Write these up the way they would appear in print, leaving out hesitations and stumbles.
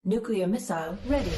Nuclear missile ready.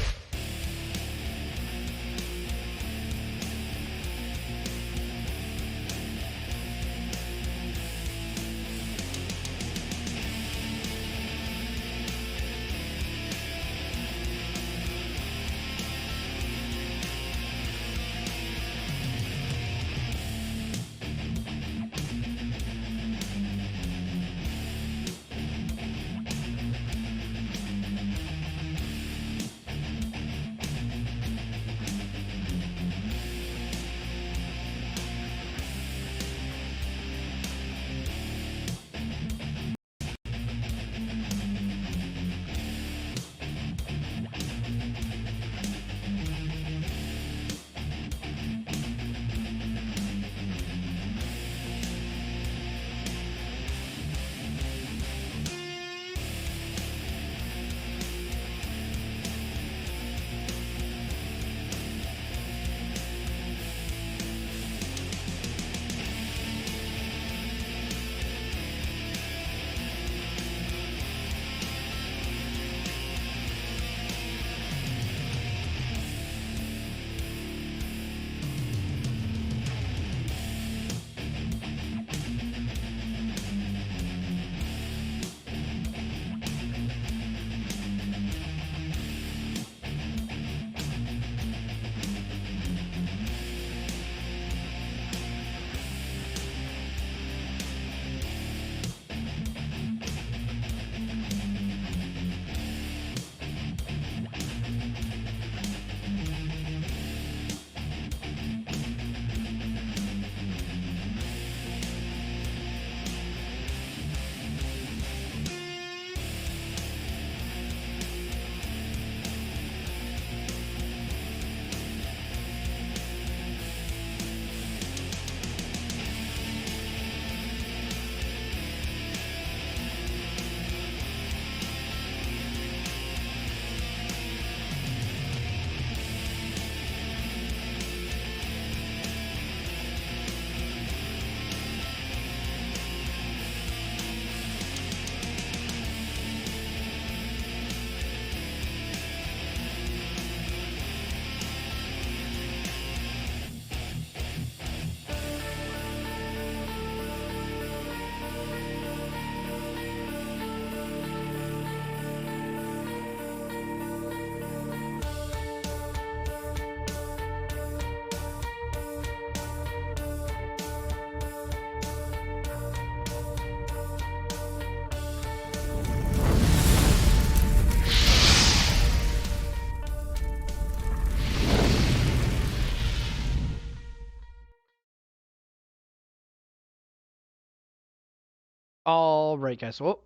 Alright, guys. Well,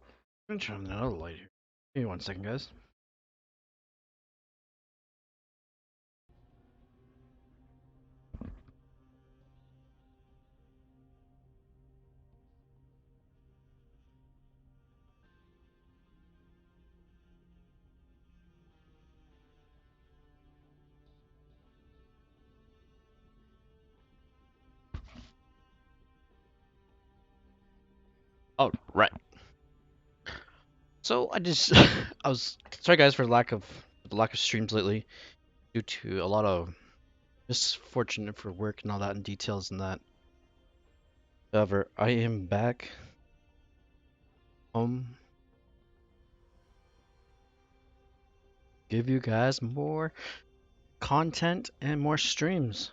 I'm gonna turn on another light here. Give me 1 second, guys. Oh, right. So I just, I was sorry, guys, for the lack of streams lately, due to a lot of misfortune for work and all that, and details and that. However, I am back home. Give you guys more content and more streams.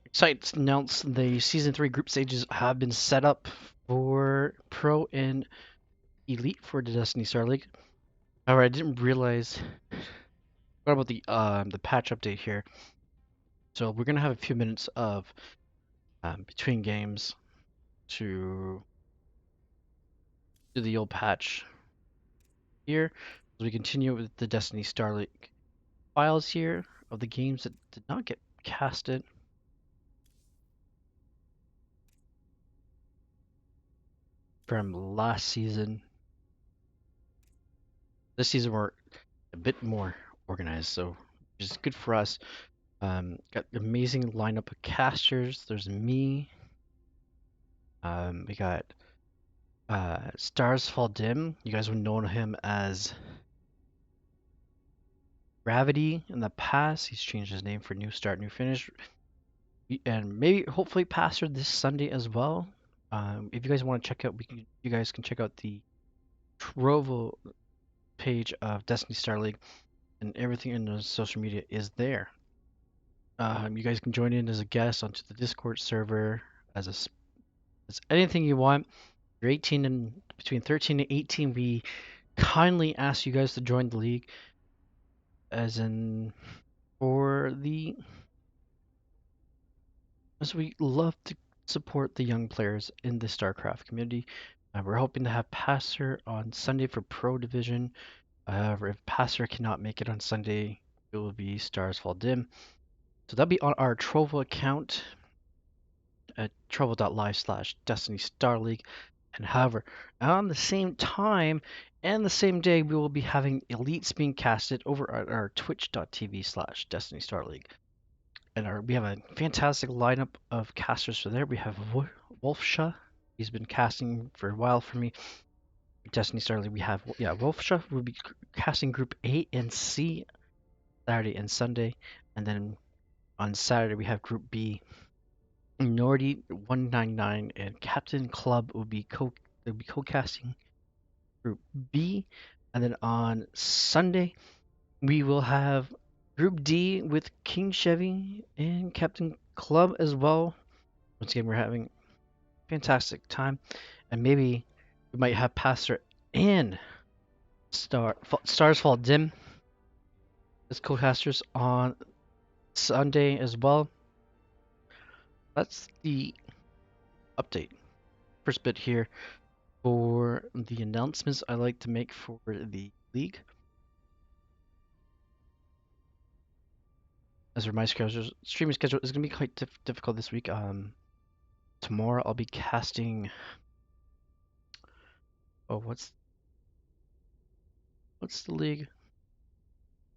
Excited to announce the season 3 group stages have been set up for Pro and Elite for the Destiny Starleague. However, I didn't realize. What about the patch update here? So we're gonna have a few minutes of between games to do the old patch here as we continue with the Destiny Starleague files here of the games that did not get casted. From last season. This season we're a bit more organized, so which is good for us. Got an amazing lineup of casters. There's me. We got Stars Fall Dim. You guys would know him as Gravity in the past. He's changed his name for New Start, New Finish, and maybe hopefully Passer this Sunday as well. If you guys want to check out, you guys can check out the Trovo page of Destiny Starleague, and everything in the social media is there. You guys can join in as a guest onto the Discord server as as anything you want. You're 18 and between 13 and 18. We kindly ask you guys to join the league, as in for the as we love to support the young players in the StarCraft community. We're hoping to have Passer on Sunday for Pro Division. However, if Passer cannot make it on Sunday, it will be Stars Fall Dim. So that'll be on our Trovo account at trovo.live/Destiny Starleague. And however, on the same time and the same day, we will be having Elites being casted over at our twitch.tv/Destiny Starleague. And we have a fantastic lineup of casters for there. We have Wolfsha. He's been casting for a while for me. Destiny Starleague, we have Wolfsha will be casting Group A and C Saturday and Sunday, and then on Saturday we have Group B. Nordy 199 and Captain Club will be co-casting Group B, and then on Sunday we will have Group D with King Chevy and Captain Club as well. Once again, we're having a fantastic time, and maybe we might have Pastor and Stars Fall Dim as co-casters on Sunday as well. That's the update. First bit here for the announcements I like to make for the league. As for my streaming schedule is going to be quite difficult this week. Tomorrow I'll be casting. Oh, what's the league?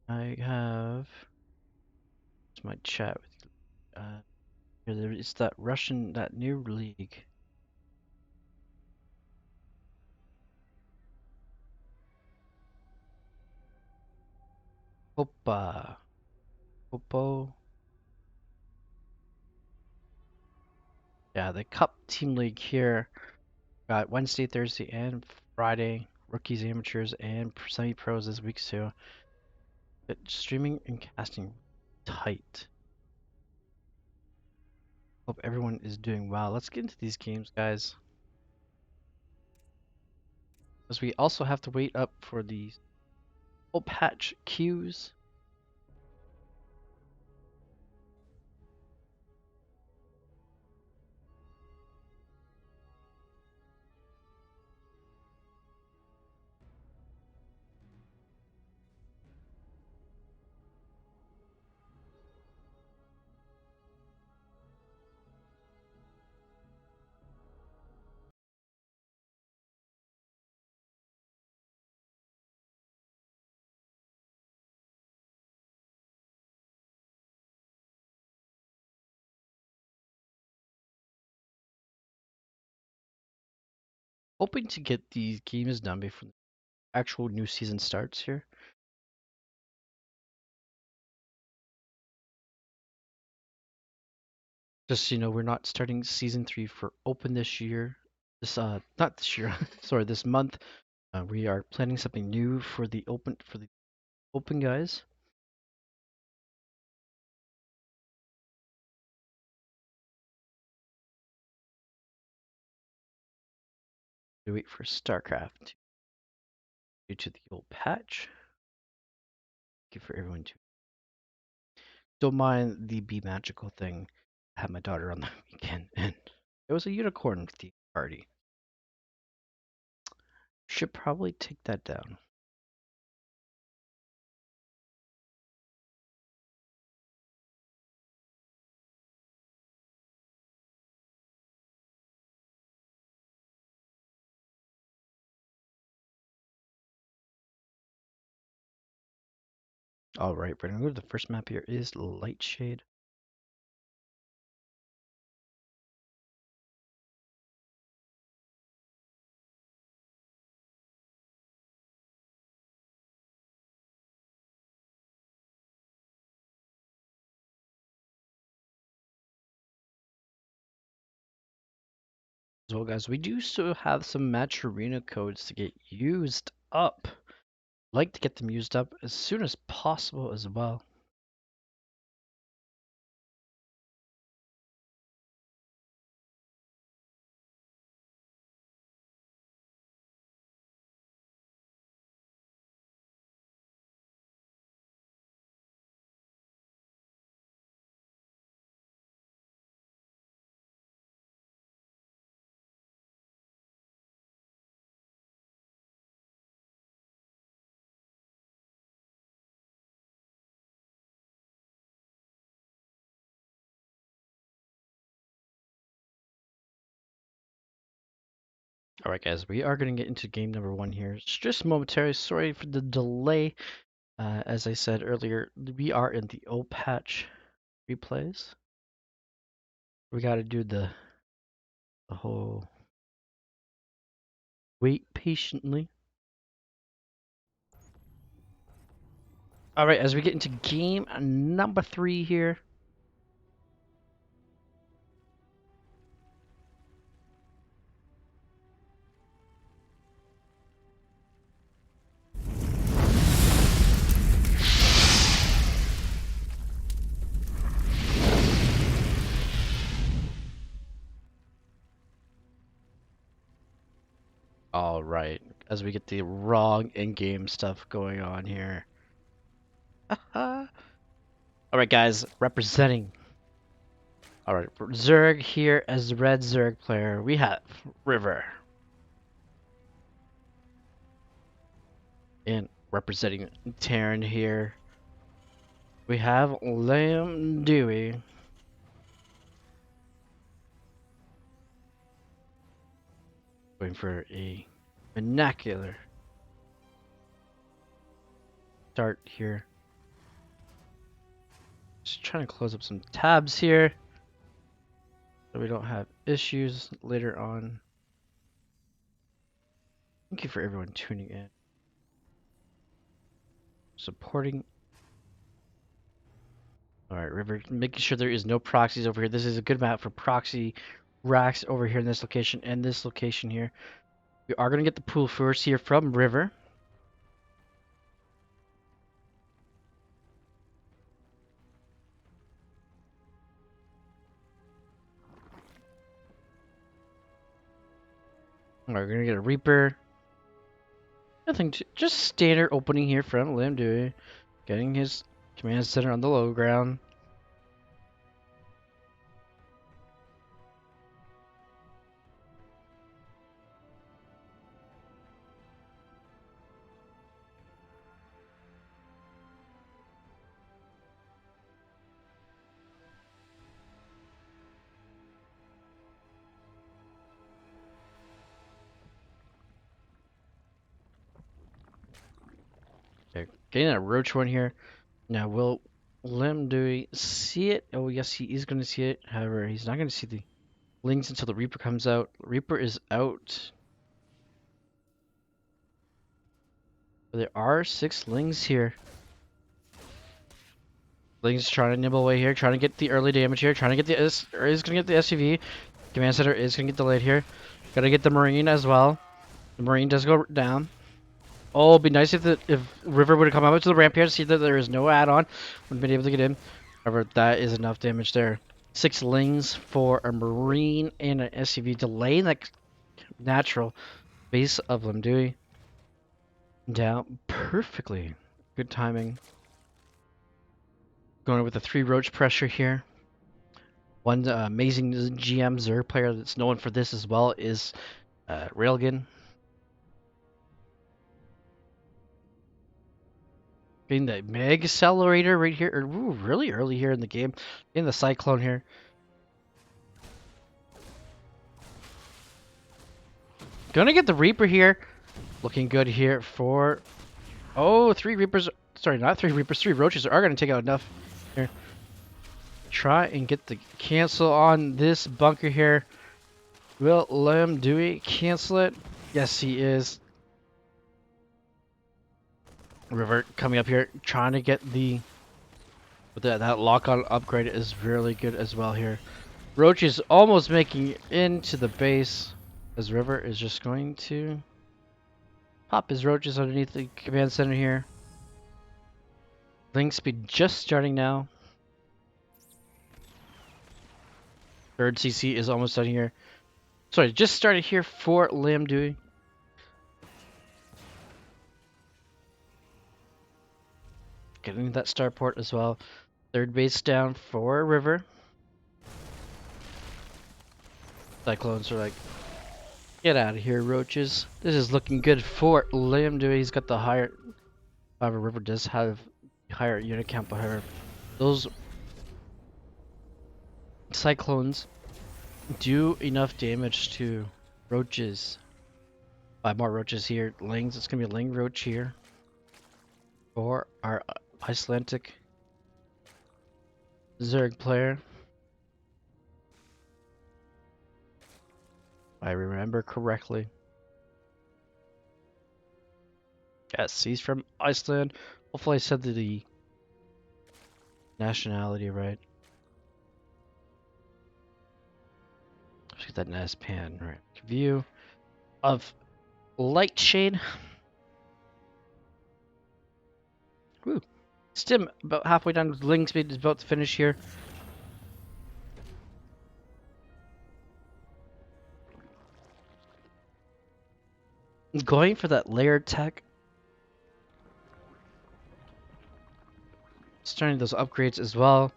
I have. It's my chat with you. It's that new league. Hopa. Hopo. Yeah, the Cup Team League here. Got Wednesday, Thursday, and Friday. Rookies, amateurs, and semi-pros this week, so streaming and casting tight. Hope everyone is doing well. Let's get into these games, guys. Because we also have to wait up for the full patch queues. Hoping to get these games done before the actual new season starts here. Just we're not starting season 3 for Open this year. Not this year. Sorry, this month. We are planning something new for the Open guys. We wait for StarCraft due to the old patch. Thank you for everyone to don't mind the Be Magical thing. I had my daughter on the weekend, and it was a unicorn theme party. Should probably take that down. All right, we're gonna go to the first map here. Is Lightshade. well, guys. We do still have some Matcherino codes to get used up. I'd like to get them used up as soon as possible as well. Alright, guys, we are going to get into game number 1 here. It's just momentary. Sorry for the delay. As I said earlier, we are in the O-Patch replays. We got to do the whole wait patiently. Alright, as we get into game number 3 here. Alright, as we get the wrong in-game stuff going on here. Alright, guys, representing. Alright, Zerg here as the red Zerg player. We have River. And representing Terran here, we have Lamb Dewey. Going for a vernacular start here. Just trying to close up some tabs here so we don't have issues later on. Thank you for everyone tuning in, supporting. Alright, River, making sure there is no proxies over here. This is a good map for proxy racks over here in this location and this location here. We are going to get the pool first here from River. We're going to get a Reaper. Nothing, just standard opening here from Lamb Dewey. Getting his command center on the low ground. Okay, getting a Roach one here. Now, will Lamb Dewey see it? Oh, yes, he is going to see it. However, he's not going to see the Lings until the Reaper comes out. Reaper is out. There are 6 Lings here. Lings trying to nibble away here, trying to get the early damage here, trying to get the is going to get the SUV. Command center is going to get delayed here. Gotta get the Marine as well. The Marine does go down. Oh, it'd be nice if River would have come out to the ramp here to see that there is no add-on. Wouldn't have been able to get in. However, that is enough damage there. 6 Lings for a Marine and an SUV, delaying that natural base of Lamb Dewey. Down perfectly. Good timing. Going with the 3 Roach pressure here. One amazing GM Zerg player that's known for this as well is Railgun. Getting the Meg Accelerator right here, ooh, really early here in the game. In the Cyclone here. Gonna get the Reaper here. Looking good here for... Oh, 3 Reapers. Sorry, not 3 Reapers. 3 Roaches are gonna take out enough here. Try and get the cancel on this bunker here. Will Lamb Dewey cancel it? Yes, he is. River coming up here, trying to get the... But that lock-on upgrade is really good as well here. Roach is almost making it into the base. As River is just going to pop his roaches underneath the command center here. Link speed just starting now. Third CC is almost done here. Sorry, just started here for Lamb Dewey. Getting that starport as well. Third base down for River. Cyclones are like, get out of here, roaches. This is looking good for Lamb Dewey. He's got the higher. However, River does have higher unit count, but however, those Cyclones do enough damage to roaches. 5 more roaches here. Lings, it's going to be a Ling roach here for our Icelandic Zerg player. If I remember correctly. Yes, he's from Iceland. Hopefully I said the nationality right. Let's get that NAS pan right. View of light shade. Woo. Stim about halfway down. Ling speed is about to finish here. Going for that layered tech. Starting those upgrades as well.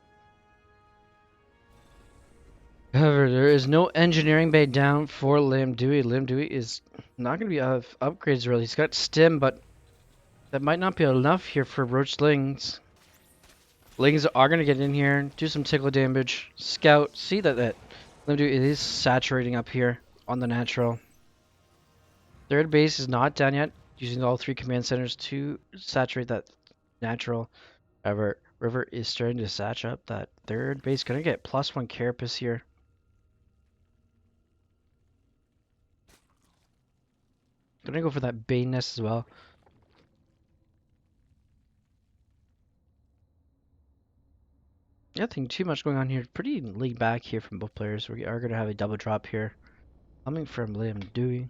However, there is no engineering bay down for Lamb Dewey. Lamb Dewey is not going to be out of upgrades really. He's got Stim, but that might not be enough here for Roach Lings. Lings are going to get in here, do some tickle damage. Scout, see that Lamb Dewey is saturating up here on the natural. Third base is not down yet, using all 3 command centers to saturate that natural. However, River is starting to satch up that third base. Going to get +1 carapace here. Gonna go for that Bane nest as well. Nothing too much going on here. Pretty laid back here from both players. We are gonna have a double drop here. Coming from Lamb Dewey.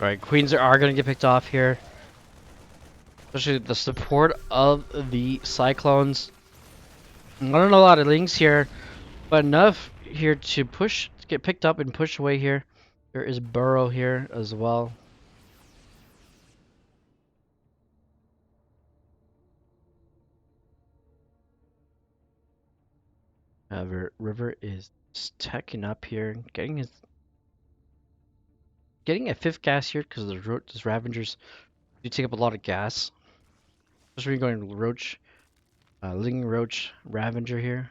Alright, Queens are gonna get picked off here. Especially the support of the Cyclones. Not a lot of links here, but enough here to push, to get picked up and pushed away here. There is Burrow here as well. However, River is teching up here, getting a 5th gas here because the Ravengers do take up a lot of gas. Especially when you're going Roach, Ling Roach Ravenger here.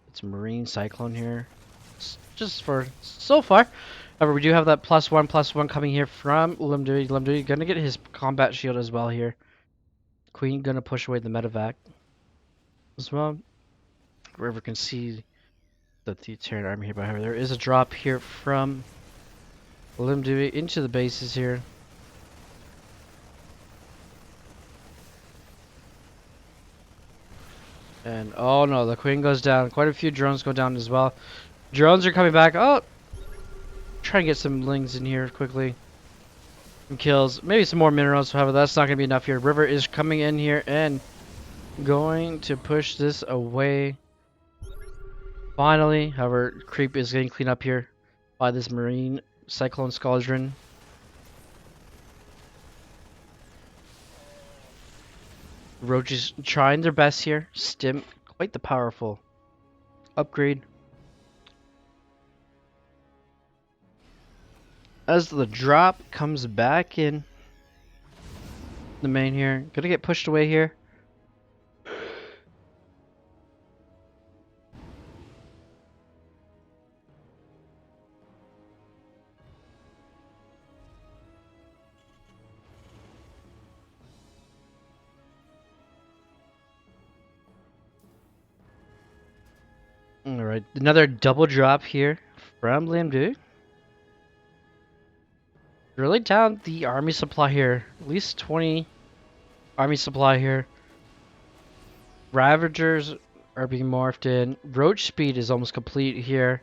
It's Marine Cyclone here. Just for so far. However, we do have that +1/+1 coming here from Lamb Dewey. Lamb Dewey gonna get his combat shield as well here. Queen gonna push away the medevac as well. River can see that the Terran army here, but however, there is a drop here from Lamb Dewey into the bases here. And oh no, the Queen goes down. Quite a few drones go down as well. Drones are coming back. Oh, try and get some lings in here quickly. Some kills, maybe some more minerals. However, that's not going to be enough here. River is coming in here and going to push this away. Finally, however, creep is getting cleaned up here by this Marine Cyclone Squadron. Roach is trying their best here. Stim, quite the powerful upgrade. As the drop comes back in the main here, gonna get pushed away here. Alright, another double drop here from Limdu. Really down the army supply here. At least 20 army supply here. Ravagers are being morphed in. Roach speed is almost complete here.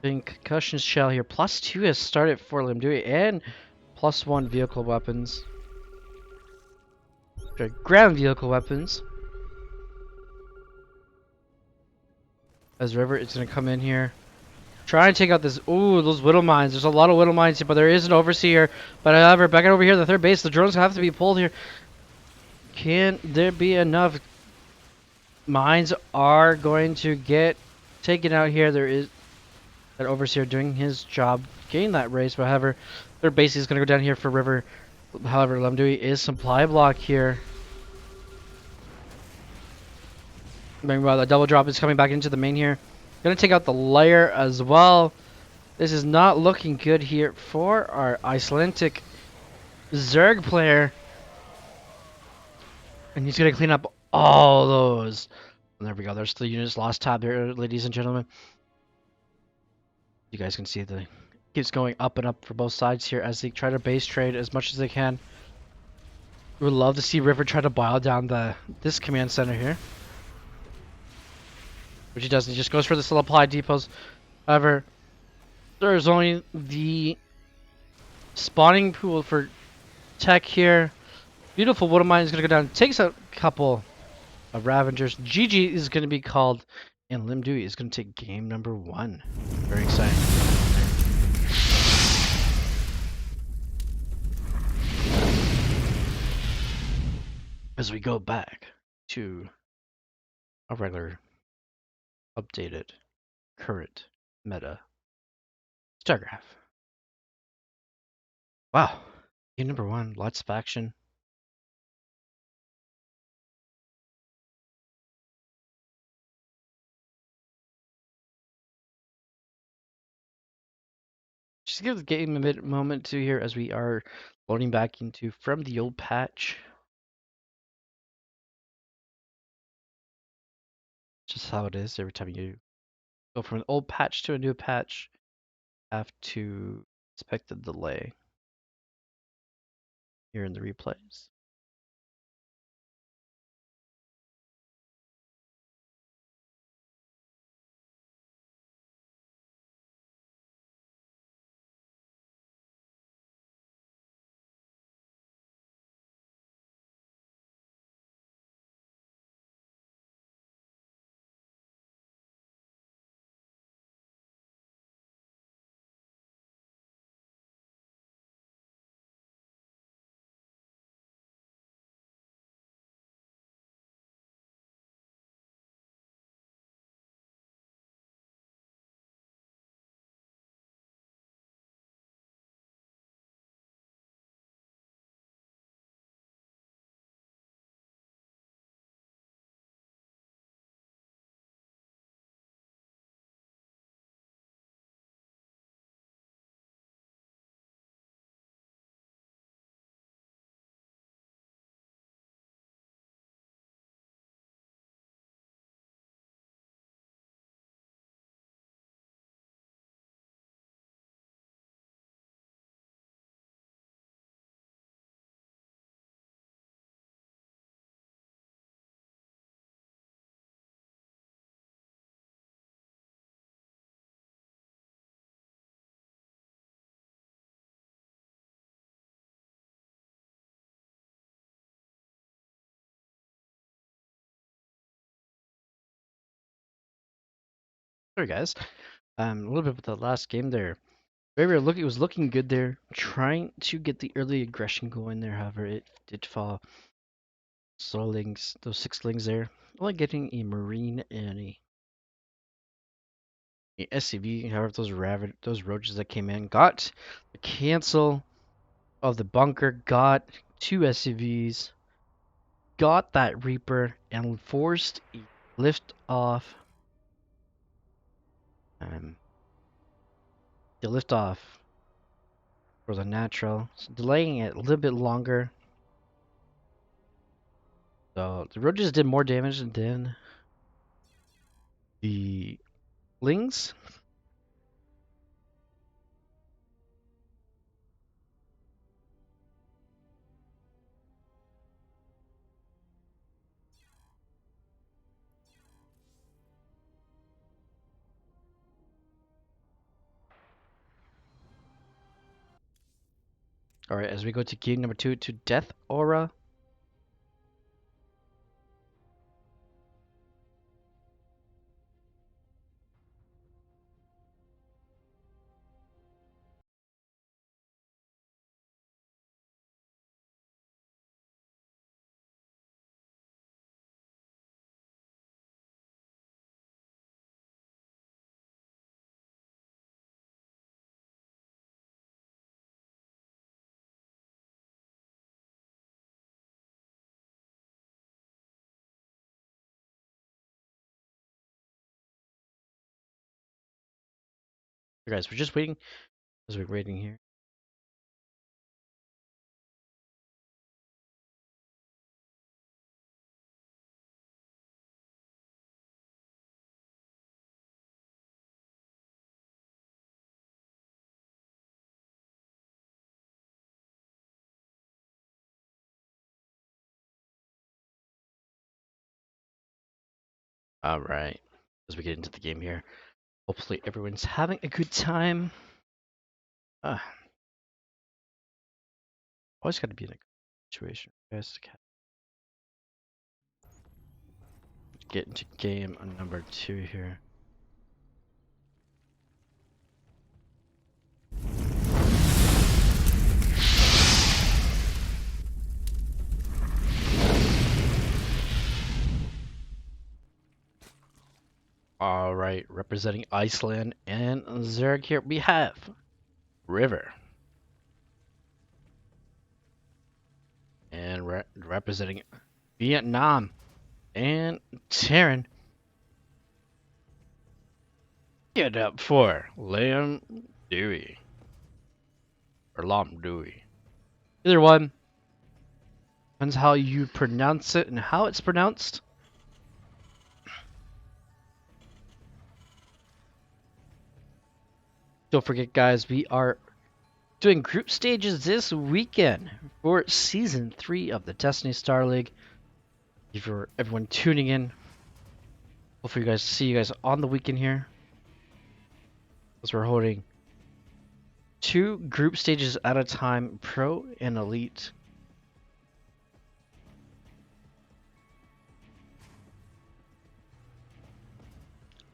Concussion shell here. +2 has started for Limdui and +1 vehicle weapons. Okay, ground vehicle weapons. As River is going to come in here. Try and take out this. Ooh, those Whittle Mines. There's a lot of Whittle Mines here, but there is an Overseer. But however, back over here, the third base, the drones have to be pulled here. Can there be enough? Mines are going to get taken out here. There is that Overseer doing his job, getting that race. But however, third base is going to go down here for River. However, Lemdui is supply block here. Meanwhile, the double drop is coming back into the main here. Going to take out the layer as well. This is not looking good here for our Icelandic Zerg player. And he's going to clean up all those. And there we go. There's the units lost tab there, ladies and gentlemen. You guys can see the keeps going up and up for both sides here as they try to base trade as much as they can. We would love to see River try to boil down this command center here. Which he doesn't. He just goes for the supply depots. However, there's only the spawning pool for tech here. Beautiful Wood Mine is going to go down. Takes a couple of Ravagers. GG is going to be called. And Limdui is going to take game number 1. Very exciting. As we go back to a regular, updated, current meta StarCraft. Wow. Game number 1. Lots of action. Just give the game a moment to here as we are loading back into from the old patch. Just how it is every time you go from an old patch to a new patch. Have to expect the delay here in the replays. Sorry guys, a little bit with the last game there. It was looking good there, trying to get the early aggression going there. However, it did fall. Starlings, those 6 lings there, only getting a Marine and a SCV. However, those roaches that came in got the cancel of the bunker, got 2 SCVs, got that Reaper, and forced a lift off. The lift off for the natural, so delaying it a little bit longer. So the roaches did more damage than the Lings. Alright, as we go to game number 2 to Death Aura. Hey guys, we're just waiting as we're waiting here. Alright, as we get into the game here. Hopefully everyone's having a good time. Always got to be in a good situation, guys. To get into game number 2 here. Alright, representing Iceland and Zerg here, we have River. And representing Vietnam and Terran. Get up for Lam Dewey. Or Lam Dewey. Either one. Depends how you pronounce it and how it's pronounced. Don't forget, guys, we are doing group stages this weekend for Season 3 of the Destiny Starleague. Thank you for everyone tuning in. Hopefully you guys see you guys on the weekend here. As we're holding 2 group stages at a time, Pro and Elite.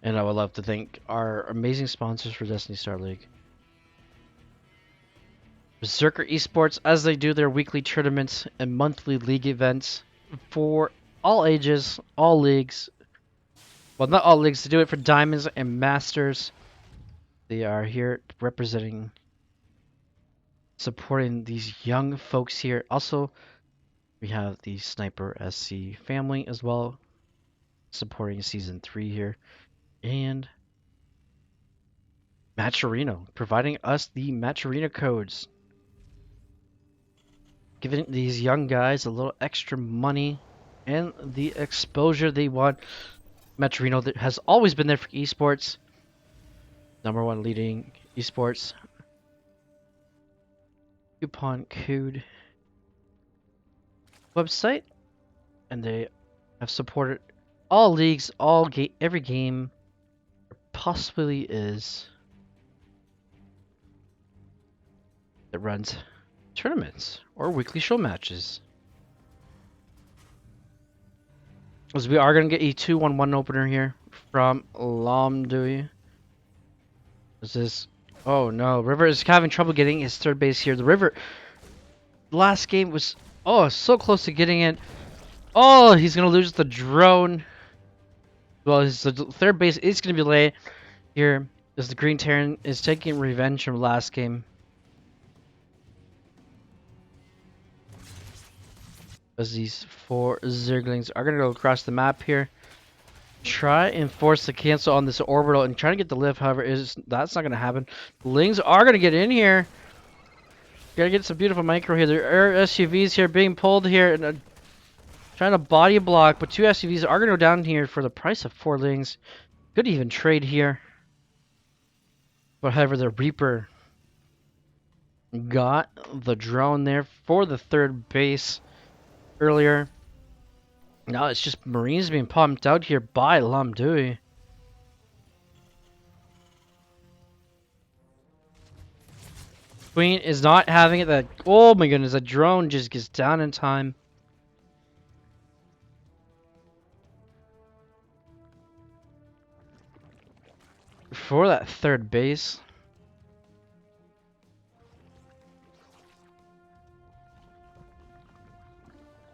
And I would love to thank our amazing sponsors for Destiny Starleague. Berserker Esports, as they do their weekly tournaments and monthly league events for all ages, all leagues. Well, not all leagues, to do it for Diamonds and Masters. They are here representing, supporting these young folks here. Also, we have the Sniper SC family as well, supporting Season 3 here. And Matcherino, providing us the Matcherino Codes. Giving these young guys a little extra money and the exposure they want. Matcherino that has always been there for esports. #1 leading esports. Coupon code website. And they have supported all leagues, every game there possibly is that runs tournaments or weekly show matches. As we are going to get a 2-1-1 opener here from Lomdui. Is this? Oh no, River is having trouble getting his third base here. The River last game was so close to getting it. Oh, he's going to lose the drone. Well, his third base is going to be late here as the Green Terran is taking revenge from last game. As these 4 Zerglings are going to go across the map here. Try and force the cancel on this orbital and try to get the lift. However, that's not going to happen. The Lings are going to get in here. Gotta get some beautiful micro here. There are SUVs here being pulled here and trying to body block, but 2 SUVs are going to go down here for the price of 4 Lings. Could even trade here. But however, the Reaper got the drone there for the third base earlier. Now it's just Marines being pumped out here by Lamdui. Queen is not having it. That, oh my goodness, that drone just gets down in time. For that third base.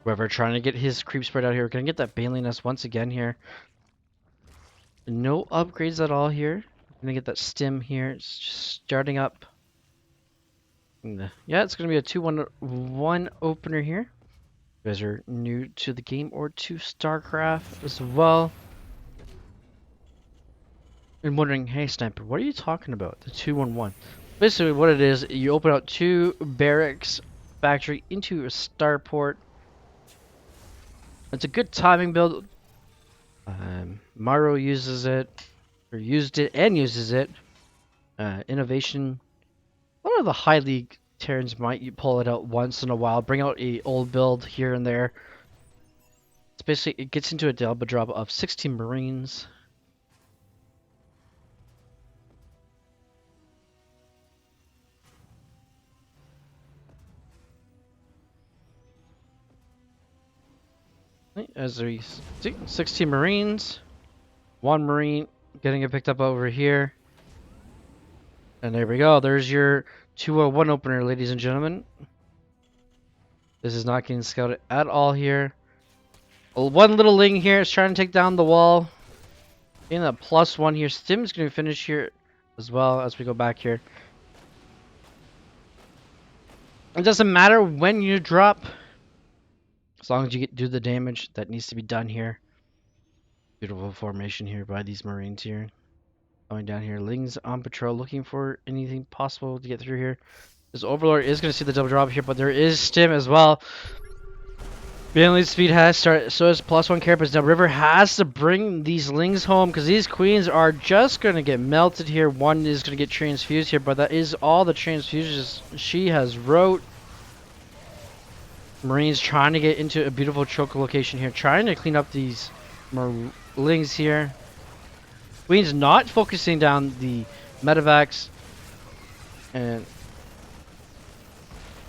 Whoever trying to get his creep spread out here. We're going to get that Baneling Nest once again here. No upgrades at all here. We're going to get that stim here. It's just starting up. Yeah, it's going to be a 2-1 opener here. You guys are new to the game or to StarCraft as well. And wondering, hey Sniper, what are you talking about? The 2-1-1. Basically what it is, you open out 2 barracks factory into a starport. It's a good timing build. Maro uses it, or used it and uses it. Innovation. A lot of the high league Terrans might pull it out once in a while, bring out a old build here and there. It's basically, it gets into a Delta drop of 16 Marines. As we see, 16 Marines. 1 Marine getting it picked up over here. And there we go. There's your 2-1 opener, ladies and gentlemen. This is not getting scouted at all here. One little Ling here is trying to take down the wall. Getting that +1 here. Stim's going to finish here as well as we go back here. It doesn't matter when you drop, as long as you do the damage that needs to be done here. Beautiful formation here by these Marines here. Going down here. Ling's on patrol looking for anything possible to get through here. This Overlord is going to see the double drop here, but there is Stim as well. Baneling speed has started, so is +1 carapace. Now River has to bring these Lings home because these Queens are just going to get melted here. One is going to get transfused here, but that is all the transfusions she has wrote. Marines trying to get into a beautiful choke location here, trying to clean up these Lings here. Queen's not focusing down the medevacs. And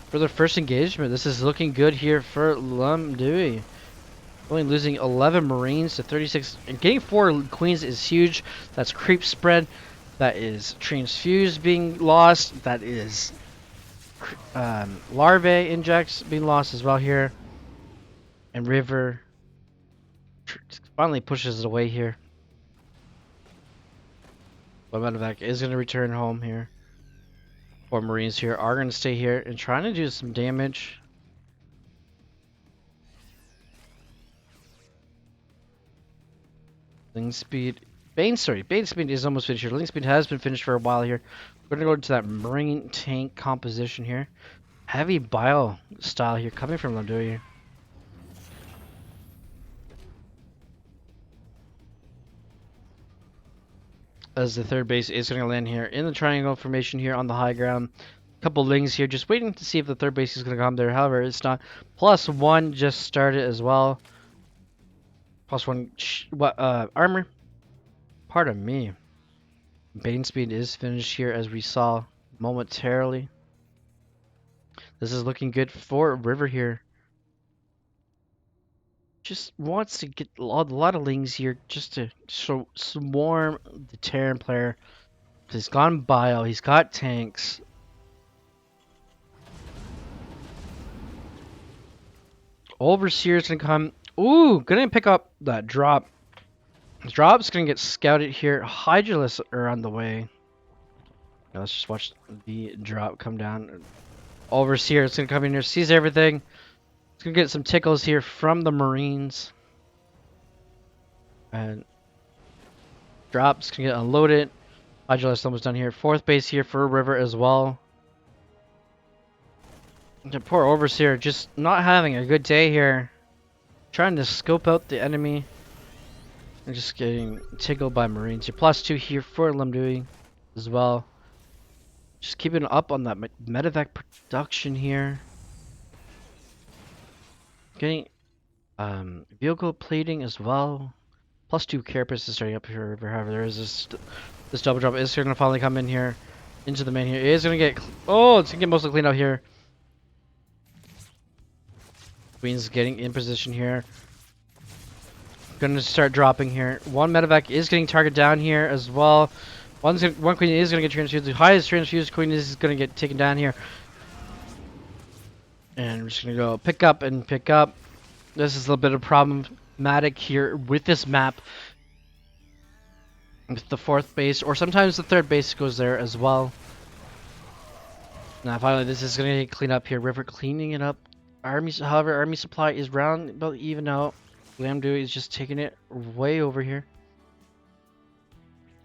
for their first engagement, this is looking good here for Lamdui. Only losing 11 Marines to 36. And getting 4 Queens is huge. That's creep spread. That is transfused being lost. That is larvae injects being lost as well here. And River finally pushes it away here. But medevac is going to return home here. 4 Marines here are going to stay here and trying to do some damage. Ling speed. Bane speed is almost finished here. Ling speed has been finished for a while here. We're going to go into that Marine tank composition here. Heavy bio style here coming from Lamdui. As the third base is going to land here in the triangle formation here on the high ground. Couple Lings here, just waiting to see if the third base is going to come there. However, it's not. +1 just started as well. +1 armor. Pardon me. Bane speed is finished here as we saw momentarily. This is looking good for River here. Just wants to get a lot of Lings here just to swarm the Terran player. He's gone bio, he's got tanks. Overseer's gonna come. Ooh, gonna pick up that drop. Drop's gonna get scouted here. Hydralisks are on the way. Now let's just watch the drop come down. Overseer is gonna come in here, sees everything. It's gonna get some tickles here from the Marines. And drop's gonna get unloaded. Hydralisk almost done here. 4th base here for River as well. The poor Overseer just not having a good day here. Trying to scope out the enemy. And just getting tickled by Marines. Your +2 here for Lamdui as well. Just keeping up on that medevac production here. Getting vehicle plating as well. +2 carapace is starting up here. However, there is this double drop is gonna finally come in here into the main here. It is gonna get it's gonna get mostly cleaned out here. Queen's getting in position here. Gonna start dropping here. One medevac is getting targeted down here as well. One queen is gonna get transfused. The highest transfused queen is gonna get taken down here. And we're just gonna go pick up and pick up. This is a little bit of problematic here with this map. With the 4th base, or sometimes the 3rd base goes there as well. Now finally this is gonna get cleaned up here. River cleaning it up. However, army supply is round about even out. Glamdu is just taking it way over here.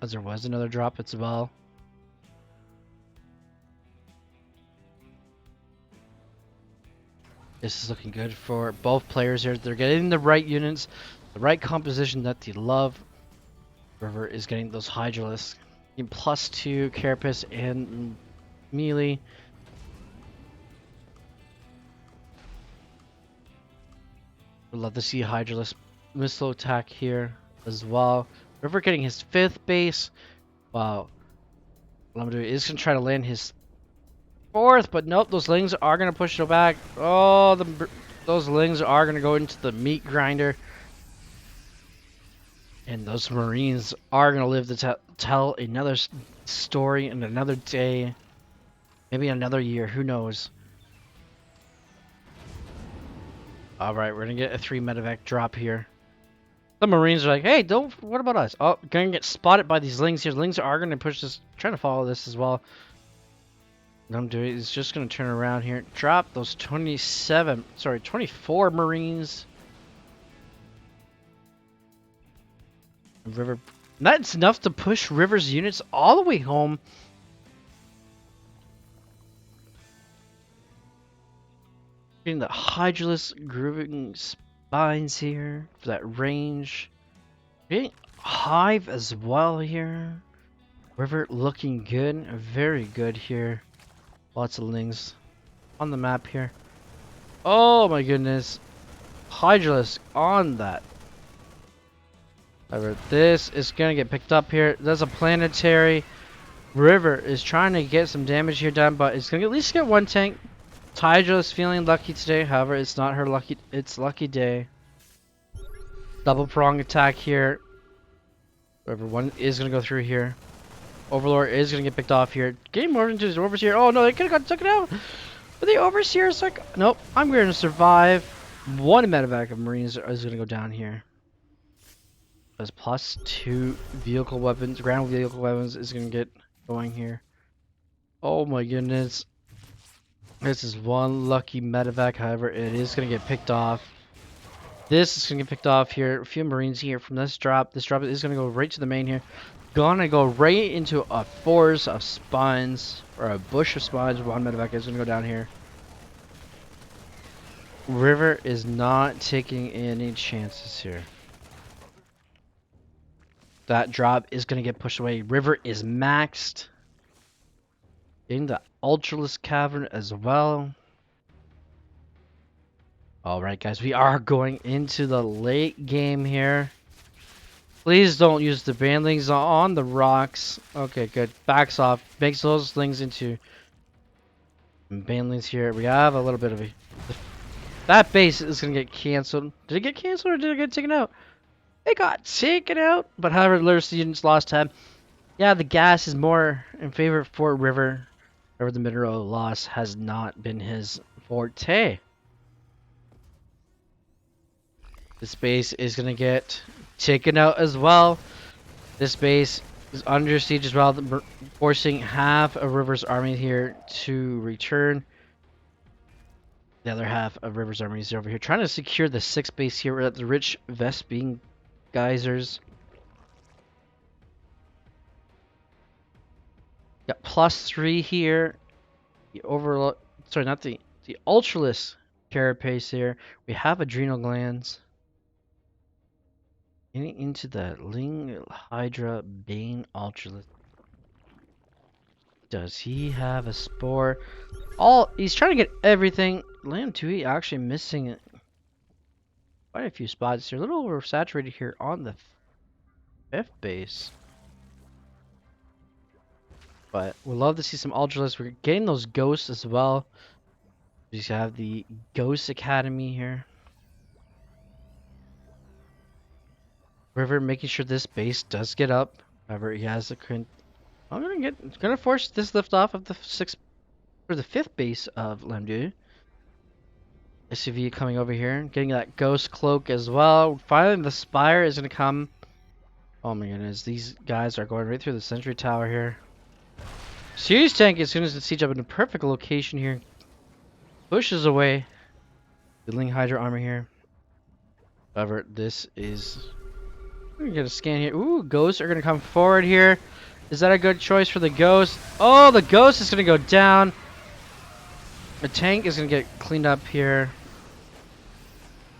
As there was another drop as well. This is looking good for both players here. They're getting the right units, the right composition that they love. River is getting those Hydralisks. +2 carapace and melee. Would love to see Hydralisk missile attack here as well. River getting his 5th base. Wow. Lamadu is going to try to land his 4th, but nope, those lings are going to push it back. Oh, those lings are going to go into the meat grinder. And those Marines are going to live to tell another story in another day. Maybe another year, who knows. Alright, we're going to get a 3 medevac drop here. The Marines are like, hey, what about us? Oh, going to get spotted by these lings here. Lings are going to push this, trying to follow this as well. What I'm doing is just going to turn around here. Drop those 24 Marines. River. That's enough to push River's units all the way home. Getting the Hydralisk grooving spines here for that range. Getting Hive as well here. River looking good. Very good here. Lots of lings on the map here. Oh my goodness. Hydralisk on that. However, this is going to get picked up here. There's a planetary. River is trying to get some damage here done, but it's going to at least get 1 tank. Hydra is feeling lucky today. However, it's not her lucky. It's lucky day. Double prong attack here. River 1 is going to go through here. Overlord is going to get picked off here. Getting more into his Overseer. Oh no, they could have got taken out. But the Overseer is like, nope, I'm going to survive. 1 medevac of Marines is going to go down here. As +2 vehicle weapons, ground vehicle weapons is going to get going here. Oh my goodness. This is 1 lucky medevac, however, it is going to get picked off. This is going to get picked off here. A few Marines here from this drop. This drop is going to go right to the main here. Gonna go right into a forest of spines, or a bush of spines. 1 medevac is going to go down here. River is not taking any chances here. That drop is going to get pushed away. River is maxed. In the Ultralisk Cavern as well. Alright guys, we are going into the late game here. Please don't use the banlings on the rocks. Okay, good. Backs off. Makes those things into banlings here. We have a little bit of a... That base is going to get cancelled. Did it get cancelled or did it get taken out? It got taken out. But however, Lure students lost time. Yeah, the gas is more in favor for River. However, the mineral loss has not been his forte. This base is going to get taken out as well. This base is under siege as well, forcing half of River's army here to return. The other half of River's army is over here, trying to secure the 6th base here at the rich Vespine geysers. Got +3 here. The overload, sorry, not the Ultralisk carapace here. We have adrenal glands. Getting into the Ling Hydra Bane Ultralisk. Does he have a spore? He's trying to get everything. Lamb 2E actually missing quite a few spots here. A little oversaturated here on the fifth base. But we'd love to see some Ultralists. We're getting those ghosts as well. We just have the Ghost Academy here. River making sure this base does get up. However, he has the I'm gonna force this lift off of the fifth base of Lamdu. SUV coming over here, getting that ghost cloak as well. Finally, the spire is gonna come. Oh my goodness, these guys are going right through the sentry tower here. Siege tank, as soon as it siege up in a perfect location here, pushes away. Building Hydra armor here. However, this is. We're gonna get a scan here. Ooh, ghosts are gonna come forward here. Is that a good choice for the ghost? Oh, the ghost is gonna go down. The tank is gonna get cleaned up here.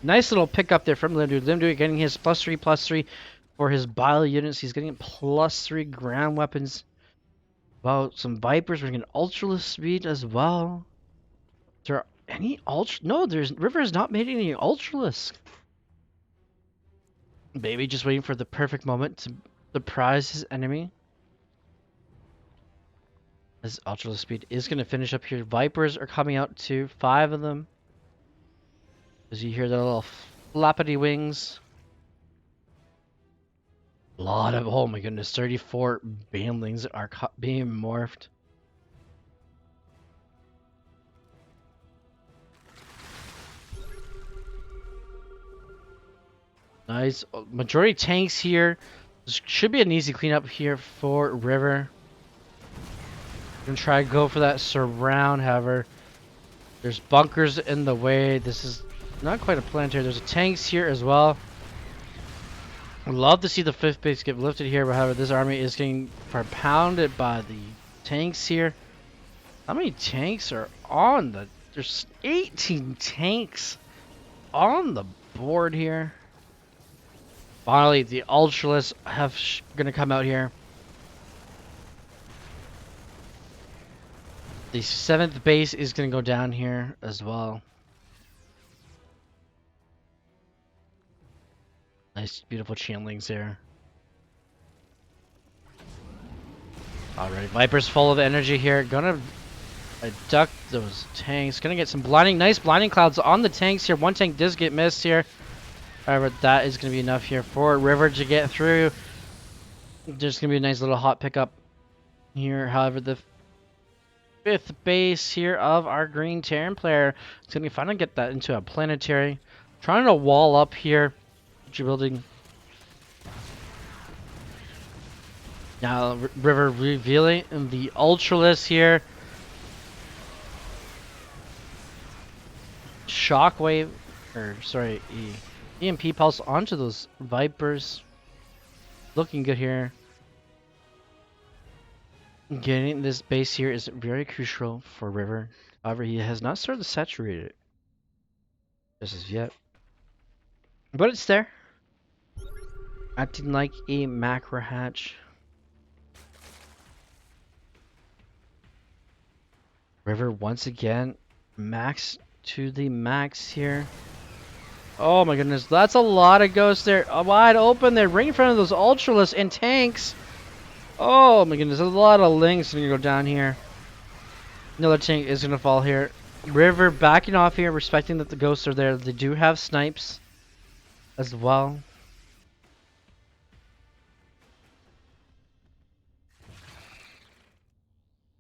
Nice little pickup there from Limdu. Limdu getting his +3/+3 for his bile units. He's getting +3 ground weapons. Well, some Vipers. We're getting Ultraless speed as well. Is there any Ultra? No, River has not made any Ultraless. Baby just waiting for the perfect moment to surprise his enemy. This Ultraless speed is going to finish up here. Vipers are coming out too. 5 of them. As you hear the little flappity wings. A lot of, oh my goodness, 34 banelings are being morphed. Nice. Majority tanks here. This should be an easy cleanup here for River. Gonna try to go for that surround, however. There's bunkers in the way. This is not quite a planetary. There's tanks here as well. I'd love to see the fifth base get lifted here, but however, this army is getting propounded by the tanks here. How many tanks are on the... There's 18 tanks on the board here. Finally, the Ultralists have gonna come out here. The 7th base is gonna go down here as well. Nice, beautiful changelings there. Alright, Viper's full of energy here. Gonna duck those tanks. Gonna get some nice blinding clouds on the tanks here. One tank does get missed here. However, that is gonna be enough here for River to get through. There's gonna be a nice little hot pickup here. However, the 5th base here of our Green Terran player is gonna finally get that into a planetary. Trying to wall up here. Building. Now River revealing the Ultralists here. Shockwave, or sorry, EMP pulse onto those Vipers. Looking good here. Getting this base here is very crucial for River. However, he has not started to saturate it just as yet. But it's there. Acting like a macro hatch. River once again, max to the max here. Oh my goodness, that's a lot of ghosts there. Wide open there, right in front of those Ultralists and tanks. Oh my goodness, there's a lot of links gonna go down here. Another tank is gonna fall here. River backing off here, respecting that the ghosts are there. They do have snipes as well.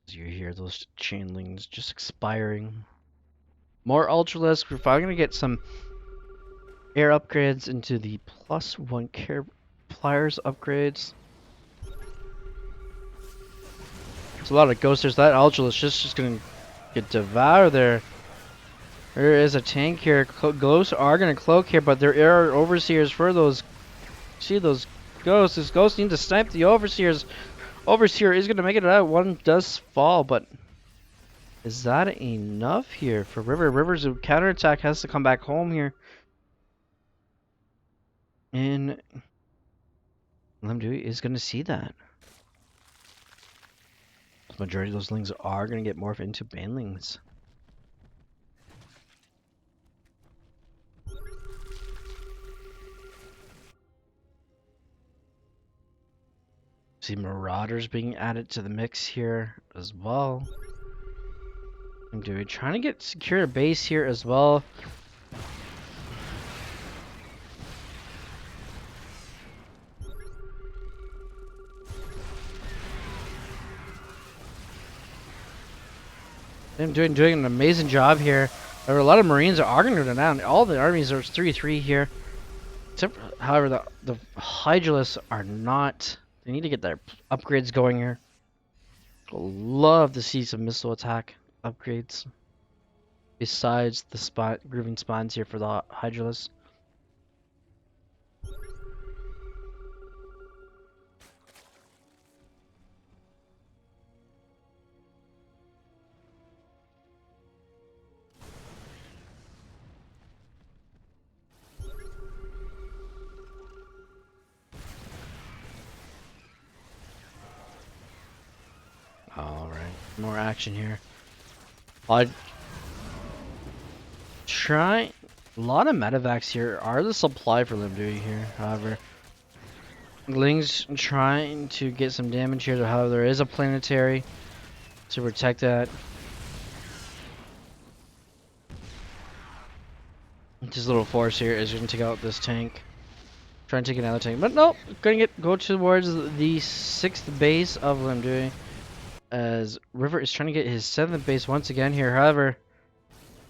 As you hear those chainlings just expiring. More Ultralisk. We're probably gonna get some air upgrades into the +1 care pliers upgrades. There's a lot of ghosts. There's that Ultralisk just gonna get devoured there. There is a tank here. Ghosts are gonna cloak here, but there are overseers for those. See those ghosts? This ghost need to snipe the overseers. Overseer is gonna make it out. One does fall, but is that enough here for River? River's counterattack has to come back home here. And Lemdu is gonna see that. majority of those lings are going to get morphed into banelings. See Marauders being added to the mix here as well. I'm trying to get secure a base here as well. I'm doing an amazing job here. There are a lot of Marines are going to go down. All the armies are 3-3 here. Except, however, the Hydralisks are not. They need to get their upgrades going here. Love to see some missile attack upgrades. Besides the grooving spines here for the Hydralisks. Alright, more action here. I try. A lot of medevacs here are the supply for Limdui here, however. Ling's trying to get some damage here, however, there is a planetary to protect that. This little force here is going to take out this tank. Try and take another tank, but nope. Going to go towards the 6th base of Limdui. As River is trying to get his 7th base once again here. However,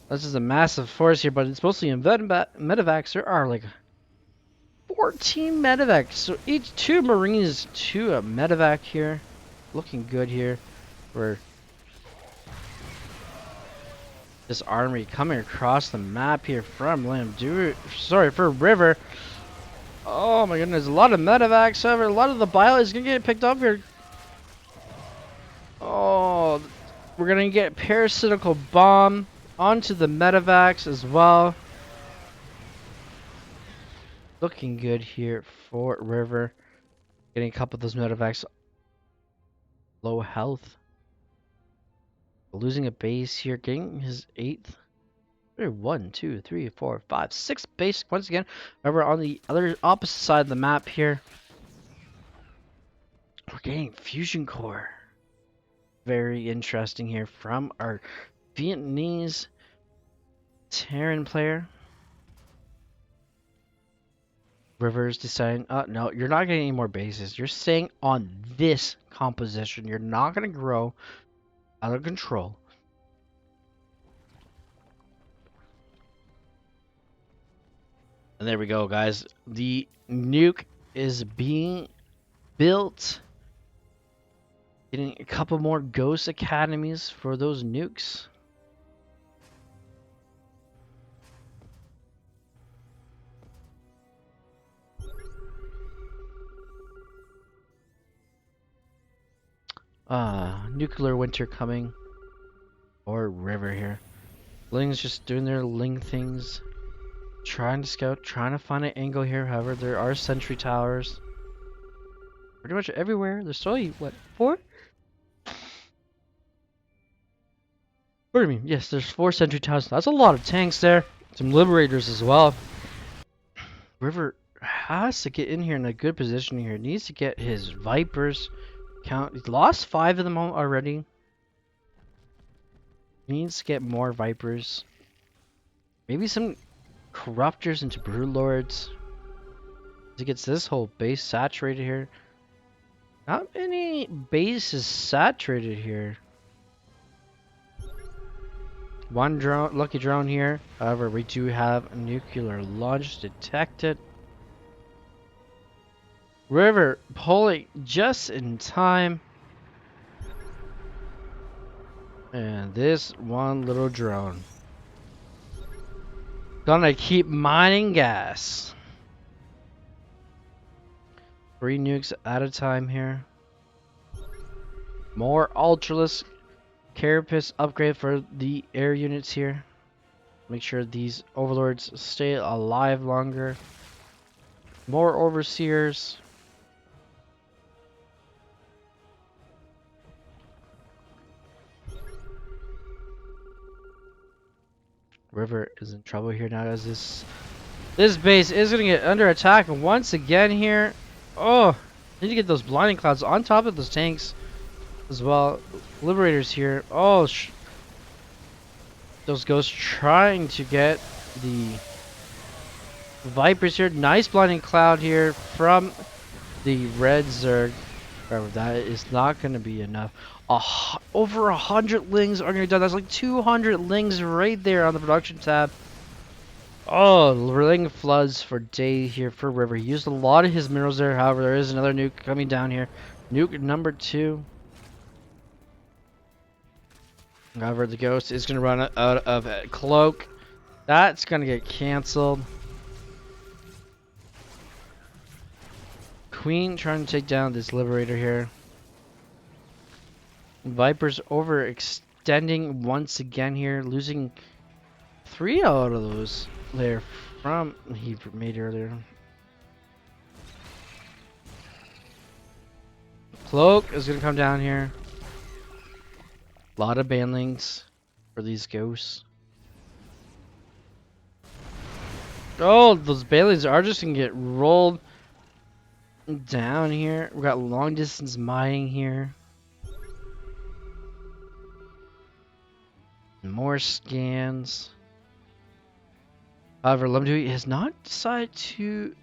this is a massive force here, but it's mostly in medevacs. There are like 14 medevacs. So each 2 Marines to a medevac here. Looking good here for this army coming across the map here from Limdui. Sorry, for River. Oh my goodness, a lot of medevacs. However, a lot of the bile is going to get picked up here. Oh, we're going to get parasitical bomb onto the medevacs as well. Looking good here for River. Getting a couple of those medevacs. Low health. Losing a base here. Getting his 8th. 1, 2, 3, 4, 5, 6 base once again. However, on the opposite side of the map here, we're getting fusion core. Very interesting here from our Vietnamese Terran player. Rivers deciding, no, you're not getting any more bases. You're staying on this composition. You're not going to grow out of control. And there we go, guys. The nuke is being built. Getting a couple more ghost academies for those nukes. Nuclear winter coming. Or river here. Ling's just doing their Ling things. Trying to scout, trying to find an angle here. However, there are sentry towers. Pretty much everywhere. There's only, what, 4? Pardon me. Yes, there's 4 sentry towers. That's a lot of tanks there. Some liberators as well. River has to get in here in a good position here. Needs to get his Vipers count. He's lost 5 of them already. Needs to get more Vipers. Maybe some Corruptors into Broodlords. He gets this whole base saturated here. Not many bases saturated here. One drone, lucky drone here. However, we do have a nuclear launch detected. River pulling just in time. And this one little drone gonna keep mining gas. 3 nukes at a time here. More Ultralisk Carapace upgrade for the air units here. Make sure these overlords stay alive longer. More overseers. River is in trouble here now as this base is gonna get under attack once again here. Oh, need to get those blinding clouds on top of those tanks as well. Liberators here. Oh, those ghosts trying to get the Vipers here. Nice blinding cloud here from the red Zerg. However, that is not going to be enough. Over 100 lings are going to be done. That's like 200 lings right there on the production tab. Oh, ling floods for day here for River. He used a lot of his minerals there. However, there is another nuke coming down here. Nuke number 2. However, the ghost is going to run out of cloak. That's going to get canceled. Queen trying to take down this liberator here. Viper's overextending once again here, losing 3 out of those there from he made earlier. Cloak is going to come down here. A lot of banlings for these ghosts. Oh, those banlings are just going to get rolled down here. We got long distance mining here. More scans. However, Lumdui has not decided to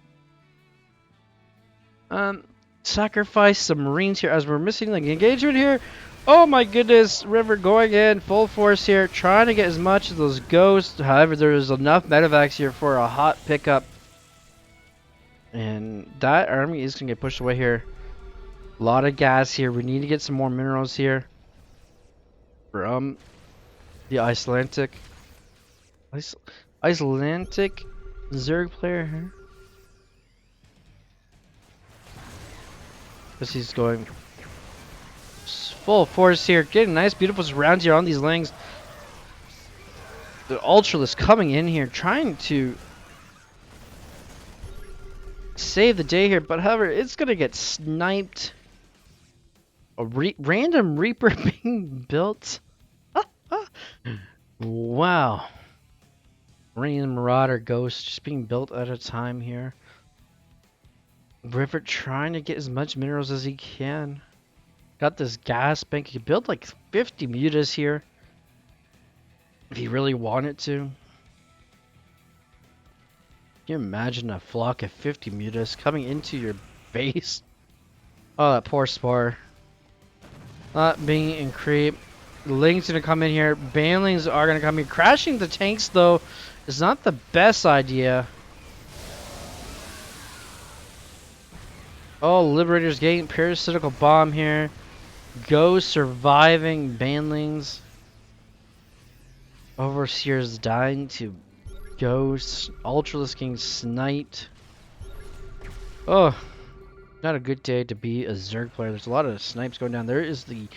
sacrifice some Marines here as we're missing the engagement here. Oh my goodness, River going in full force here, trying to get as much of those ghosts. However, there is enough medevacs here for a hot pickup. And that army is going to get pushed away here. A lot of gas here. We need to get some more minerals here from the Icelandic Zerg player here. Because he's going full force here, getting nice beautiful rounds here on these lings. The Ultralisk coming in here, trying to save the day here, but however, it's gonna get sniped. A random Reaper being built. Wow. Random Marauder Ghost just being built at a time here. River trying to get as much minerals as he can. Got this gas bank. He could build like 50 mutas here if he really wanted to. Can you imagine a flock of 50 mutas coming into your base? Oh, that poor Spore. Not being in creep. Ling's gonna come in here. Banlings are gonna come in. Crashing the tanks though is not the best idea. Oh, Liberator's getting parasitical bomb here. Ghost surviving banlings. Overseer's dying to Ghost. Ultralisk getting sniped. Oh, not a good day to be a Zerg player. There's a lot of snipes going down. There is the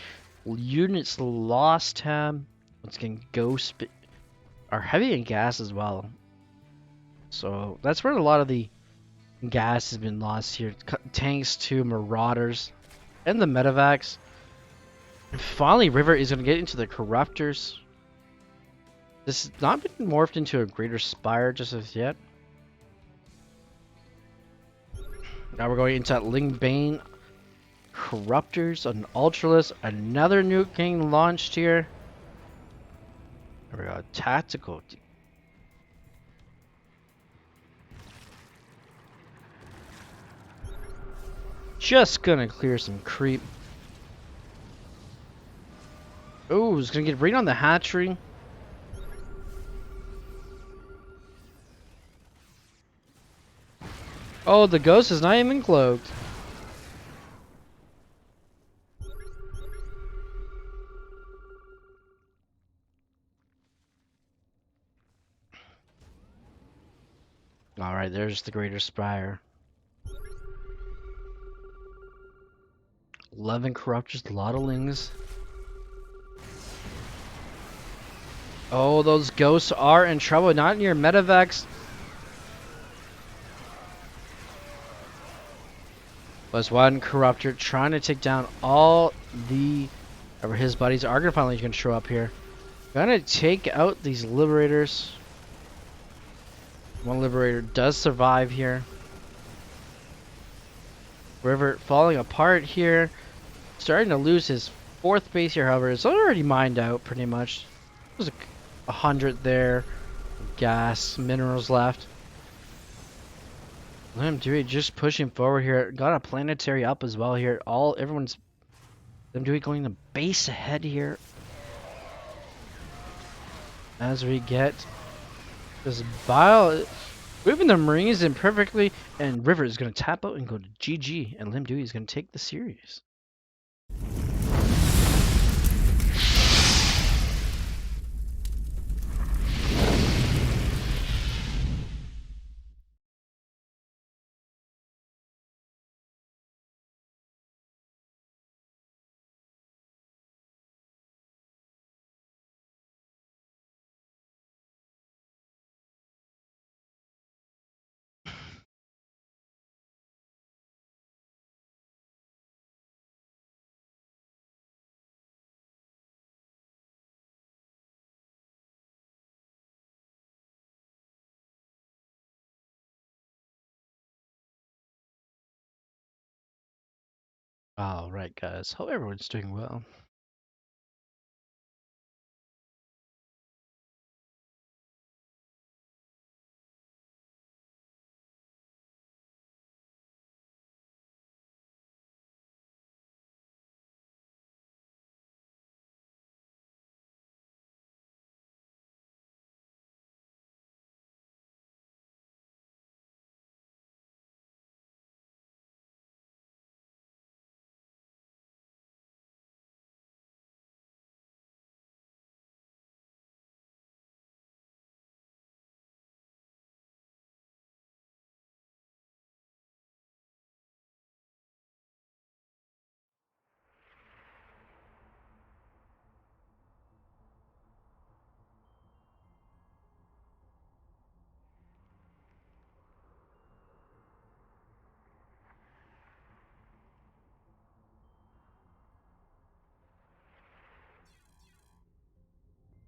units lost tab. Once again, Ghost are heavy in gas as well. So that's where a lot of the gas has been lost here. Tanks to Marauders and the medevacs. And finally, River is going to get into the Corruptors. This has not been morphed into a Greater Spire just as yet. Now we're going into that Ling Bane Corruptors, an Ultralisk, another nuke getting launched here. There we go, tactical. Just gonna clear some creep. Oh, it's gonna get right on the hatchery. Oh, the ghost is not even cloaked. Alright, there's the Greater Spire. 11 Corruptors, a lot of Lings. Oh, those ghosts are in trouble. Not near medevacs. Was one Corruptor trying to take down all the... His buddies are gonna finally show up here. Gonna take out these Liberators. One Liberator does survive here. River falling apart here. Starting to lose his fourth base here, however. It's already mined out pretty much. There's 100 there. Gas, minerals left. Lim Dewey just pushing forward here. Got a planetary up as well here. Everyone's Lim Dewey going the base ahead here. As we get this bile moving the Marines in perfectly, and River is going to tap out and go to GG, and Lim Dewey is going to take the series. All right, guys. Hope everyone's doing well.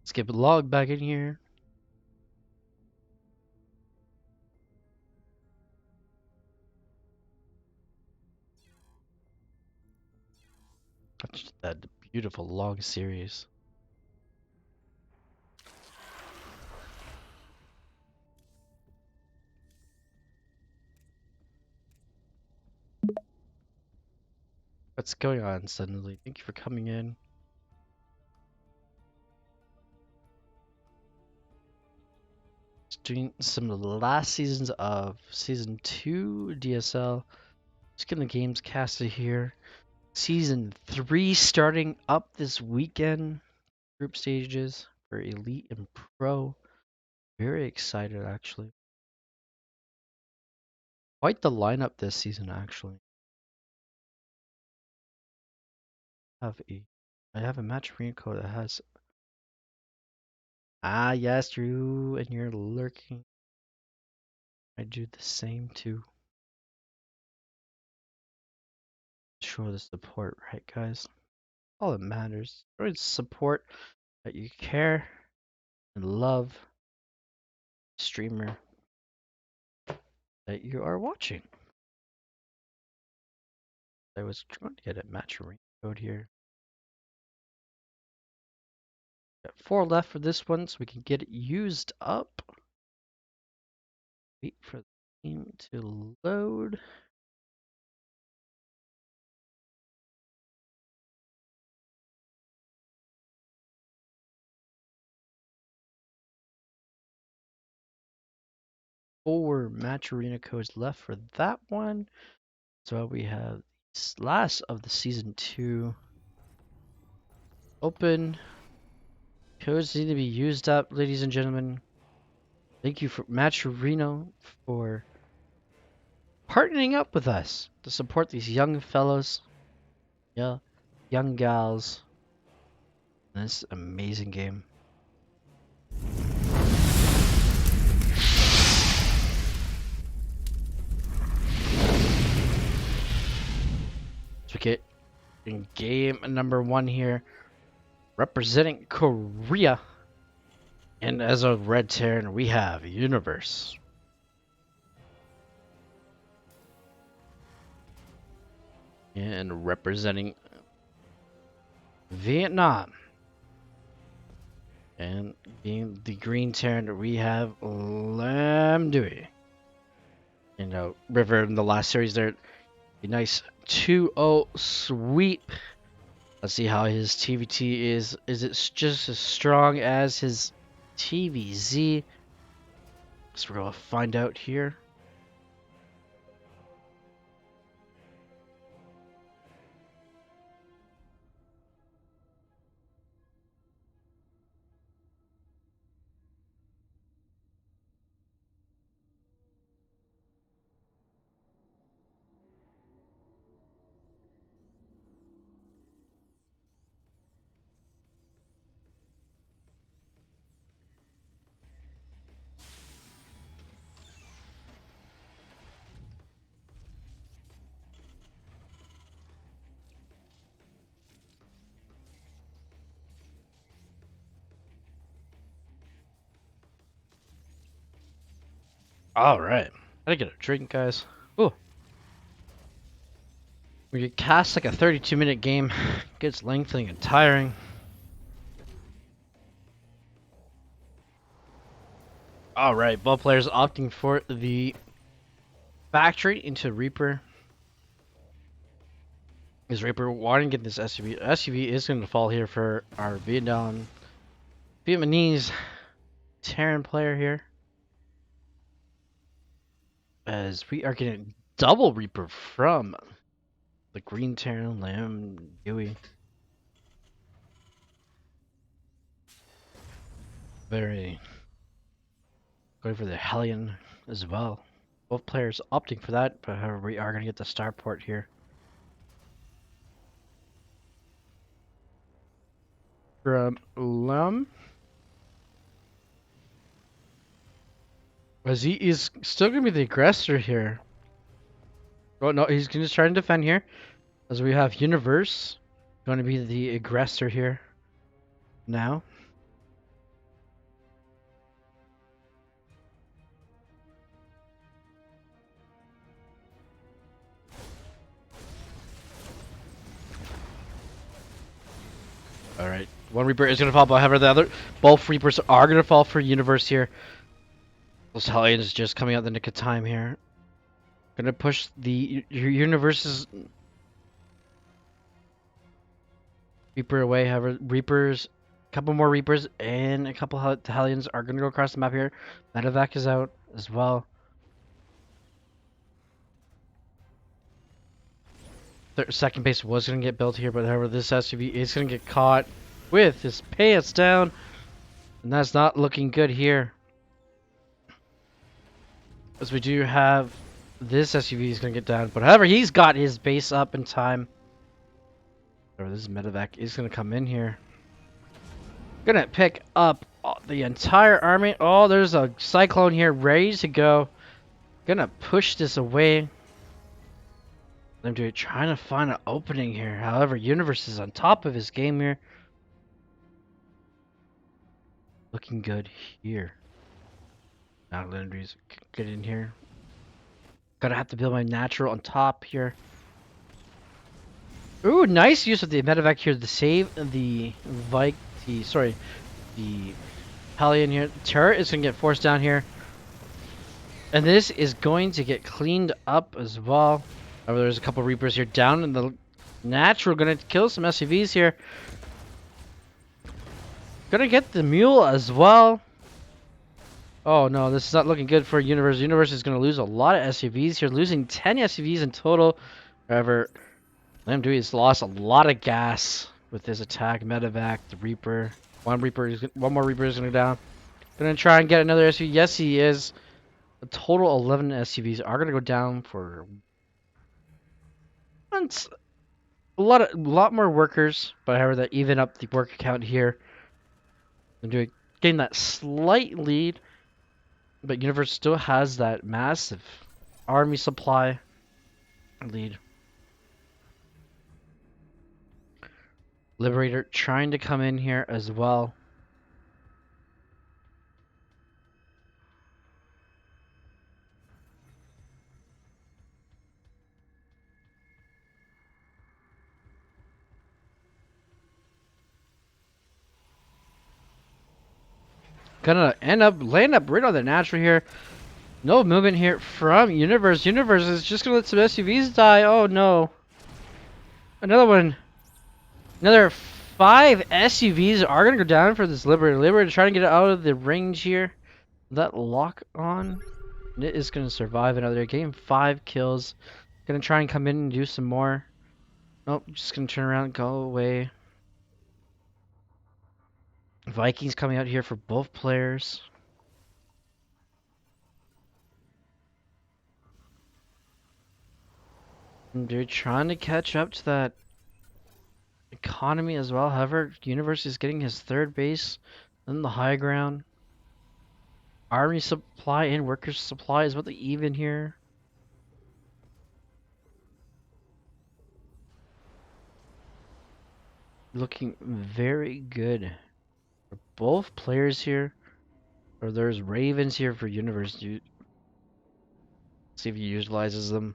Let's get the log back in here. That beautiful log series. What's going on suddenly? Thank you for coming in. Doing some of the last seasons of Season 2 DSL. Just getting the games casted here. Season 3 starting up this weekend. Group stages for Elite and Pro. Very excited, actually. Quite the lineup this season, actually. I have a Matcherino code that has... Ah, yes, Drew, and you're lurking. I do the same, too. Show the support, right, guys? All that matters. Always support that you care and love streamer that you are watching. I was trying to get a Matcherino code here. Got 4 left for this one, so we can get it used up. Wait for the game to load. Four Matcherino codes left for that one. So we have last of the season 2 open. Codes need to be used up, ladies and gentlemen. Thank you for Matcherino for partnering up with us to support these young fellows, yeah, young gals, in this amazing game. So we get in game number 1 here, representing Korea. And as a red Terran, we have Universe. And representing Vietnam. And being the green Terran, we have Lam Dewey. You know, River in the last series there, a nice 2-0 sweep. Let's see how his TVT is. Is it just as strong as his TVZ? So we're gonna find out here. All right, gotta get a drink, guys. Ooh, when you cast like a 32-minute game, it gets lengthening and tiring. All right, both players opting for the factory into Reaper. Is Reaper wanting to get this SUV? SUV is going to fall here for our Vietnamese Terran player here. As we are getting double Reaper from the Green Terran, Lam Dewey. Very going for the Hellion as well. Both players opting for that, but however, we are going to get the starport here. From Lam. As he is still going to be the aggressor here. Oh no, he's going to try and defend here. As we have Universe going to be the aggressor here now. Alright, one Reaper is going to fall, but however, both Reapers are going to fall for Universe here. Those Hellions just coming out the nick of time here. Going to push the Universe's Reaper away. However, Reapers, a couple more Reapers and a couple Hellions are going to go across the map here. Medevac is out as well. Second base was going to get built here, but however, this SUV is going to get caught with his pants down. And that's not looking good here. As we do have this SUV is going to get down, but however, he's got his base up in time. This Medevac is going to come in here. Gonna pick up the entire army. Oh, there's a Cyclone here ready to go. Gonna push this away. I'm trying to find an opening here. However, Universe is on top of his game here. Looking good here. Now Landry's get in here. Gonna have to build my natural on top here. Ooh, nice use of the Medevac here to save the the Hellion here. Turret is gonna get forced down here. And this is going to get cleaned up as well. Oh, there's a couple Reapers here down in the natural. Gonna kill some SUVs here. Gonna get the mule as well. Oh no, this is not looking good for Universe. Universe is gonna lose a lot of SUVs here, losing 10 SUVs in total. However, Lam Dewey has lost a lot of gas with his attack. Medevac, the Reaper. One more Reaper is gonna go down. Gonna try and get another SUV. Yes, he is. A total 11 SUVs are gonna go down for once. A lot more workers, but however, that even up the worker count here. I'm getting that slight lead, but Universe still has that massive army supply lead. Liberator trying to come in here as well. Gonna end up laying up right on the natural here. No movement here from Universe. Universe is just gonna let some SUVs die. Oh no. Another one. Another 5 SUVs are gonna go down for this Liberator. Liberator trying to get out of the range here. That lock on. It is gonna survive another game. 5 kills. Gonna try and come in and do some more. Nope, just gonna turn around and go away. Vikings coming out here for both players. And they're trying to catch up to that economy as well. However, Universe is getting his third base in the high ground. Army supply and workers supply is what they even here. Looking very good for both players here. Or there's Ravens here for Universe. See if he utilizes them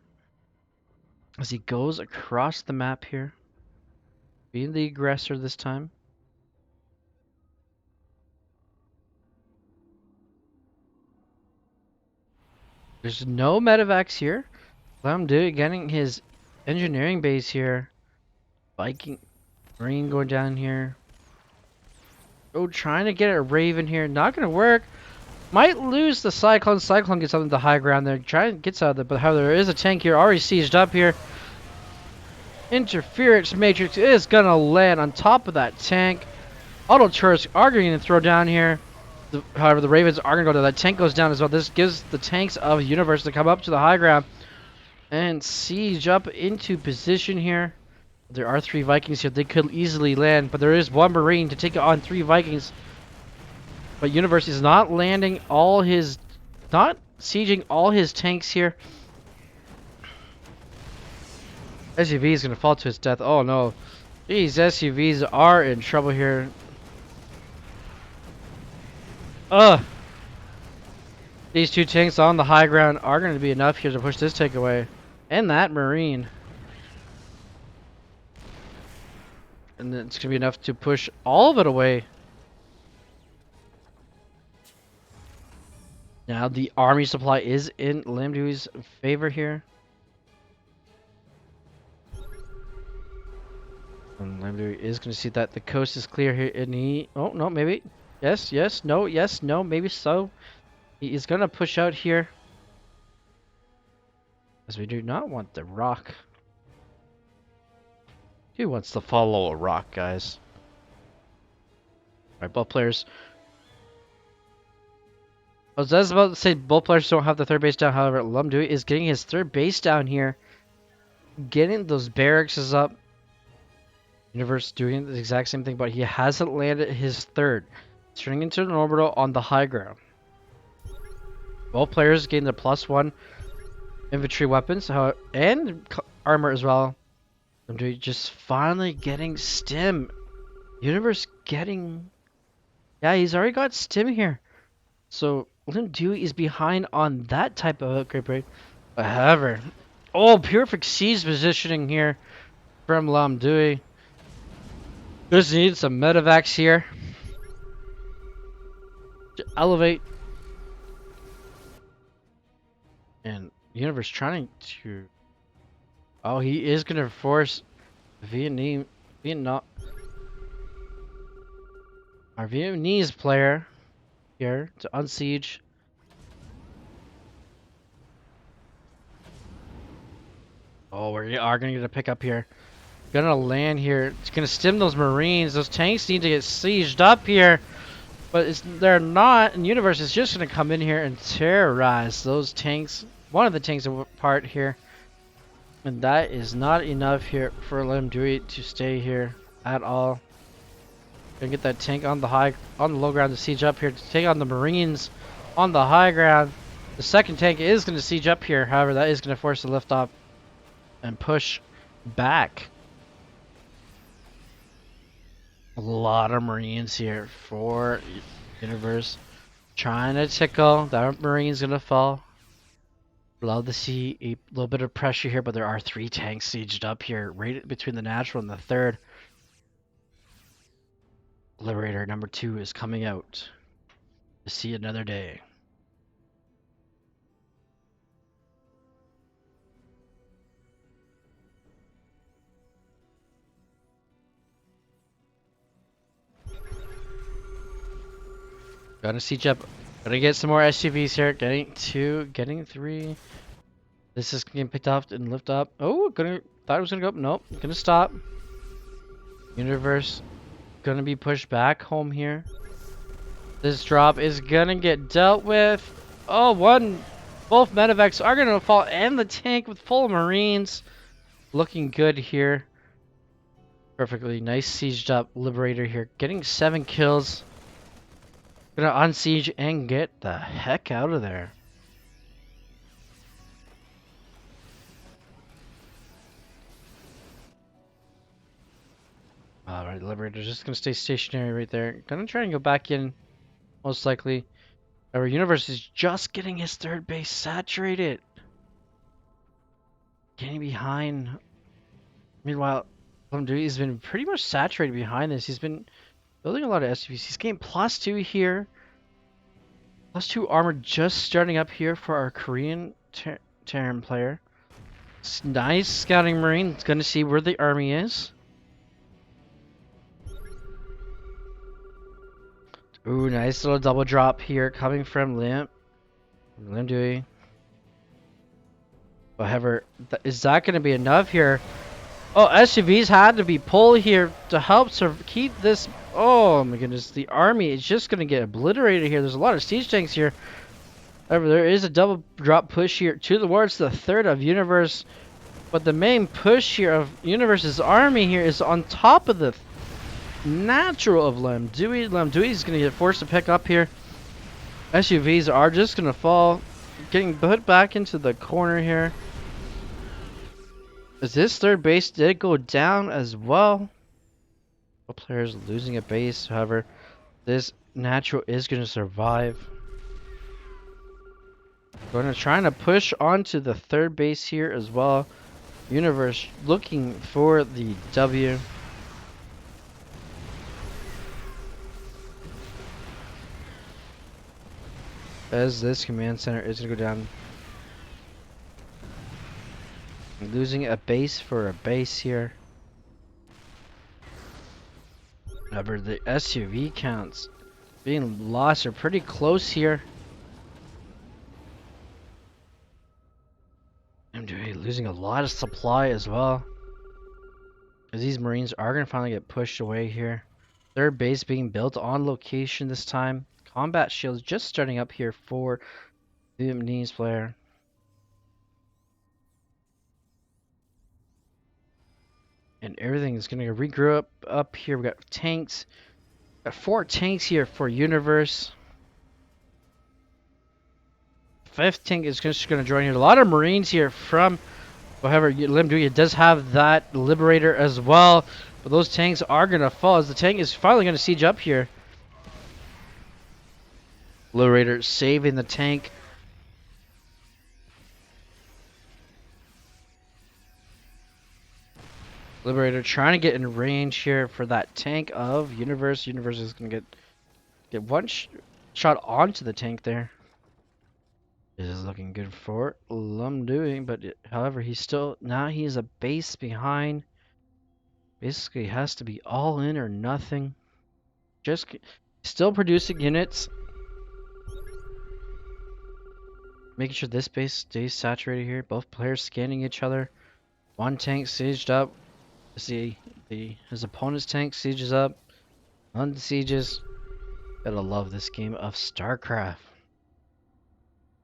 as he goes across the map here, being the aggressor this time. There's no medevacs here. Lamdu getting his engineering base here. Viking Marine going down here. Oh, trying to get a Raven here. Not going to work. Might lose the Cyclone. Cyclone gets up into the high ground there. Trying to get out of it, but however, there is a tank here already sieged up here. Interference Matrix is going to land on top of that tank. Auto turrets are going to throw down here. However, the Ravens are going to go down. That tank goes down as well. This gives the tanks of Universe to come up to the high ground and siege up into position here. There are 3 Vikings here. They could easily land, but there is 1 Marine to take on 3 Vikings. But Universe is not landing all his, not sieging all his tanks here. SUV is going to fall to his death. Oh no. These SUVs are in trouble here. These 2 tanks on the high ground are going to be enough here to push this tank away. And that Marine. And then it's going to be enough to push all of it away. Now the army supply is in Lamdui's favor here. And Lamdui is going to see that the coast is clear here. And he... Oh, no, maybe. Yes, yes, no, maybe so. He is going to push out here. As we do not want the rock. He wants to follow a rock, guys. Alright, both players. I was just about to say both players don't have the third base down. However, Lamdui is getting his third base down here. Getting those barracks up. Universe doing the exact same thing, but he hasn't landed his third. Turning into an orbital on the high ground. Both players gain their +1 infantry weapons and armor as well. Lamdui just finally getting stim. Universe getting... Yeah, he's already got stim here. So Lamdui is behind on that type of upgrade rate. However, oh, perfect siege positioning here from Lamdui. Just need some medevacs here to elevate. And Universe trying to... Oh, he is going to force Vietnam... Our Vietnamese player here to unsiege. Oh, we are going to get a pick up here. Gonna land here. It's gonna stim those Marines. Those tanks need to get sieged up here. But they're not. And Universe is just gonna come in here and terrorize those tanks. One of the tanks apart here. And that is not enough here for Lamdui to stay here at all. Gonna get that tank on the low ground to siege up here to take on the Marines on the high ground. The second tank is gonna siege up here. However, that is gonna force the lift off and push back. A lot of Marines here for Universe. Trying to tickle. That Marine's gonna fall. Love to see a little bit of pressure here, but there are 3 tanks sieged up here, right between the natural and the third. Liberator number 2 is coming out. to see another day. Gonna siege up. Gonna get some more SUVs here. Getting 2, getting 3. This is getting picked up and lift up. Oh, thought it was gonna go up. Nope, gonna stop. Universe gonna be pushed back home here. This drop is gonna get dealt with. Oh, both medevacs are gonna fall, and the tank with full Marines. Looking good here. Perfectly nice sieged up Liberator here. Getting 7 kills. Gonna unsiege and get the heck out of there. Alright, Liberator's just gonna stay stationary right there. Gonna try and go back in, most likely. Our Universe is just getting his third base saturated. Getting behind. Meanwhile, He's been pretty much saturated behind this. He's been building a lot of SUVs. He's getting +2 here. +2 armor just starting up here for our Korean Terran player. Nice scouting Marine. It's gonna see where the army is. Ooh, nice little double drop here coming from Lim Dewey. However, is that going to be enough here? Oh, SUVs had to be pulled here to help keep this. Oh my goodness, the army is just going to get obliterated here. There's a lot of siege tanks here. However, there is a double drop push here towards the third of Universe. But the main push here of Universe's army here is on top of the natural of Lem Dewey. Lem Dewey is going to get forced to pick up here. SUVs are just going to fall. Getting put back into the corner here. As this third base did go down as well. Both players losing a base. However, this natural is going to survive. Going to try to push onto the third base here as well. Universe looking for the W. As this command center is going to go down. Losing a base for a base here. However, the SUV counts being lost are pretty close here. I'm losing a lot of supply as well. As these Marines are going to finally get pushed away here. Third base being built on location this time. Combat shields just starting up here for the Vietnamese player. And everything is going to regroup up here. We got tanks. Got 4 tanks here for Universe. 5th tank is just going to join here. A lot of Marines here from, however, Lim Dewey does have that Liberator as well. But those tanks are going to fall as the tank is finally going to siege up here. Liberator saving the tank. Liberator trying to get in range here for that tank of Universe. Universe is going to get one shot onto the tank there. This is looking good for Lum doing, but however, he is a base behind. Basically, has to be all in or nothing. Just still producing units. Making sure this base stays saturated here. Both players scanning each other. One tank sieged up. See his opponent's tank sieges up. Unsieges. Gotta love this game of StarCraft.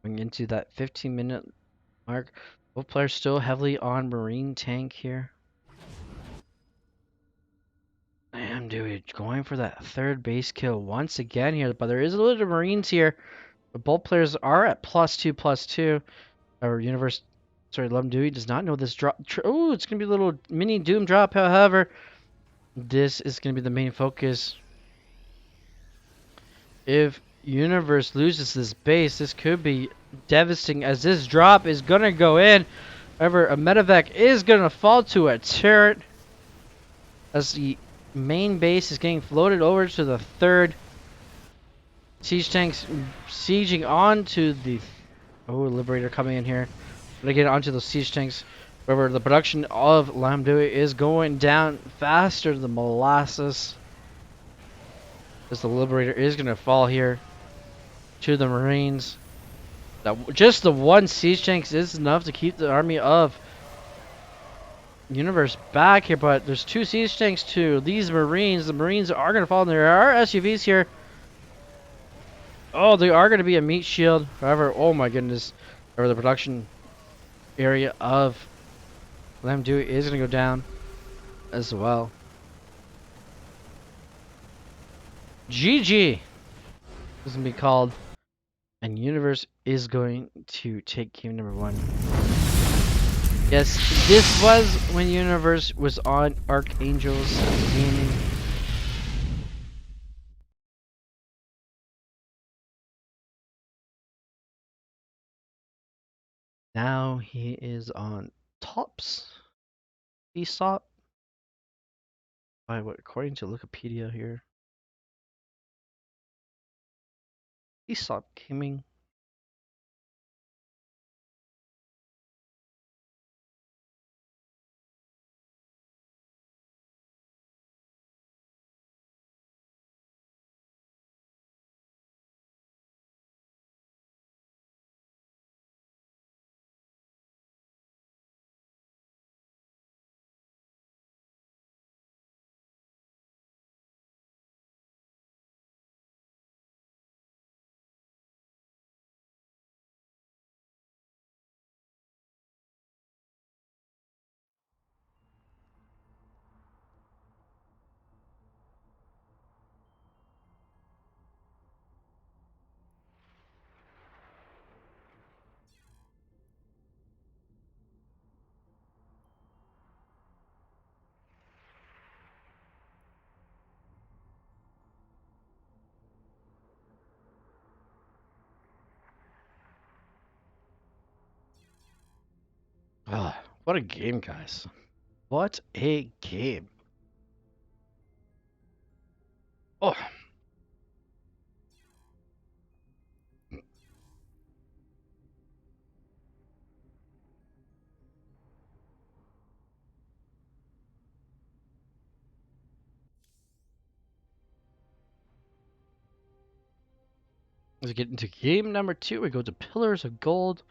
Going into that 15-minute mark. Both players still heavily on Marine tank here. Damn, dude, going for that third base kill once again here. But there is a little bit of Marines here. But both players are at +2/+2. Our Universe, Lum Dewey does not know this drop. Oh, it's gonna be a little mini Doom drop. However, this is gonna be the main focus. If Universe loses this base, this could be devastating as this drop is gonna go in. However, a medevac is gonna fall to a turret as the main base is getting floated over to the third. Siege tanks sieging onto the... Oh, Liberator coming in here. Gonna get onto those siege tanks. However, the production of Lamdui is going down faster than molasses. As the Liberator is gonna fall here to the Marines. Just the one siege tank is enough to keep the army of Universe back here, but there's two siege tanks to these Marines. The Marines are gonna fall. There are SUVs here. Oh, they are gonna be a meat shield. However, oh my goodness, or the production area of Lamdui is gonna go down as well. GG is gonna be called, and Universe is going to take game number 1. Yes, this was when Universe was on Archangels Gaming. Now he is on Tops. ESOP. By what? According to Wikipedia here. ESOP Gaming. Ah, what a game, guys. What a game. Oh, let's get into game number 2. We go to Pillars of Gold.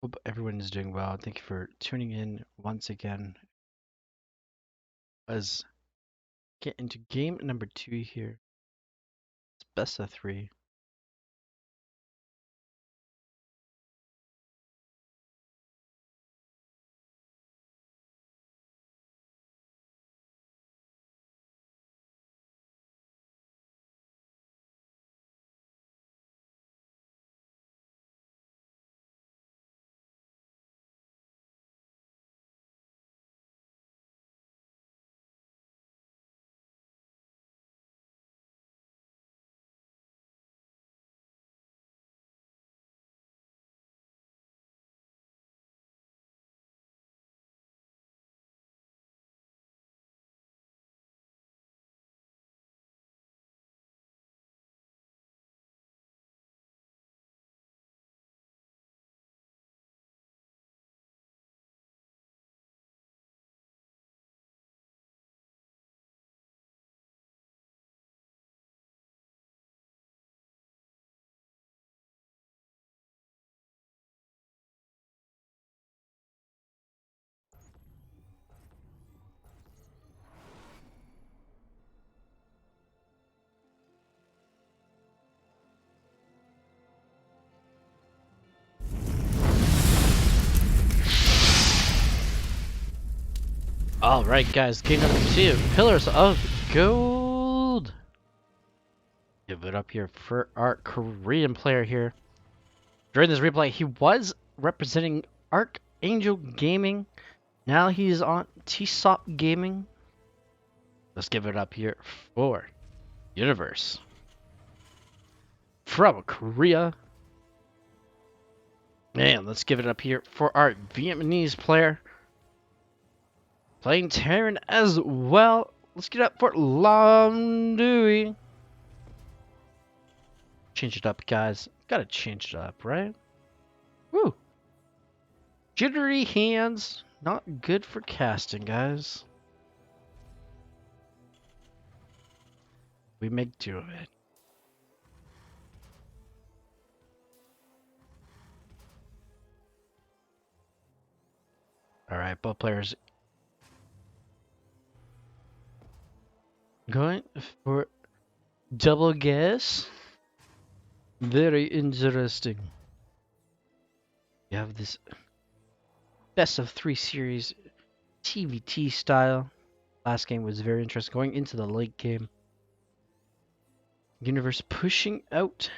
Hope everyone is doing well. Thank you for tuning in once again. Let's get into game number 2 here. It's best of 3. Alright guys, game number 2, Pillars of Gold. Give it up here for our Korean player here. During this replay, he was representing Angel Gaming. Now he's on T-Sop Gaming. Let's give it up here for Universe. From Korea. Man, let's give it up here for our Vietnamese player. Playing Terran as well. Let's get up for Lam Dui. Change it up, guys. Gotta change it up, right? Woo! Jittery hands. Not good for casting, guys. We make do of it. Alright, both players going for double guess. Very interesting. You have this best of 3 series TVT style. Last game was very interesting. Going into the late game. Universe pushing out.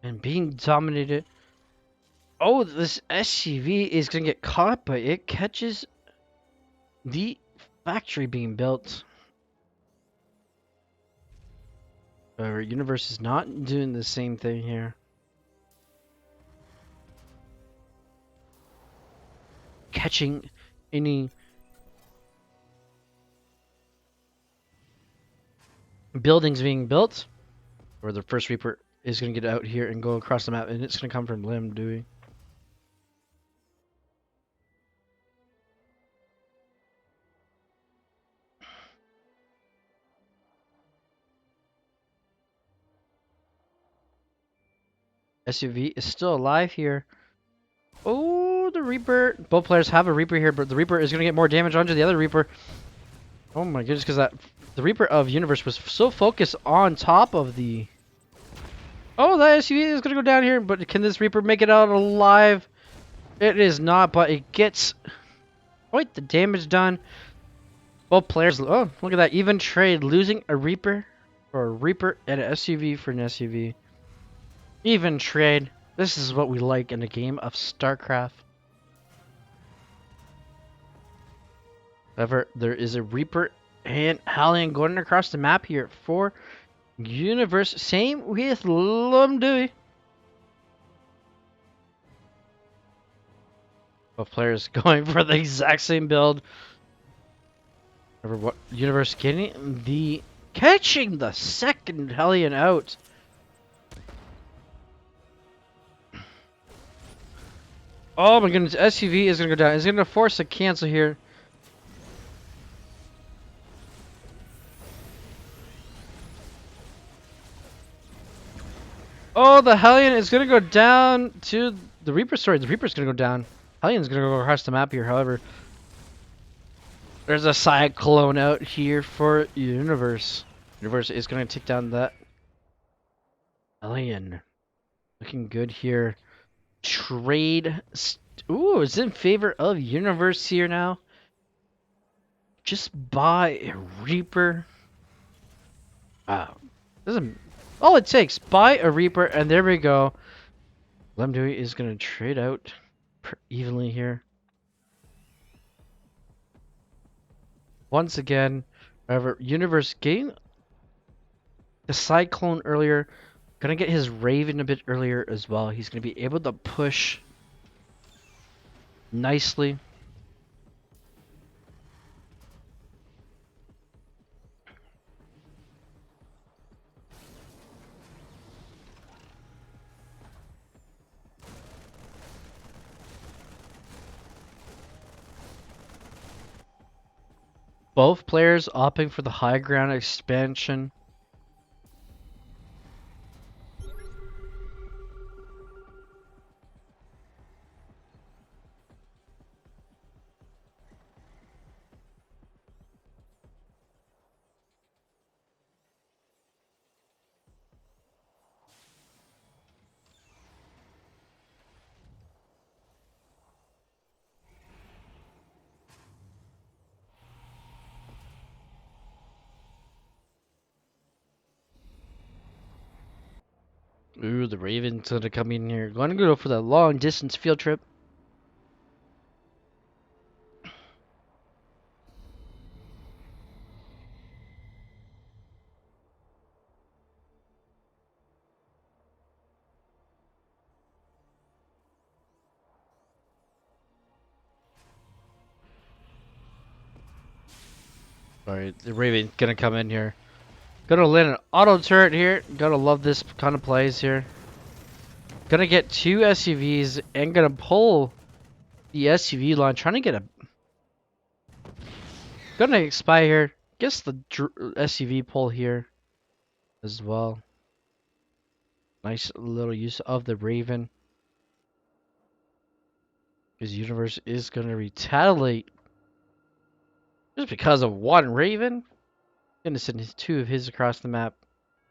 And being dominated. Oh, this SUV is going to get caught, but it catches the factory being built. However, Universe is not doing the same thing here. Catching any buildings being built. Or the first Reaper is going to get out here and go across the map, and it's going to come from Lim Dewey. SUV is still alive here. Oh, the Reaper. Both players have a Reaper here, but the Reaper is going to get more damage onto the other Reaper. Oh my goodness, because the Reaper of Universe was so focused on top of the... Oh, that SUV is going to go down here, but can this Reaper make it out alive? It is not, but it gets quite the damage done. Both players... Oh, look at that. Even trade. Losing a Reaper for a Reaper and an SUV for an SUV. Even trade. This is what we like in a game of StarCraft. However, there is a Reaper and Hallion going across the map here for Universe. Same with Lumdui. Both players going for the exact same build. However, what Universe getting the... Catching the second Hellion out. Oh my goodness, SUV is going to go down. It's going to force a cancel here. Oh, the Hellion is going to go down to the Reaper. Sorry, the Reaper's going to go down. Hellion's going to go across the map here, however. There's a Cyclone out here for Universe. Universe is going to take down that Hellion. Looking good here. Trade. Ooh, it's in favor of Universe here now. Just buy a Reaper. Wow. Doesn't... All it takes, buy a Reaper, and there we go. Lemdui is going to trade out evenly here. Once again, however, Universe getting the Cyclone earlier. Gonna get his Raven a bit earlier as well. He's gonna be able to push nicely. Both players opting for the high ground expansion. Ooh, the Raven's gonna come in here. Gonna go for that long distance field trip. Alright, the Raven's gonna come in here. Gonna land an auto turret here. Gotta love this kind of plays here. Gonna get 2 SUVs and gonna pull the SUV line. Trying to get a... Gonna expire. Guess the SUV pull here as well. Nice little use of the Raven. His universe is gonna retaliate. Just because of one Raven. Gonna send 2 of his across the map.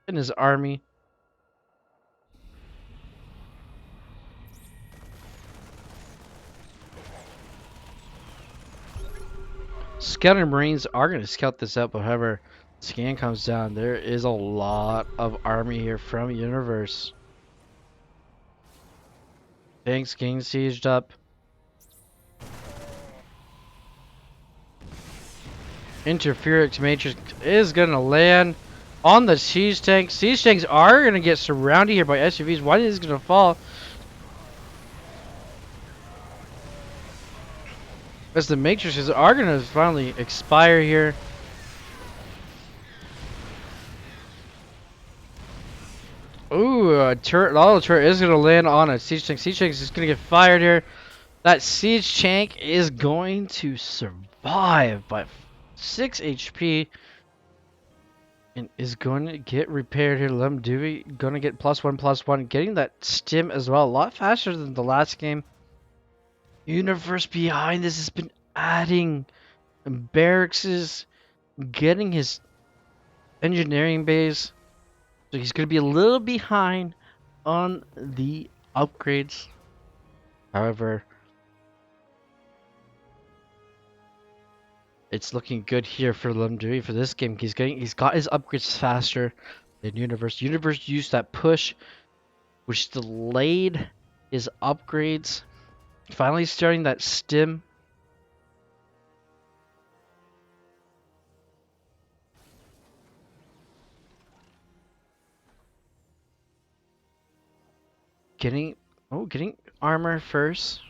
In his army. Scouter Marines are going to scout this out, but however, scan comes down. There is a lot of army here from Universe. Tanks getting sieged up. Interference Matrix is going to land on the siege tank. Siege tanks are going to get surrounded here by SUVs. One is going to fall. As the Matrices are going to finally expire here. Ooh, a turret, auto turret is going to land on a siege tank. Siege tank is going to get fired here. That siege tank is going to survive by 6 HP and is going to get repaired here. Lemdewey going to get +1/+1, getting that stim as well. A lot faster than the last game. Universe behind this has been adding barracks, getting his engineering base. So he's going to be a little behind on the upgrades. However, it's looking good here for Lemdewey for this game. He's got his upgrades faster than Universe. Universe used that push, which delayed his upgrades. Finally starting that stim. Getting armor first.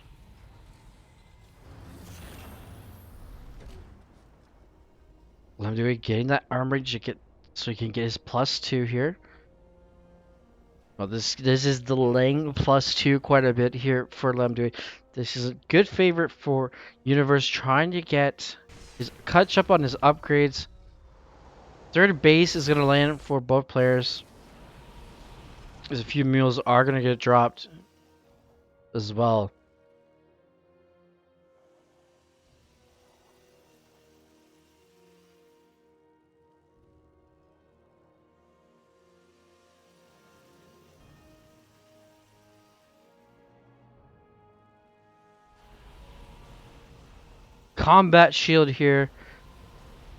Lemdewey getting that armor to get so he can get his +2 here. Well, this is delaying +2 quite a bit here for Lemdewey. This is a good favorite for Universe, trying to get his catch up on his upgrades. Third base is gonna land for both players. There's a few mules are gonna get dropped as well. Combat shield here.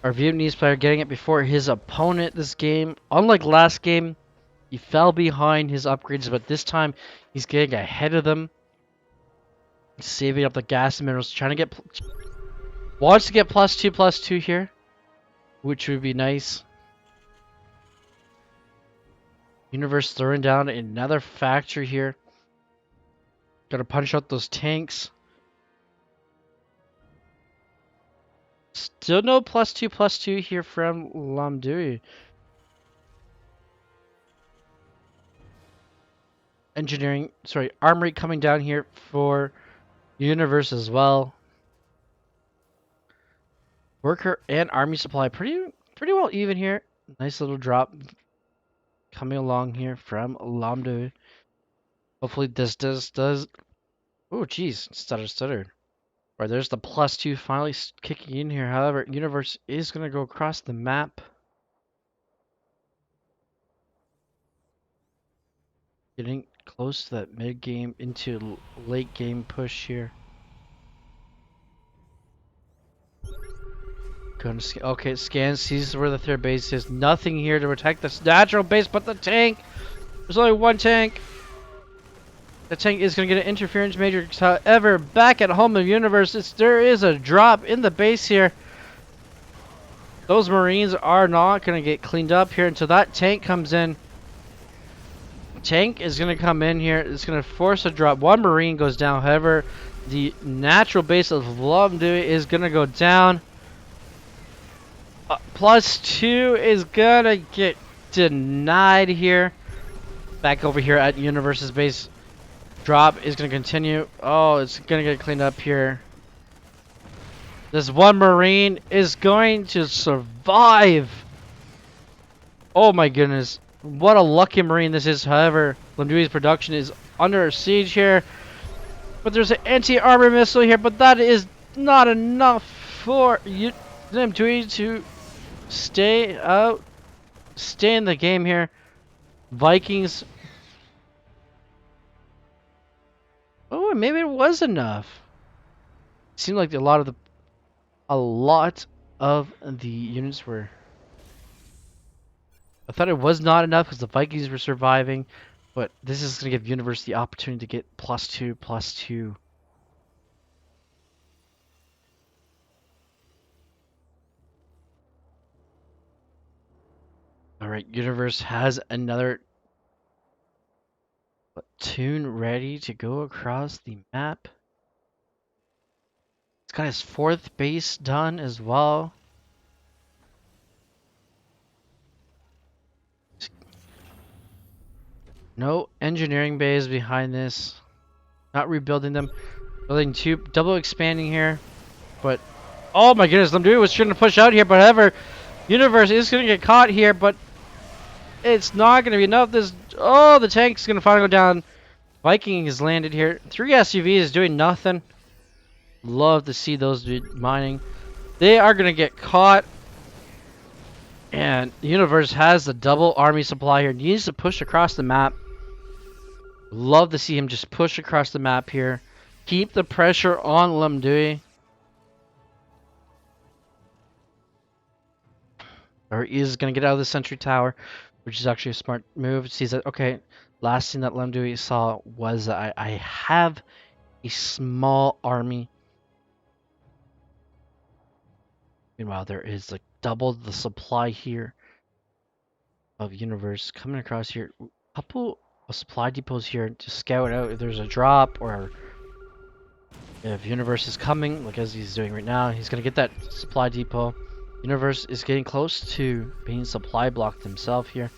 Our Vietnamese player getting it before his opponent this game. Unlike last game, he fell behind his upgrades, but this time he's getting ahead of them. Saving up the gas and minerals, trying to get... Wants to get +2/+2 here, which would be nice. Universe throwing down another factory here. Gotta punch out those tanks. Still no +2/+2 here from Lemdewey. Armory coming down here for Universe as well. Worker and army supply pretty well even here. Nice little drop coming along here from Lemdewey. Hopefully this does. Oh geez, stutter. Right, there's the +2 finally kicking in here. However, Universe is gonna go across the map. Getting close to that mid game into late game push here. Scan, sees where the third base is. Nothing here to protect this natural base, but the tank There's only one tank. The tank is going to get an interference matrix. However, back at home in the universe, there is a drop in the base here. Those Marines are not going to get cleaned up here until that tank comes in. Tank is going to come in here. It's going to force a drop. One Marine goes down. However, the natural base of Lumdui is going to go down. +2 is going to get denied here. Back over here at Universe's base. Drop is going to continue. Oh, it's going to get cleaned up here. This one Marine is going to survive. Oh my goodness. What a lucky Marine this is. However, Lumdui's production is under siege here. But there's an anti-armor missile here. But that is not enough for Lumdui to stay out. Stay in the game here. Vikings. Oh, maybe it was enough. It seemed like a lot of the units were. I thought it was not enough because the Vikings were surviving, but this is going to give Universe the opportunity to get +2, +2. Alright, Universe has another platoon ready to go across the map. He's got his 4th base done as well. No engineering bays behind this. Not rebuilding them. Building 2, double expanding here. But, oh my goodness, Lumdui was trying to push out here, but however, Universe is going to get caught here, but it's not going to be enough. The tank's going to finally go down. Viking has landed here. 3 SUVs doing nothing. Love to see those mining. They are going to get caught. And Universe has the double army supply here. Needs to push across the map. Love to see him just push across the map here. Keep the pressure on Lumdui. Or he is going to get out of the sentry tower, which is actually a smart move. Sees that, okay, last thing that Lumdui saw was that I have a small army. Meanwhile, there is like double the supply here of Universe coming across here. A couple of supply depots here to scout out if there's a drop or if Universe is coming, like as he's doing right now. He's going to get that supply depot. Universe is getting close to being supply blocked himself here.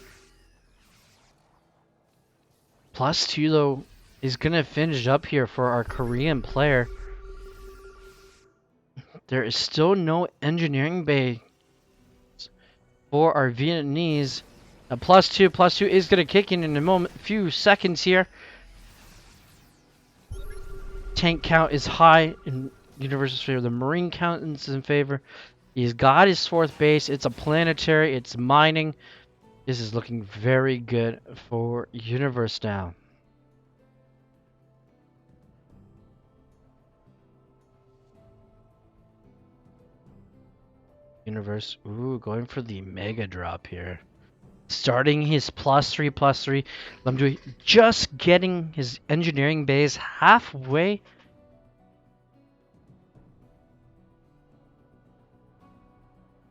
+2 though is going to finish up here for our Korean player. There is still no engineering bay for our Vietnamese. A +2 is going to kick in a few seconds here. Tank count is high in Universe's favor. The Marine count is in favor. He's got his 4th base. It's a planetary. It's mining. This is looking very good for Universe now. Universe, ooh, going for the mega drop here. Starting his +3/+3. Lumdui just getting his engineering base halfway.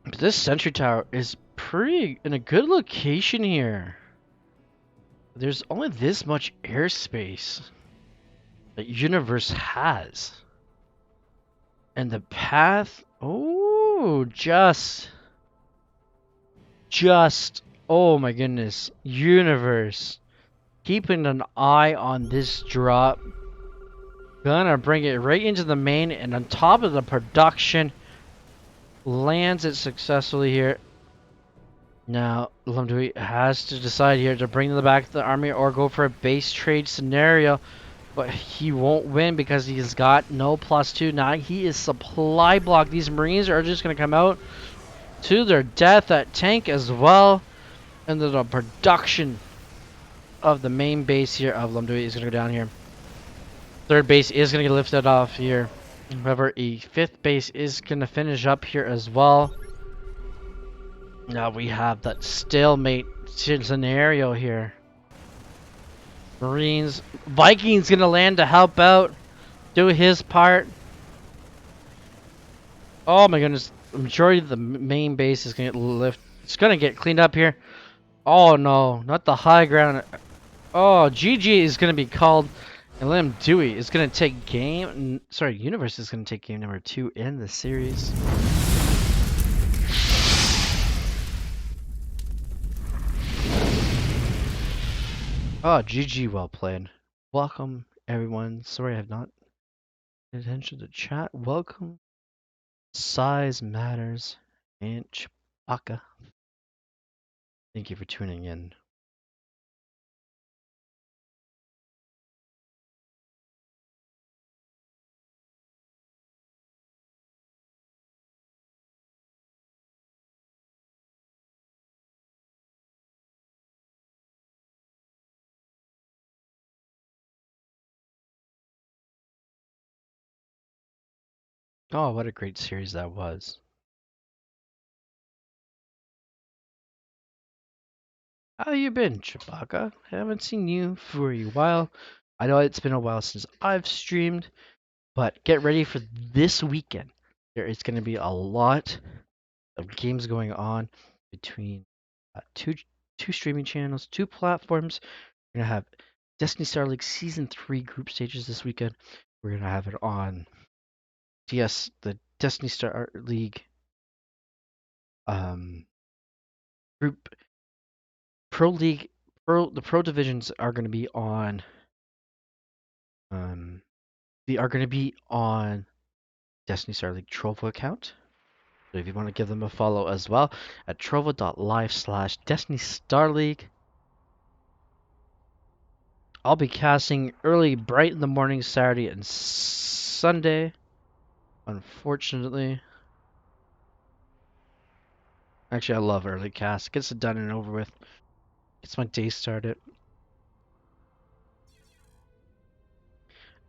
But this sentry tower is pretty in a good location here. There's only this much airspace that Universe has. And the path, oh, just, oh my goodness. Universe, keeping an eye on this drop. Gonna bring it right into the main and on top of the production. Lands it successfully here. Now, Lumdui has to decide here to bring them back to the army or go for a base trade scenario. But he won't win because he's got no +2. Now he is supply blocked. These Marines are just going to come out to their death. That tank as well. And then the production of the main base here of Lumdui is going to go down here. 3rd base is going to get lifted off here. However, a 5th base is going to finish up here as well. Now we have that stalemate scenario here. Marines. Vikings gonna land to help out. Do his part. Oh my goodness. The majority of the main base is gonna get lifted. It's gonna get cleaned up here. Oh no, not the high ground. Oh, GG is gonna be called. And Lim Dewey is gonna take game. Sorry, Universe is gonna take game number 2 in the series. Oh, GG, well played. Welcome, everyone. Sorry I have not paid attention to chat. Welcome. Size matters. And Chewbacca. Thank you for tuning in. Oh, what a great series that was. How you been, Chewbacca? Haven't seen you for a while. I know it's been a while since I've streamed, but get ready for this weekend. There is going to be a lot of games going on between two streaming channels, 2 platforms. We're going to have Destiny Starleague Season 3 group stages this weekend. We're going to have it on the Destiny Star League group Pro League. The Pro divisions are going to be on they are going to be on Destiny Star League Trovo account. So if you want to give them a follow as well at trovo.live/Destiny Starleague. I'll be casting early, bright in the morning, Saturday and Sunday. Unfortunately. Actually, I love early cast. Gets it done and over with. Gets my day started.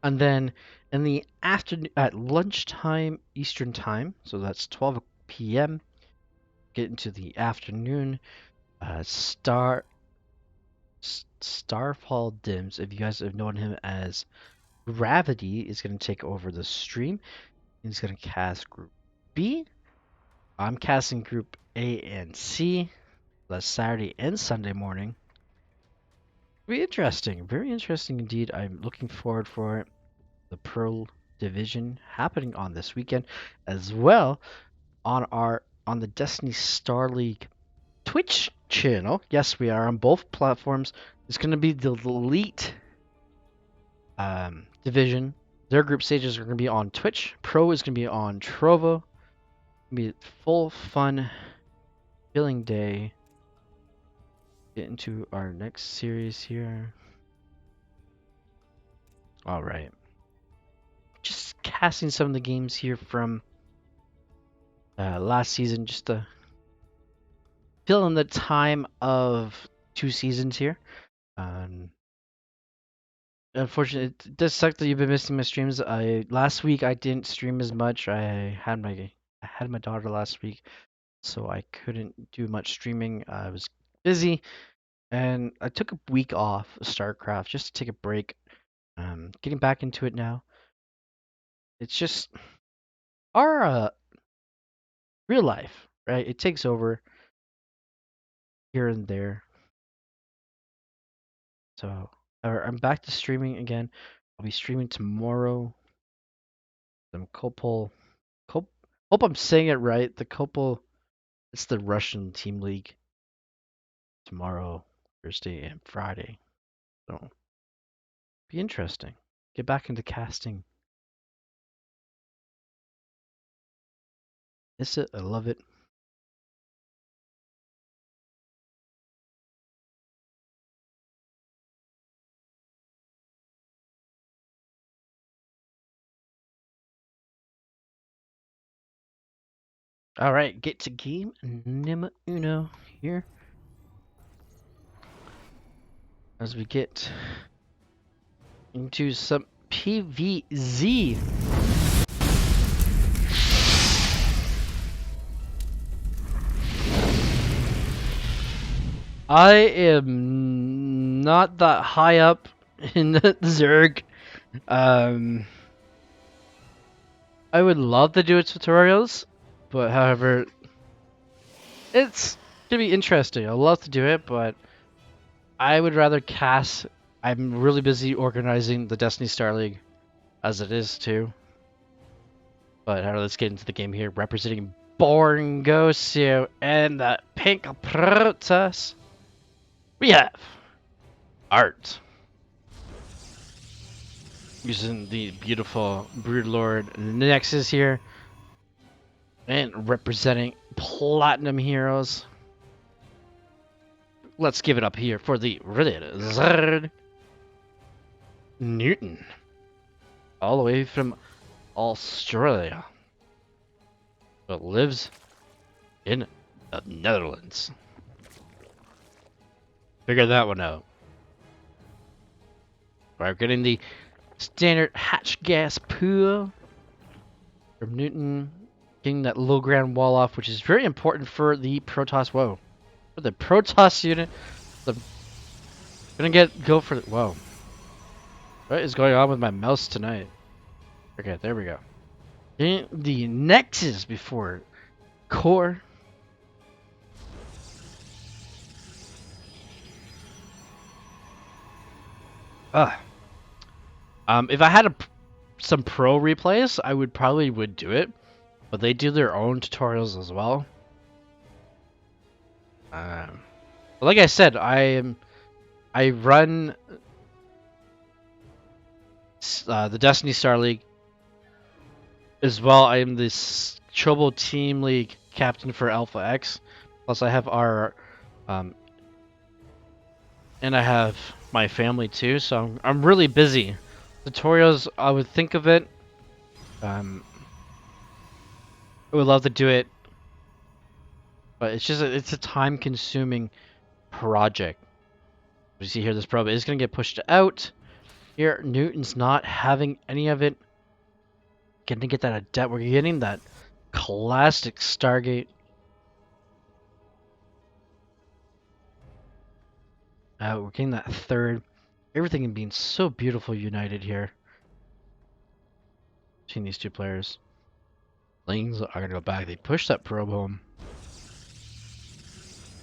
And then in the afternoon, at lunchtime Eastern time, so that's 12 p.m., get into the afternoon. Starfall Dims, if you guys have known him as Gravity, is going to take over the stream. He's going to cast Group B. I'm casting Group A and C. That's Saturday and Sunday morning. Be interesting. Very interesting indeed. I'm looking forward for it. The Pro Division happening on this weekend, as well on the Destiny Star League Twitch channel. Yes, we are on both platforms. It's going to be the Elite division. Their group stages are going to be on Twitch. Pro is going to be on Trovo. It's going to be full fun filling day. Get into our next series here. All right. Just casting some of the games here from last season, just to fill in the time of 2 seasons here. Unfortunately, it does suck that you've been missing my streams. Last week I didn't stream as much. I had my daughter last week, so I couldn't do much streaming. I was busy, and I took a week off of StarCraft just to take a break. Getting back into it now. It's just our real life, right? It takes over here and there. So I'm back to streaming again. I'll be streaming tomorrow. Some Kopol. Hope I'm saying it right. The Kopol. It's the Russian team league. Tomorrow, Thursday, and Friday. So be interesting. Get back into casting. Miss it. I love it. All right, get to game number uno here. As we get into some PVZ. I am not that high up in the Zerg. I would love to do tutorials, but however, it's gonna be interesting. I'd love to do it, but I would rather cast. I'm really busy organizing the Destiny Starleague as it is too. But let's get into the game here. Representing Borngosio and the Pink Protoss, we have Art. Using the beautiful Broodlord Nexus here. And representing Platinum Heroes. Let's give it up here for the Red Zerd Newton. All the way from Australia. But lives in the Netherlands. Figure that one out. We're getting the standard hatch gas pool from Newton. Getting that low ground wall off, which is very important for the Protoss. Whoa. For the Protoss unit. Go for the. Whoa. What is going on with my mouse tonight? Okay, there we go. Getting the Nexus before Core. If I had some pro replays, I would probably do it, but they do their own tutorials as well. Like I said, I run the Destiny Star League as well. I am this Chobo Team League captain for Alpha X. Plus, I have our and I have my family too, so I'm really busy. Tutorials, I would think of it. I would love to do it, but it's just it's a time-consuming project. You see here, this probe is going to get pushed out. Here, Newton's not having any of it. Getting to get that adept. We're getting that classic Stargate. We're getting that third. Everything being so beautiful united here. Between these two players. Lings are going to go back. They pushed that probe home.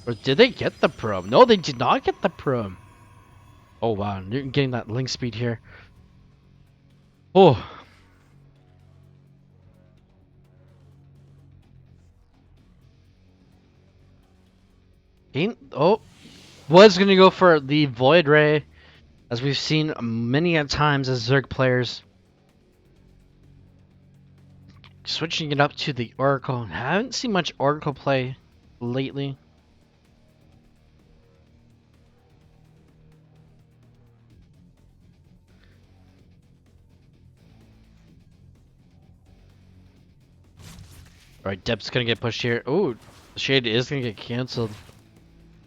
Or did they get the probe? No, they did not get the probe. Oh, wow. Newton getting that link speed here. Oh. Oh. Was going to go for the Void Ray. As we've seen many a times as Zerg players. Switching it up to the Oracle. Haven't seen much Oracle play lately. Alright, Dep's gonna get pushed here. Oh, the Shade is gonna get cancelled.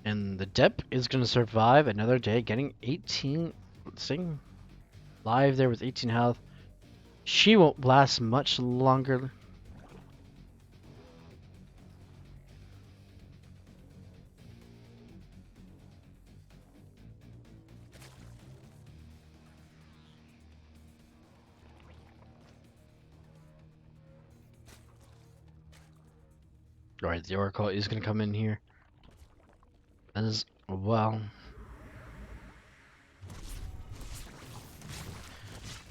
And the Dep is gonna survive another day, getting 18. Staying live there with 18 health. She won't last much longer. Alright, the Oracle is gonna come in here as well.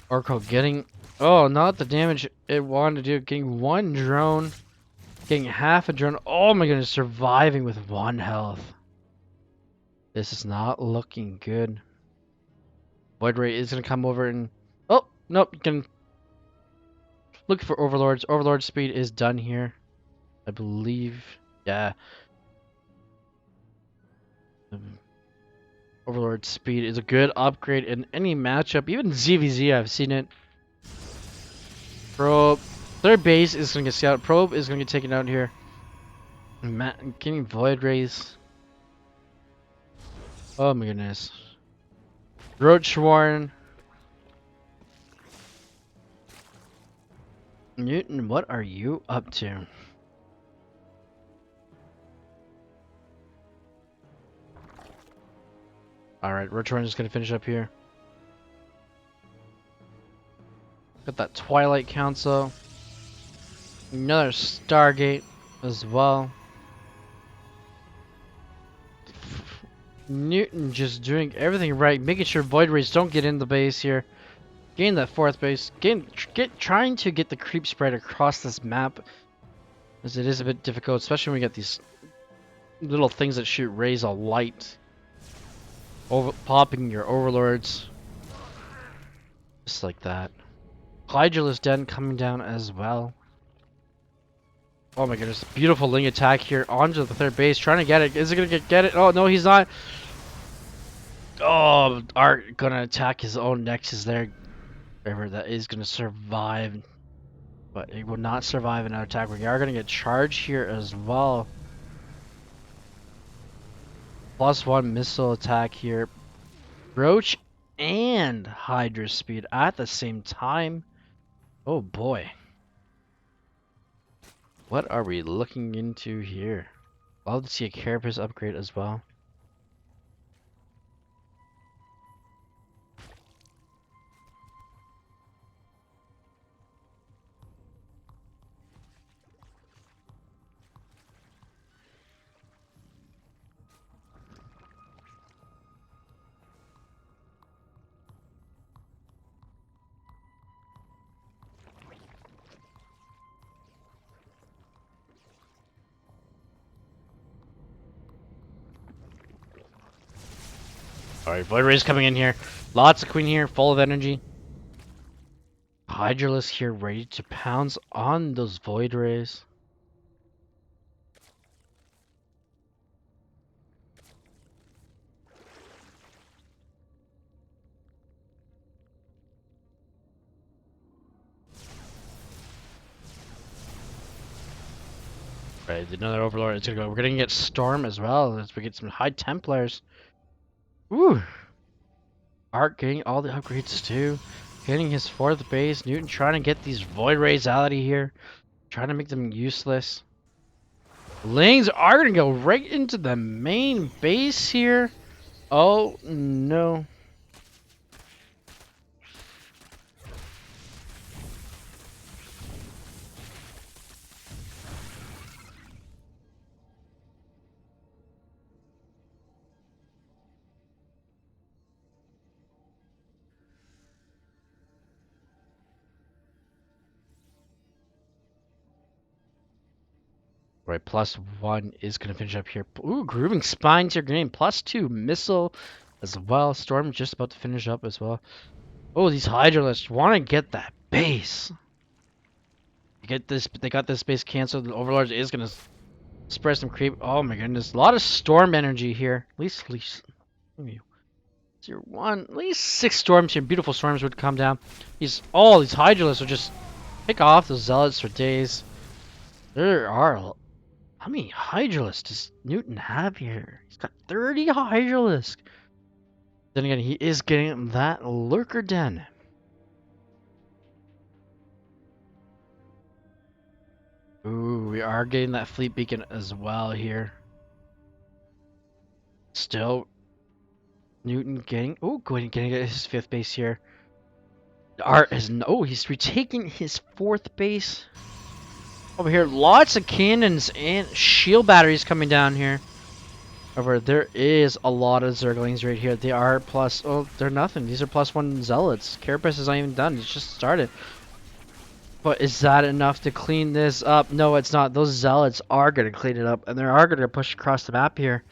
Oracle getting, oh, not the damage it wanted to do. Getting one drone, getting half a drone. Oh my goodness, surviving with 1 health. This is not looking good. Void Ray is gonna come over and, oh nope, you can look for Overlords. Overlord speed is done here, I believe. Yeah. Overlord speed is a good upgrade in any matchup, even ZVZ. I've seen it. Probe, their base is gonna get scouted. Probe is gonna get taken out here. Getting Void Rays. Oh my goodness. Roach Warren. Newton, what are you up to? Alright, Roach Warren is gonna finish up here. Got that Twilight Council. Another Stargate as well. Newton just doing everything right, making sure Void Rays don't get in the base here. Gain that fourth base. Trying to get the creep spread across this map, as it is a bit difficult, especially when we get these little things that shoot rays of light. Popping your overlords. Just like that. Hydralisk Den coming down as well. Oh my goodness, beautiful Ling attack here onto the third base, trying to get it. Is it gonna get it? Oh no, he's not. Oh, Art gonna attack his own Nexus there. Whatever that is gonna survive, but it will not survive an attack. We are gonna get charged here as well. +1 missile attack here. Roach and Hydra speed at the same time. Oh boy. What are we looking into here? Love to see a Carapace upgrade as well. Alright, Void Rays coming in here. Lots of Queen here, full of energy. Hydralisk here, ready to pounce on those Void Rays. Right, another Overlord is gonna go. We're gonna get Storm as well as we get some High Templars. Woo! Art getting all the upgrades too. Hitting his fourth base. Newton trying to get these Void Rays out of here. Trying to make them useless. Lings are gonna go right into the main base here. Oh no. Right, +1 is going to finish up here. Ooh, Grooving Spine to your game. +2 Missile as well. Storm just about to finish up as well. Oh, these Hydralisks want to get that base. They got this base canceled. The Overlord is going to spread some creep. Oh my goodness. A lot of Storm energy here. At least 0-1. At least 6 storms here. Beautiful storms would come down. All these Hydralisks would just pick off those Zealots for days. There are how many Hydralisks does Newton have here? He's got 30 Hydralisks. Then again, he is getting that Lurker Den. Ooh, we are getting that Fleet Beacon as well here. Still, Newton getting... Oh, getting his 5th base here. Art is... Oh, he's retaking his 4th base. Over here, lots of cannons and shield batteries coming down here. However, there is a lot of Zerglings right here. They are plus... Oh, they're nothing. These are +1 Zealots. Carapace is not even done. It's just started. But is that enough to clean this up? No, it's not. Those Zealots are going to clean it up. And they are going to push across the map here.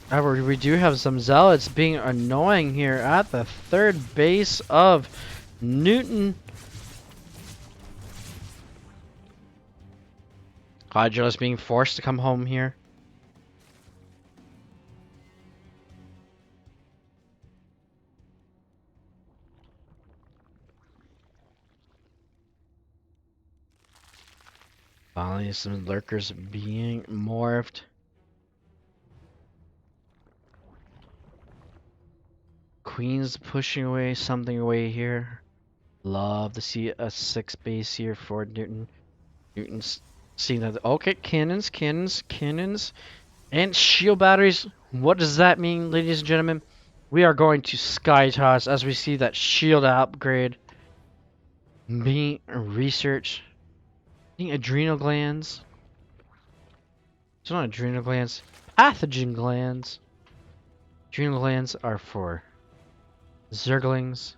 However, we do have some Zealots being annoying here at the 3rd base of Newton. Hydralisk being forced to come home here. Finally, some Lurkers being morphed. Queen's pushing away something away here. Love to see a 6 base here for Newton. Newton's seeing that. Okay, cannons, and shield batteries. What does that mean, ladies and gentlemen? We are going to Sky Toss as we see that shield upgrade. being researched. Being adrenal glands. It's not adrenal glands. Pathogen glands. Adrenal glands are for zerglings.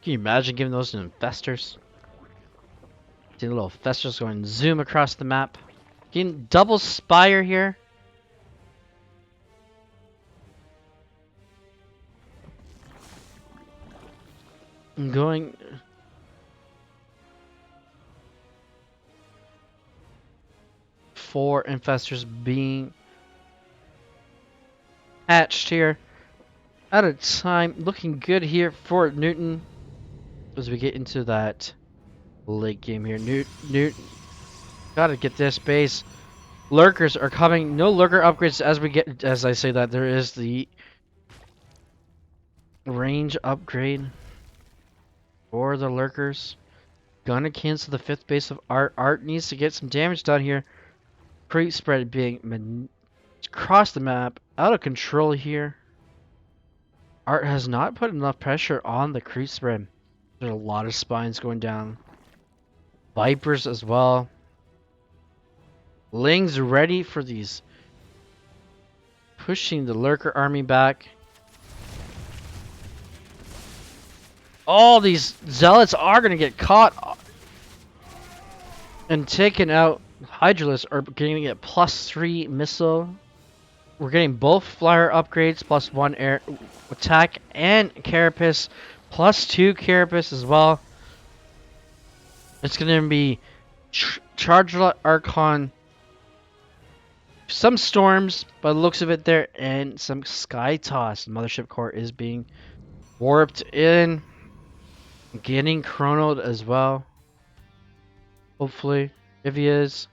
Can you imagine giving those to investors? See the little festers going zoom across the map. Getting double spire here. I'm going. Four infestors being hatched here. Out of time. Looking good here for Newton. As we get into that late game here. Newton. Gotta get this base. Lurkers are coming. No lurker upgrades as we get. As I say that, there is the range upgrade for the lurkers. Gonna cancel the 5th base of Art. Art needs to get some damage done here. Creep spread being across the map. Out of control here. Art has not put enough pressure on the creep spread. There's a lot of spines going down. Vipers as well. Lings ready for these. Pushing the lurker army back. All these zealots are going to get caught and taken out. Hydralisks are going to get +3 missile. We're getting both flyer upgrades, +1 air attack, and carapace, +2 carapace as well. It's going to be Charged Archon, some storms by the looks of it there, and some Sky Toss. The Mothership Core is being warped in. Getting chronoed as well. Hopefully, if he is.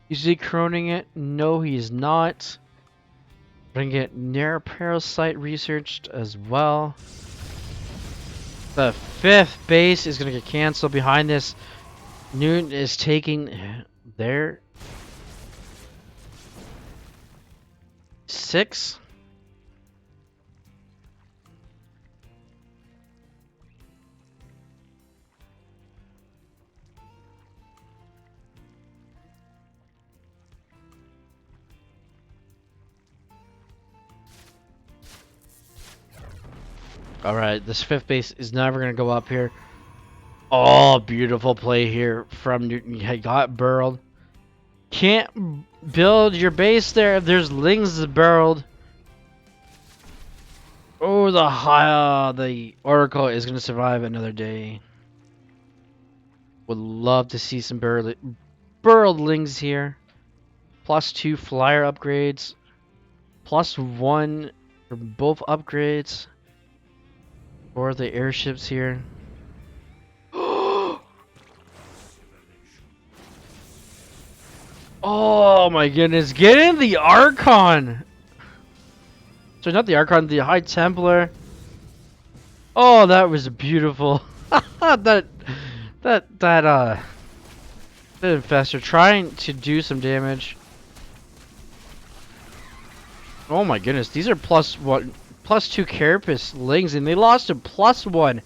Is he chroning it? No, he's not. We're gonna get Nair Parasite researched as well. The 5th base is gonna get canceled. Behind this, Newton is taking their 6. Alright, this 5th base is never going to go up here. Oh, beautiful play here from Newton. He got burrowed. Can't build your base there if there's lings burrowed. Oh, the Oracle is going to survive another day. Would love to see some burrowed lings here. +2 flyer upgrades. +1 for both upgrades. For the airships here. Oh my goodness, get in the Archon! So not the Archon, the High Templar. Oh, that was beautiful. that infestor trying to do some damage. Oh my goodness, these are +1, +2 carapace lings, and they lost a +1.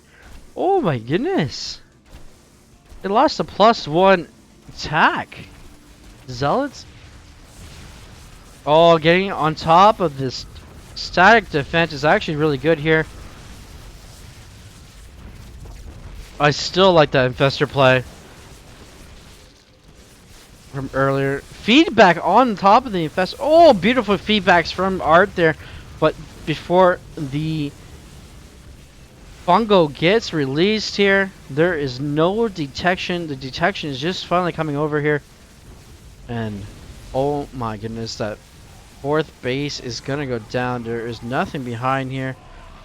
Oh my goodness. They lost a +1 attack. Zealots? Oh, getting on top of this static defense is actually really good here. I still like that infestor play from earlier. Feedback on top of the infestor. Oh, beautiful feedbacks from Art there. But before the fungo gets released here, there is no detection. The detection is just finally coming over here. And oh my goodness, that 4th base is gonna go down. There is nothing behind here.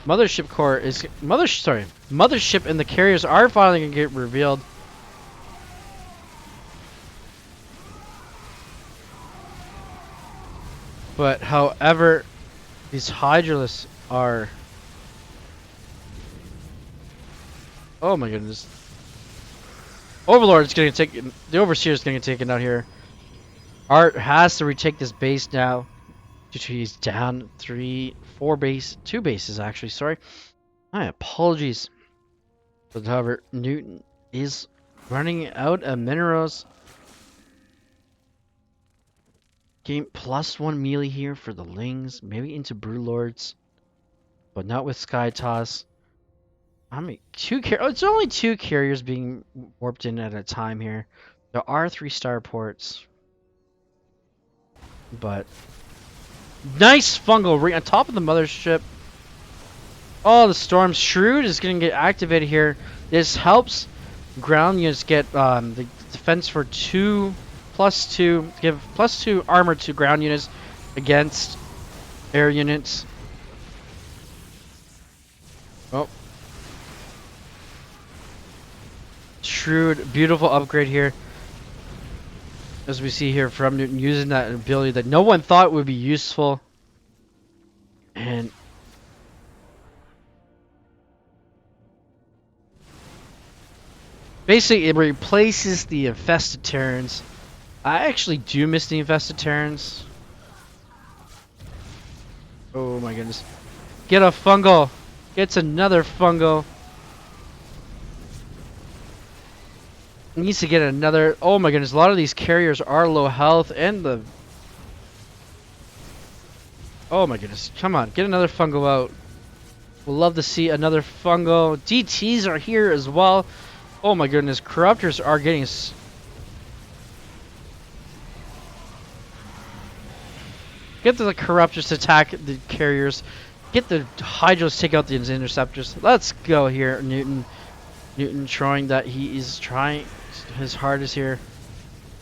Mothership core is Mothership and the carriers are finally gonna get revealed. But however, these Hydralisks are. Oh my goodness. Overlord is getting taken. The Overseer is getting taken out here. Art has to retake this base now. He's down 2 bases actually, sorry. My apologies. But however, Newton is running out of minerals. Game +1 melee here for the Lings, maybe into Brewlords, but not with Sky Toss. I mean, it's only 2 carriers being warped in at a time here. There are 3 starports, but nice fungal right on top of the mothership. Oh, the Storm Shrewd is going to get activated here. This helps ground units get the defense for 2+2, give +2 armor to ground units against air units. Oh, Shrewd, beautiful upgrade here. As we see here from Newton using that ability that no one thought would be useful. And basically it replaces the infested Terrans. I actually do miss the infested Terrans. Oh my goodness. Get a fungal. Gets another fungal. Needs to get another. Oh my goodness. A lot of these carriers are low health and the. Oh my goodness. Come on. Get another fungal out. We'll love to see another fungal. DTs are here as well. Oh my goodness. Corruptors are getting. Get the Corruptors to attack the carriers. Get the Hydros to take out the Interceptors. Let's go here, Newton. Newton showing that he is trying his hardest here.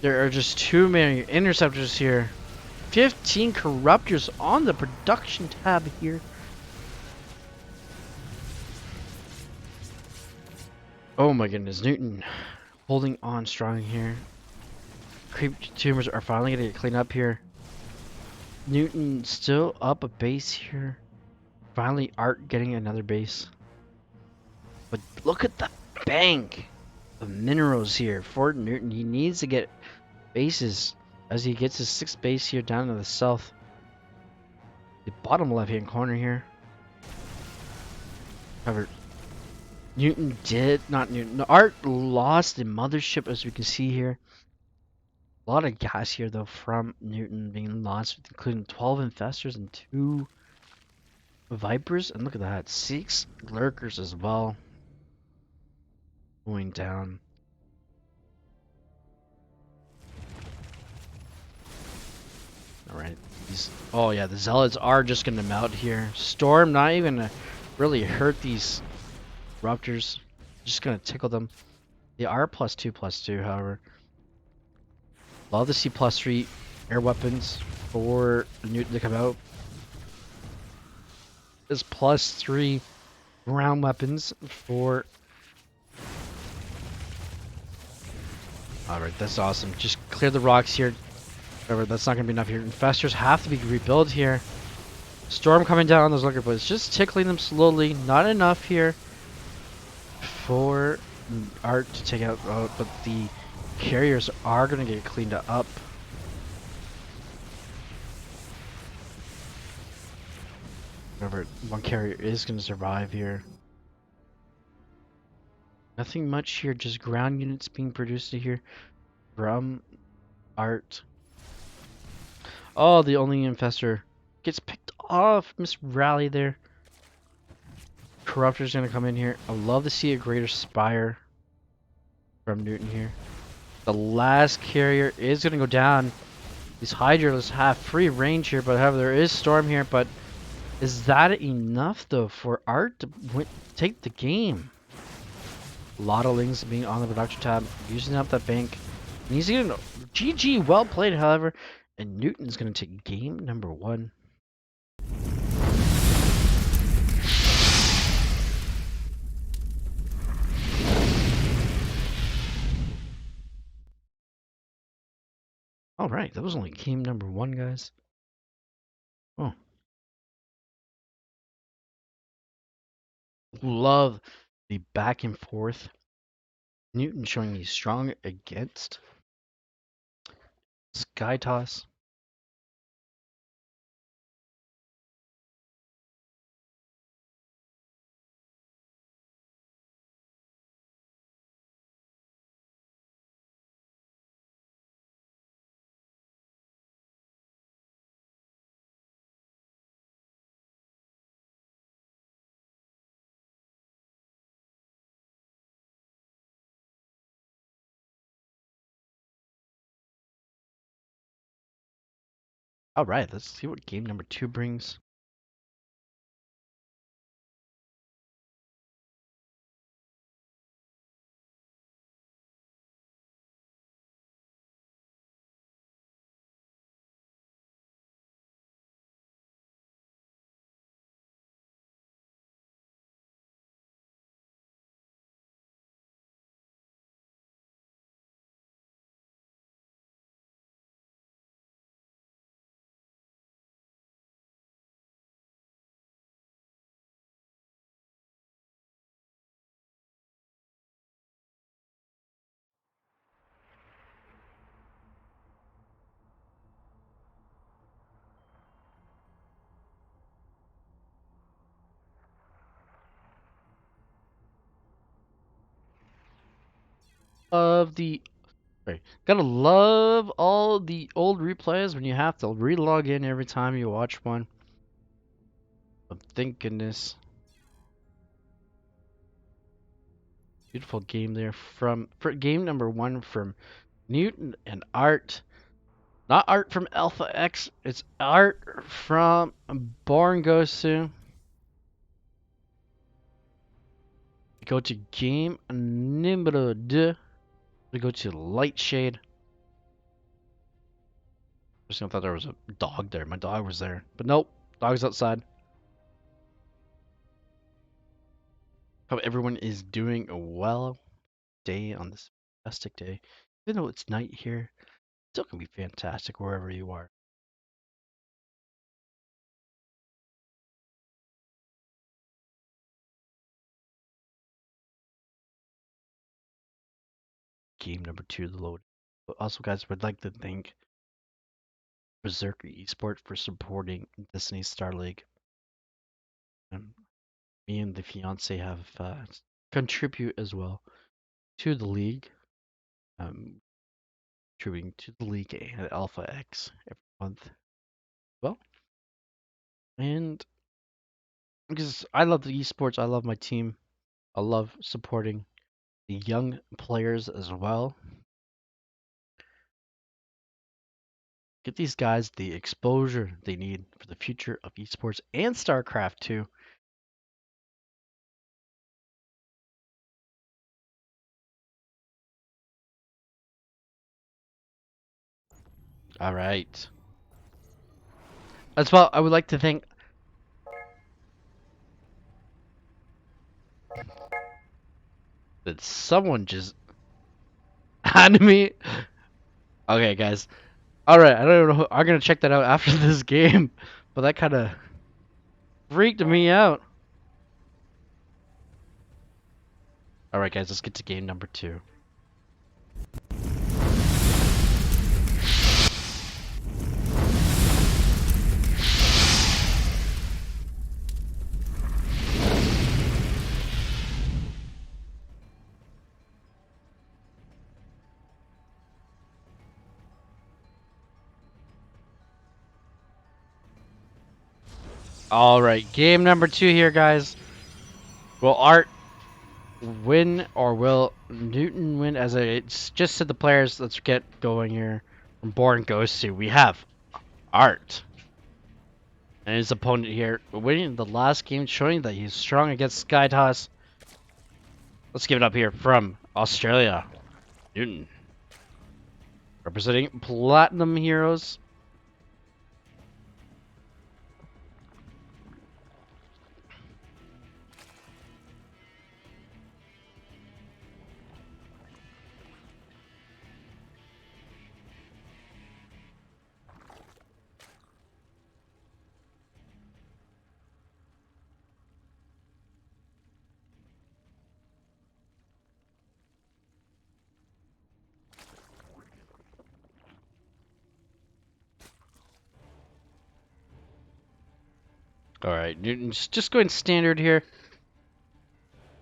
There are just too many Interceptors here. 15 Corruptors on the production tab here. Oh my goodness, Newton holding on strong here. Creep tumors are finally going to get cleaned up here. Newton still up a base here. Finally, Art getting another base. But look at the bank of minerals here for Newton. He needs to get bases as he gets his 6th base here down to the south. The bottom left-hand corner here. However, Newton did not Newton. Art lost the mothership as we can see here. A lot of gas here though from Newton being lost, including 12 infestors and 2 vipers. And look at that, 6 lurkers as well. Going down. Alright. Oh yeah, the Zealots are just gonna melt here. Storm not even gonna really hurt these Raptors. Just gonna tickle them. They are +2/+2, however. Love to see +3 air weapons for Newton to come out. Is +3 ground weapons for. Alright, that's awesome. Just clear the rocks here. However, that's not going to be enough here. Infestors have to be rebuilt here. Storm coming down on those lurker boys. Just tickling them slowly. Not enough here for Art to take out. But the carriers are going to get cleaned up. However, one carrier is going to survive here. Nothing much here. Just ground units being produced here from Art. Oh, the only infestor gets picked off. Miss Rally there. Corruptor's gonna come in here. I love to see a greater spire from Newton here. The last carrier is gonna go down. These Hydras have free range here, but however, there is Storm here. But is that enough though for Art to take the game? A lot of Lings being on the production tab, using up that bank. And he's gonna GG, well played, however. And Newton's gonna take game number 1. All right, that was only game number 1, guys. Oh, love the back and forth. Newton showing he's strong against Sky Toss. All right, let's see what game number 2 brings. Of the Right. Gotta love all the old replays when you have to re-log in every time you watch one. But thank goodness. Beautiful game there for game number 1 from Newton and Art. Not Art from Alpha X, it's Art from Born Gosu. We go to game number 2. We go to Lightshade. Just thought there was a dog there. My dog was there. But nope, dog's outside. Hope everyone is doing well day on this fantastic day. Even though it's night here, it's still gonna be fantastic wherever you are. Game number 2 the load. But also, guys, would like to thank Berserker Esports for supporting Disney Starleague. Me and the fiance have contribute as well to the league. Contributing to the league and Alpha X every month. Well, and because I love the esports, I love my team. I love supporting the young players as well. Get these guys the exposure they need for the future of esports and StarCraft 2. All right. As well, I would like to thank that someone just anime. Okay, guys. All right, I don't know. I'm gonna check that out after this game, but that kind of freaked me out. All right, guys, let's get to game number 2. All right, game number 2 here, guys. Will Art win or will Newton win? As it's just to the players, let's get going here. From Born Ghost to we have Art and his opponent here winning the last game, showing that he's strong against Skytoss. Let's give it up here from Australia, Newton, representing Platinum Heroes. All right, Newton's just going standard here.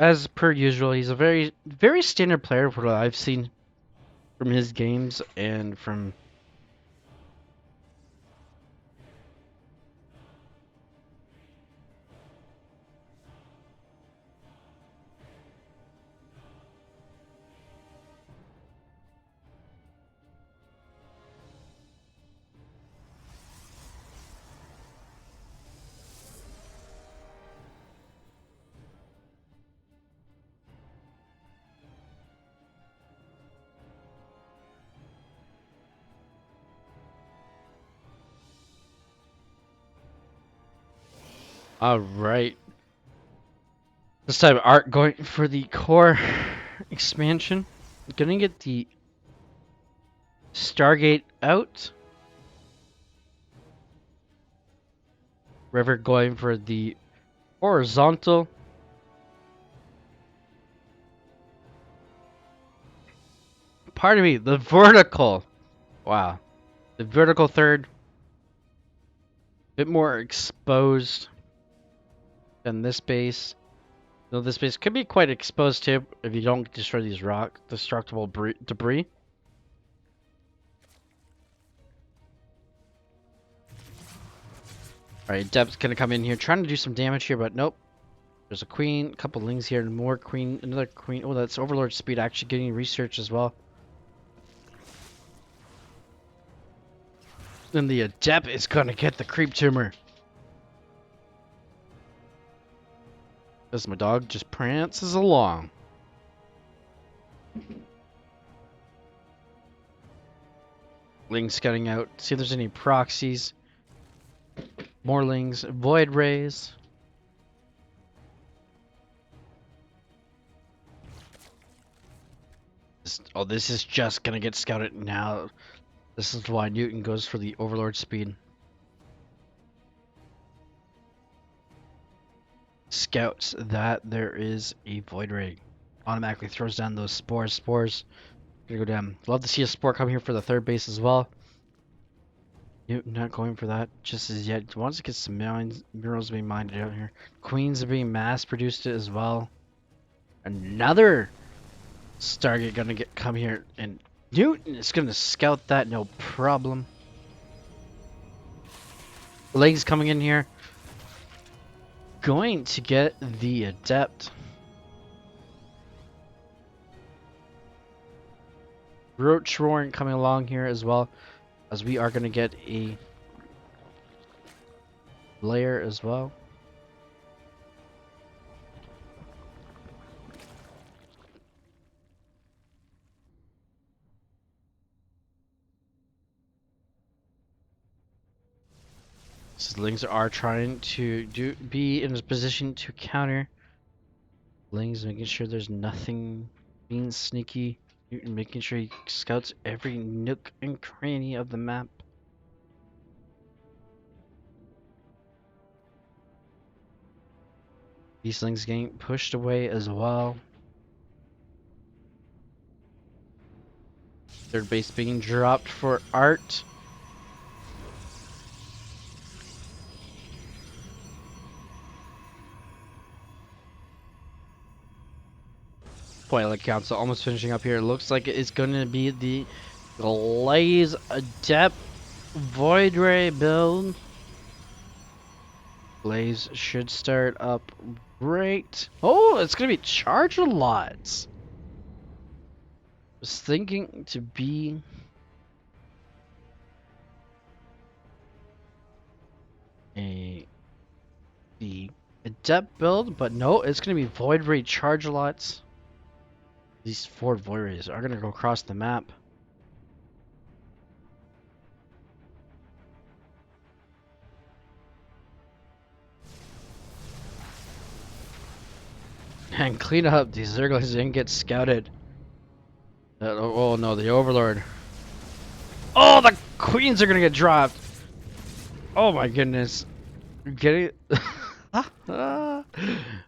As per usual, he's a very, very standard player for what I've seen from his games and from. Alright. This time Art going for the core expansion. Gonna get the Stargate out. River going for the horizontal. Pardon me, the vertical. Wow. The vertical third. Bit more exposed than this base. Though this base could be quite exposed too if you don't destroy these rock destructible debris. Alright, Depth's gonna come in here trying to do some damage here, but nope. There's a queen, a couple lings here, and more queen, another queen. Oh, that's Overlord speed actually getting research as well. Then the Adept is gonna get the creep tumor. As my dog just prances along. Lings scouting out, see if there's any proxies. More lings, void rays. Oh, this is just gonna get scouted now. This is why Newton goes for the Overlord speed. Scouts that there is a void ray. Automatically throws down those spores. Spores gonna go down. Love to see a spore come here for the third base as well. Newton not going for that just as yet. Wants to get some minerals being mined out here. Queens are being mass produced as well. Another Stargate gonna come here, and Newton is gonna scout that no problem. Legs coming in here. Going to get the Adept. Roach roaring coming along here as well, as we are going to get a layer as well. Lings are trying to be in a position to counter. Lings making sure there's nothing being sneaky. Newton making sure he scouts every nook and cranny of the map. These lings getting pushed away as well. Third base being dropped for Art. Twilight Council almost finishing up here. It looks like it's going to be the Glaze Adept Void Ray build. Blaze should start up right. Oh, it's going to be Charge-a-Lots. Was thinking to be the Adept build, but no, it's going to be Void Ray Charge-a-Lots. These 4 Void Rays are going to go across the map. And clean up. These Zerglings didn't get scouted. Oh no, the Overlord. Oh, the Queens are going to get dropped. Oh my goodness. Get it?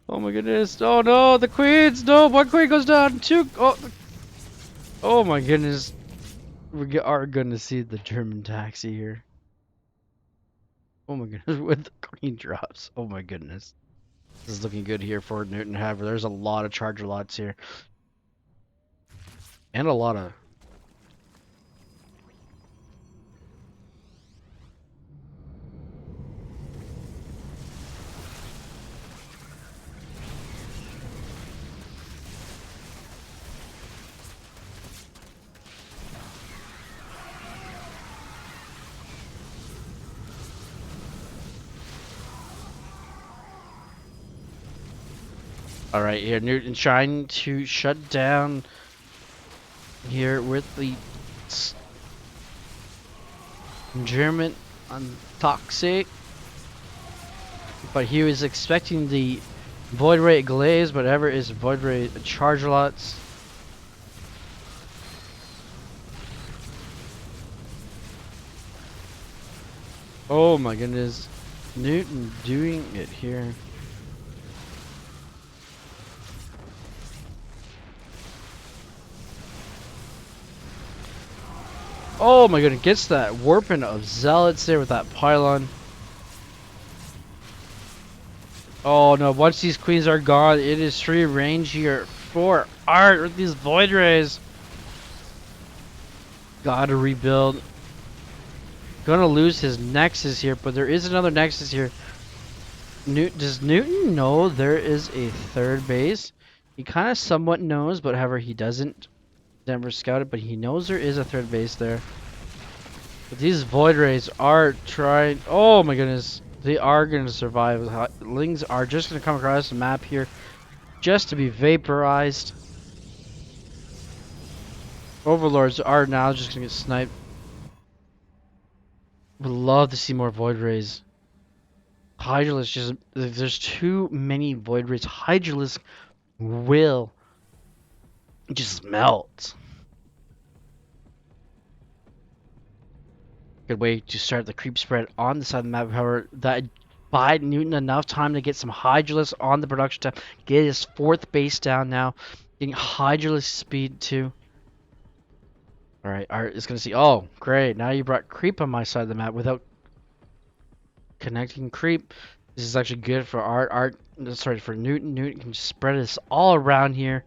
Oh my goodness. Oh no, the Queens. No, 1 Queen goes down. 2. Oh my goodness. We are going to see the German taxi here. Oh my goodness. With the Queen drops. Oh my goodness. This is looking good here for Newton. However, there's a lot of Charge-a-Lots here. And a lot of... Alright, here Newton trying to shut down here with the German on Toxic. But he was expecting the Void Ray Glaze, whatever is Void Ray Charge-a-lots. Oh my goodness. Newton doing it here. Oh my goodness, gets that warping of Zealots there with that pylon. Oh no, once these queens are gone, it is free range here for Art with these Void Rays. Gotta rebuild. Gonna lose his Nexus here, but there is another Nexus here. Does Newton know there is a third base? He kind of somewhat knows, but however he doesn't. Never scouted, but he knows there is a third base there. But these Void Rays are trying. Oh my goodness. They are going to survive. Lings are just going to come across the map here just to be vaporized. Overlords are now just going to get sniped. Would love to see more Void Rays. Hydralisk just. There's too many Void Rays. Hydralisk will just melt. Good way to start the creep spread on the side of the map. However, that buy Newton enough time to get some Hydralisk on the production tab. Get his fourth base down now. Getting Hydralisk speed too. Alright, Art is going to see. Oh, great. Now you brought creep on my side of the map without connecting creep. This is actually good for Art. Sorry, for Newton. Newton can spread this all around here.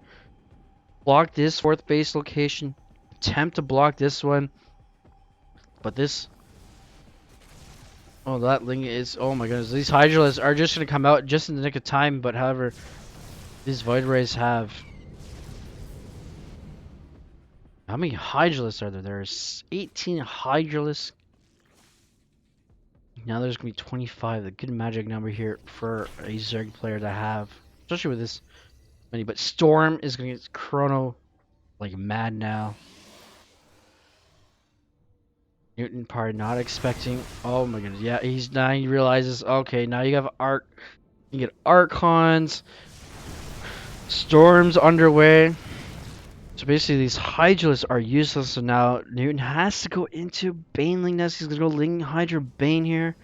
Block this fourth base location. Attempt to block this one. But this... Oh, that Ling is... Oh my goodness. These Hydralisks are just going to come out just in the nick of time. But however, these Void Rays have... How many Hydralisks are there? There's 18 Hydralisks. Now there's going to be 25. A good magic number here for a Zerg player to have. Especially with this many. But Storm is going to get Chrono like mad now. Newton probably not expecting. Oh my goodness. Yeah, now he realizes, okay, now you have Arc. You get Archons. Storms underway. So basically these Hydralisks are useless, so now Newton has to go into Baneling Nest. He's gonna go Ling Hydra Bane here.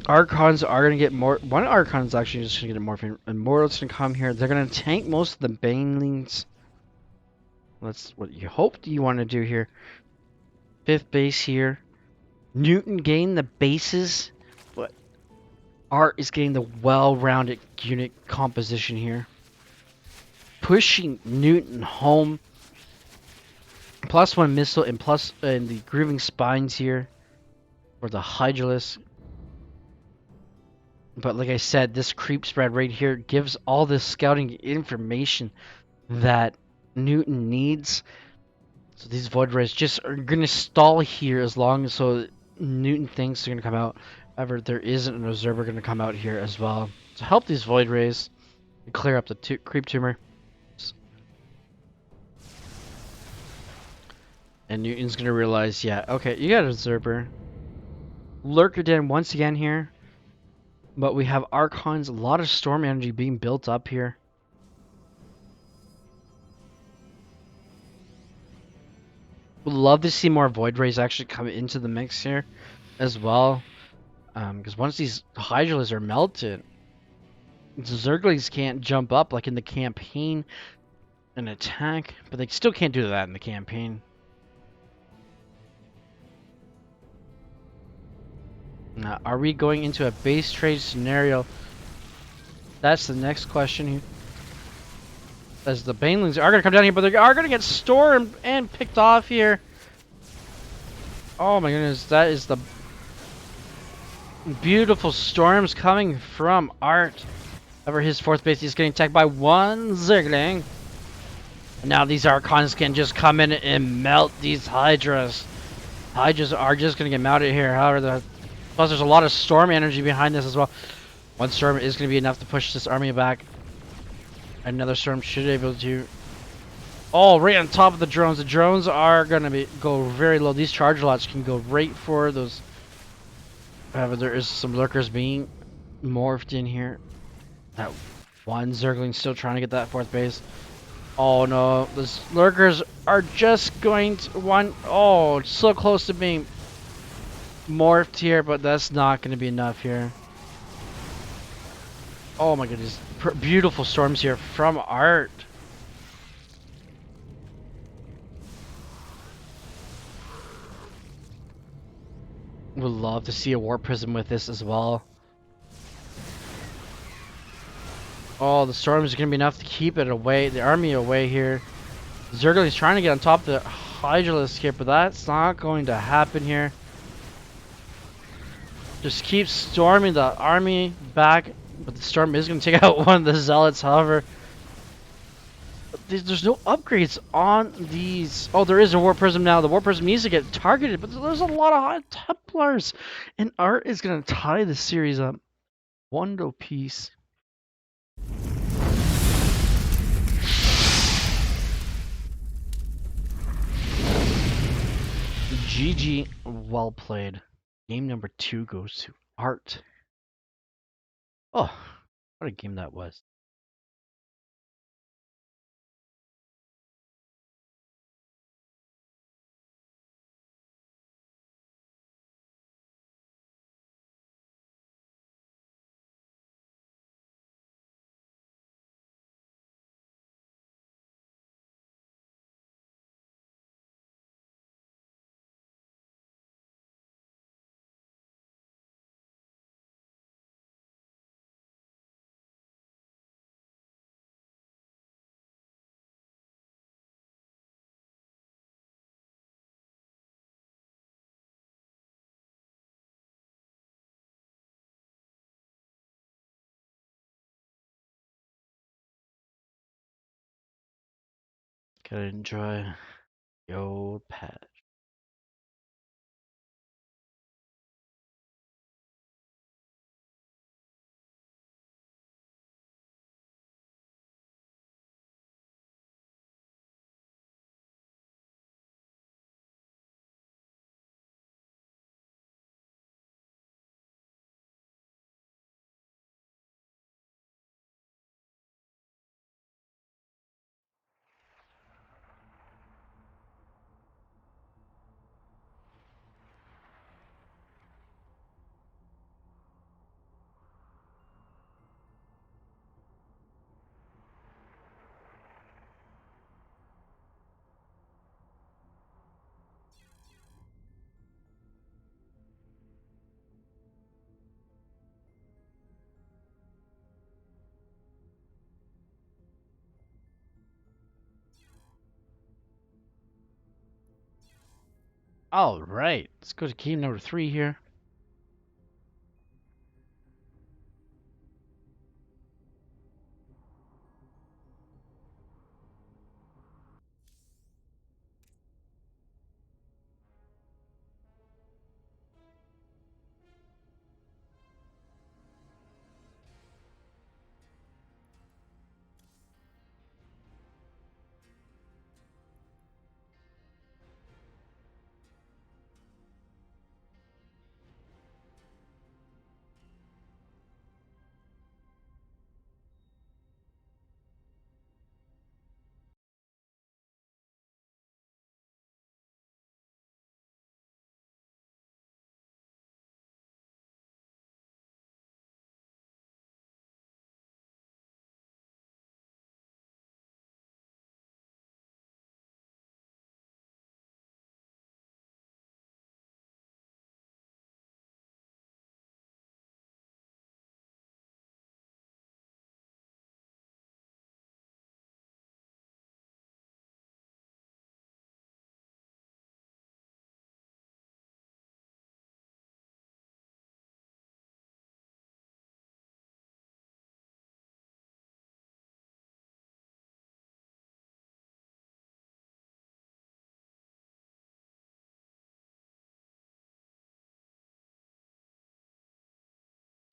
Archons are gonna get more. One Archon's actually just gonna get a Morphine. Immortal's gonna come here. They're gonna tank most of the Banelings. That's what you hoped you want to do here. Fifth base here. Newton gained the bases, but Art is getting the well-rounded unit composition here. Pushing Newton home. +1 missile and plus the grooving spines here for the Hydralisk. But like I said, this creep spread right here gives all this scouting information that Newton needs. So these Void Rays just are going to stall here as long as so Newton thinks they're going to come out. However, there isn't an observer going to come out here as well. To help these Void Rays clear up the creep tumor. And Newton's going to realize, yeah, okay, you got an observer. Lurker Den once again here. But we have Archons, a lot of storm energy being built up here. Would love to see more Void Rays actually come into the mix here as well. Because once these Hydralisks are melted, the Zerglings can't jump up like in the campaign and attack. But they still can't do that in the campaign. Now, are we going into a base trade scenario? That's the next question here. As the Banelings are going to come down here, but they are going to get stormed and picked off here. Oh my goodness, that is the beautiful storms coming from Art. However, his fourth base is getting attacked by one Zergling. And now these Archons can just come in and melt these Hydras. Hydras are just going to get melted here. However, plus there's a lot of storm energy behind this as well. One storm is going to be enough to push this army back. Another storm should be able to... Oh, right on top of the drones. The drones are going to go very low. These charge lots can go right for those However, there is some lurkers being morphed in here. That one Zergling still trying to get that fourth base. Oh no, the lurkers are just going to one. Oh, so close to being morphed here, but that's not going to be enough here. Oh my goodness, beautiful storms here from Art. Would love to see a War Prism with this as well. Oh, the storms are going to be enough to keep it away, the army away here. Zergling's trying to get on top of the Hydralisk here, but that's not going to happen here. Just keep storming the army back, but the storm is going to take out one of the zealots, however. There's no upgrades on these. Oh, there is a War Prism now. The War Prism needs to get targeted, but there's a lot of High Templars. And Art is going to tie the series up. One piece. GG, well played. Game number 2 goes to Art. Oh, what a game that was. Gotta enjoy the old patch. All right, let's go to game number 3 here.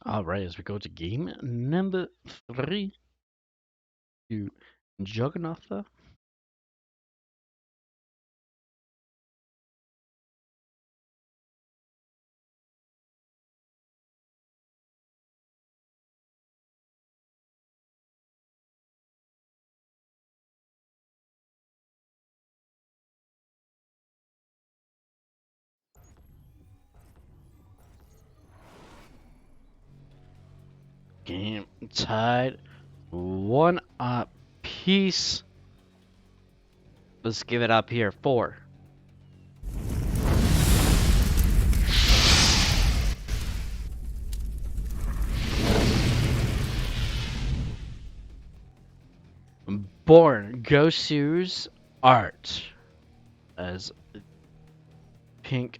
All right, as we go to game number 3 to Juggernaut. Game tied 1 apiece. Let's give it up here. 4. Born Gosu's art as pink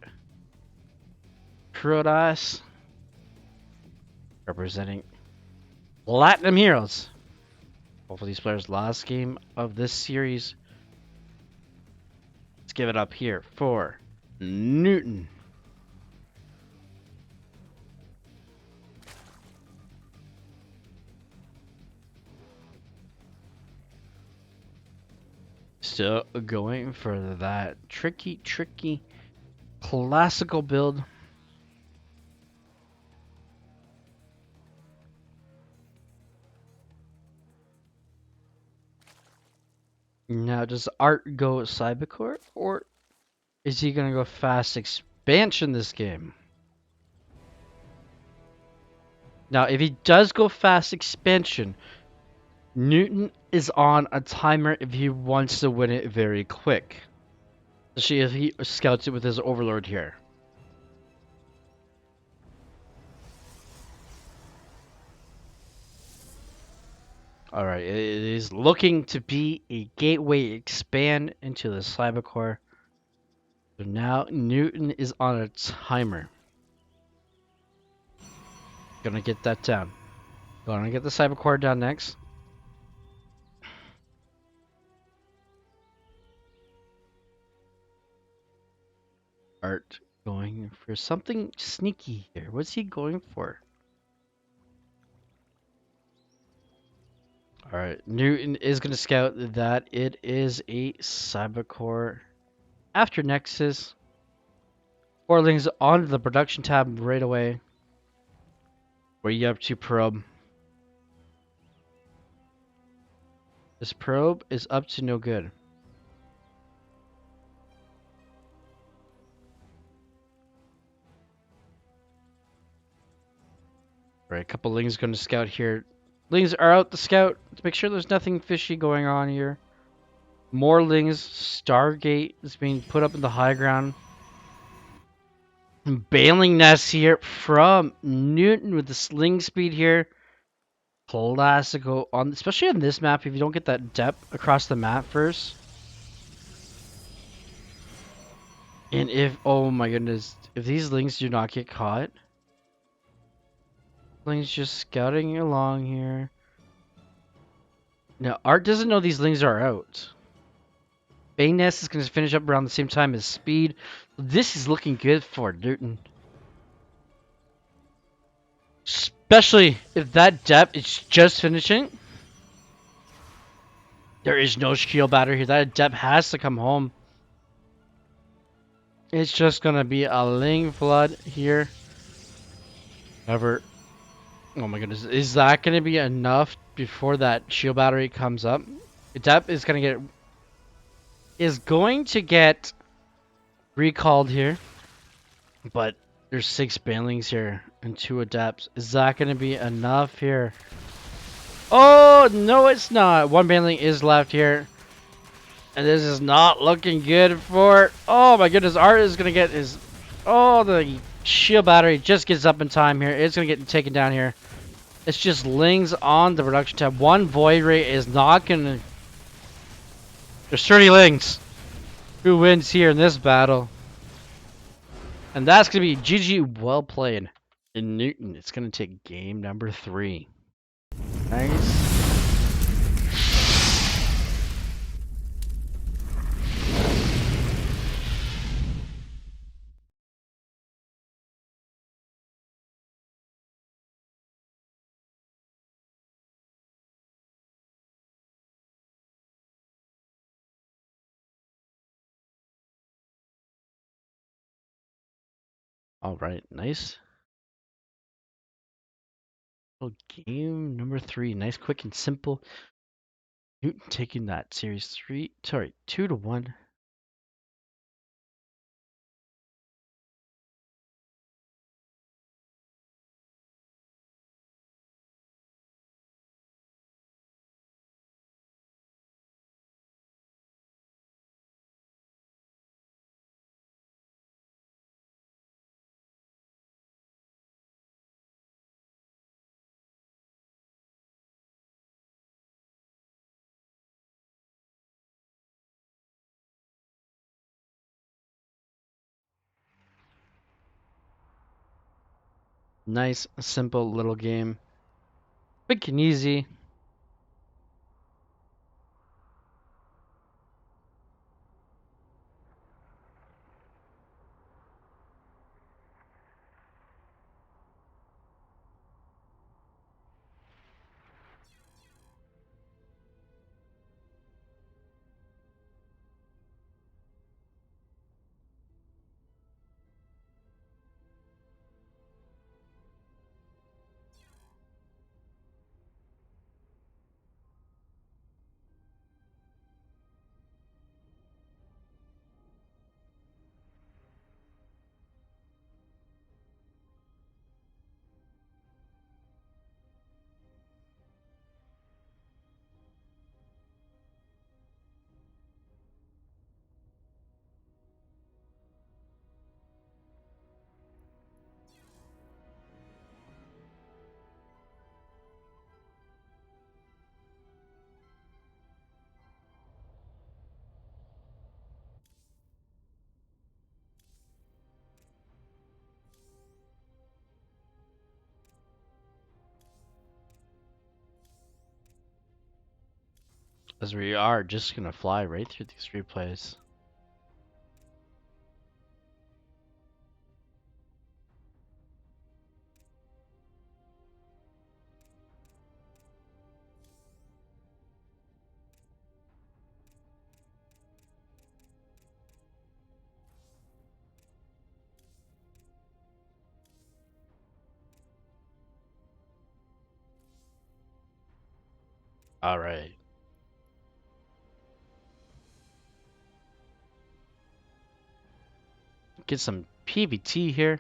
Protoss representing Platinum Heroes. Hopefully these players' last game of this series. Let's give it up here for Newton. Still going for that tricky classical build. Now, does Art go Cybercore, or is he going to go fast expansion this game? Now, if he does go fast expansion, Newton is on a timer if he wants to win it very quick. Especially if he scouts it with his Overlord here. Alright, it is looking to be a gateway expand into the Cybercore. So now Newton is on a timer. Gonna get that down. Gonna get the Cybercore down next. Art going for something sneaky here. What's he going for? Alright, Newton is going to scout that it is a Cybercore after Nexus. 4 links onto the production tab right away. Where you have to probe. This probe is up to no good. Alright, a couple lings going to scout here. Lings are out to scout to make sure there's nothing fishy going on here. More lings. Stargate is being put up in the high ground. Bailing nest here from Newton with the sling speed here. Classical on, especially on this map, if you don't get that depth across the map first. And if, oh my goodness, if these lings do not get caught. Lings just scouting along here. Now, Art doesn't know these lings are out. Bayness is going to finish up around the same time as Speed. This is looking good for Newton. Especially if that depth is just finishing. There is no shield battery here. That depth has to come home. It's just going to be a Ling Flood here. However, oh my goodness, is that going to be enough before that shield battery comes up? Depth is going to get recalled here. But there's 6 banelings here and 2 adepts. Is that going to be enough here? Oh, no, it's not. 1 baneling is left here. And this is not looking good for... Oh, my goodness. Art is going to get his... Oh, the shield battery just gets up in time here. It's going to get taken down here. It's just lings on the production tab. 1 void ray is not going to... There's 30 lings. Who wins here in this battle? And that's going to be GG, well played. In Newton, it's going to take game number 3. Nice. All right, nice. Well, game number 3, nice, quick, and simple. Newton taking that series 2-1. Nice, simple little game. Quick and easy. As we are just gonna fly right through these replays. All right. Get some PVT here.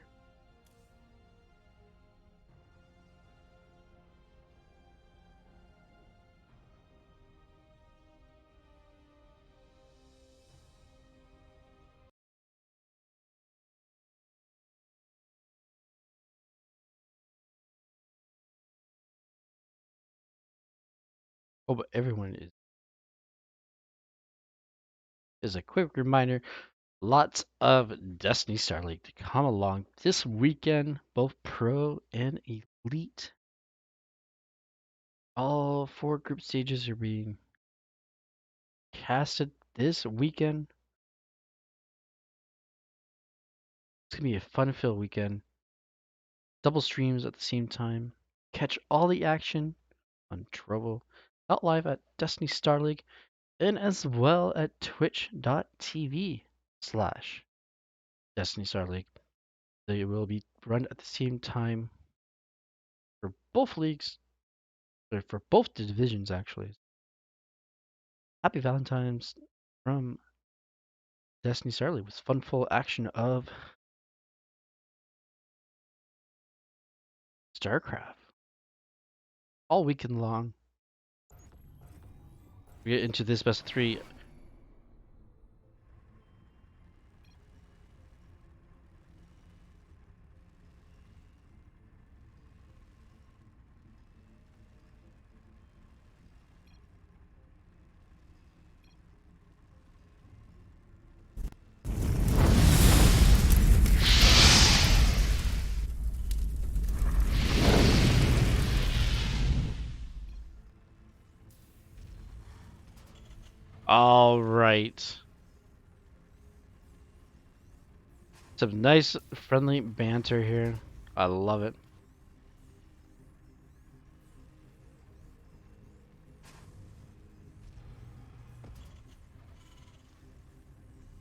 Oh, but everyone is a quick reminder. Lots of Destiny Starleague to come along this weekend, both pro and elite. All 4 group stages are being casted this weekend. It's gonna be a fun-filled weekend. Double streams at the same time. Catch all the action on Trovo, out live at Destiny Starleague, and as well at twitch.tv/Destiny Starleague. They will be run at the same time for both leagues, or for both divisions actually. Happy Valentine's from Destiny Starleague with fun full action of StarCraft all weekend long. We get into this best of 3. All right. Some nice friendly banter here. I love it.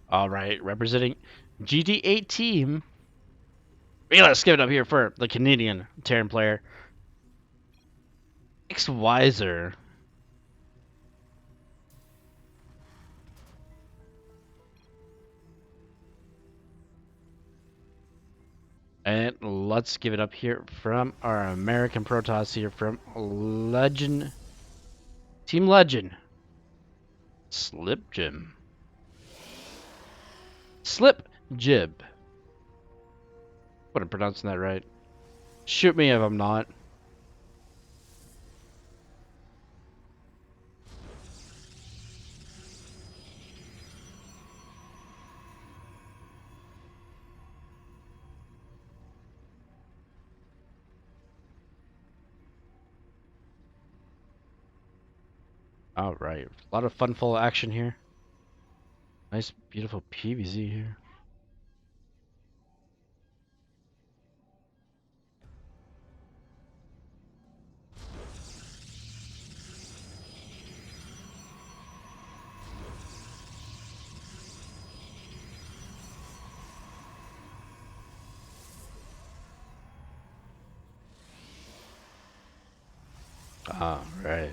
All right, representing GD8 team. Let's give it up here for the Canadian Terran player, X Wiser. And let's give it up here from our American Protoss here from Legend, Team Legend, Slip Jim. Slip Jib. What, I'm pronouncing that right? Shoot me if I'm not. All right, a lot of fun, full action here. Nice, beautiful PVZ here. All right.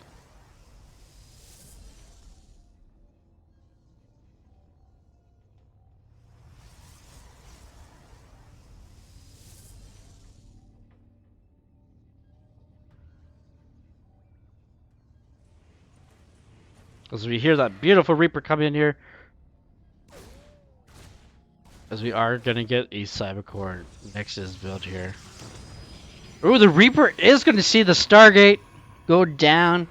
As we hear that beautiful Reaper come in here, as we are gonna get a Cybercore Nexus build here. Ooh, the Reaper is gonna see the Stargate go down.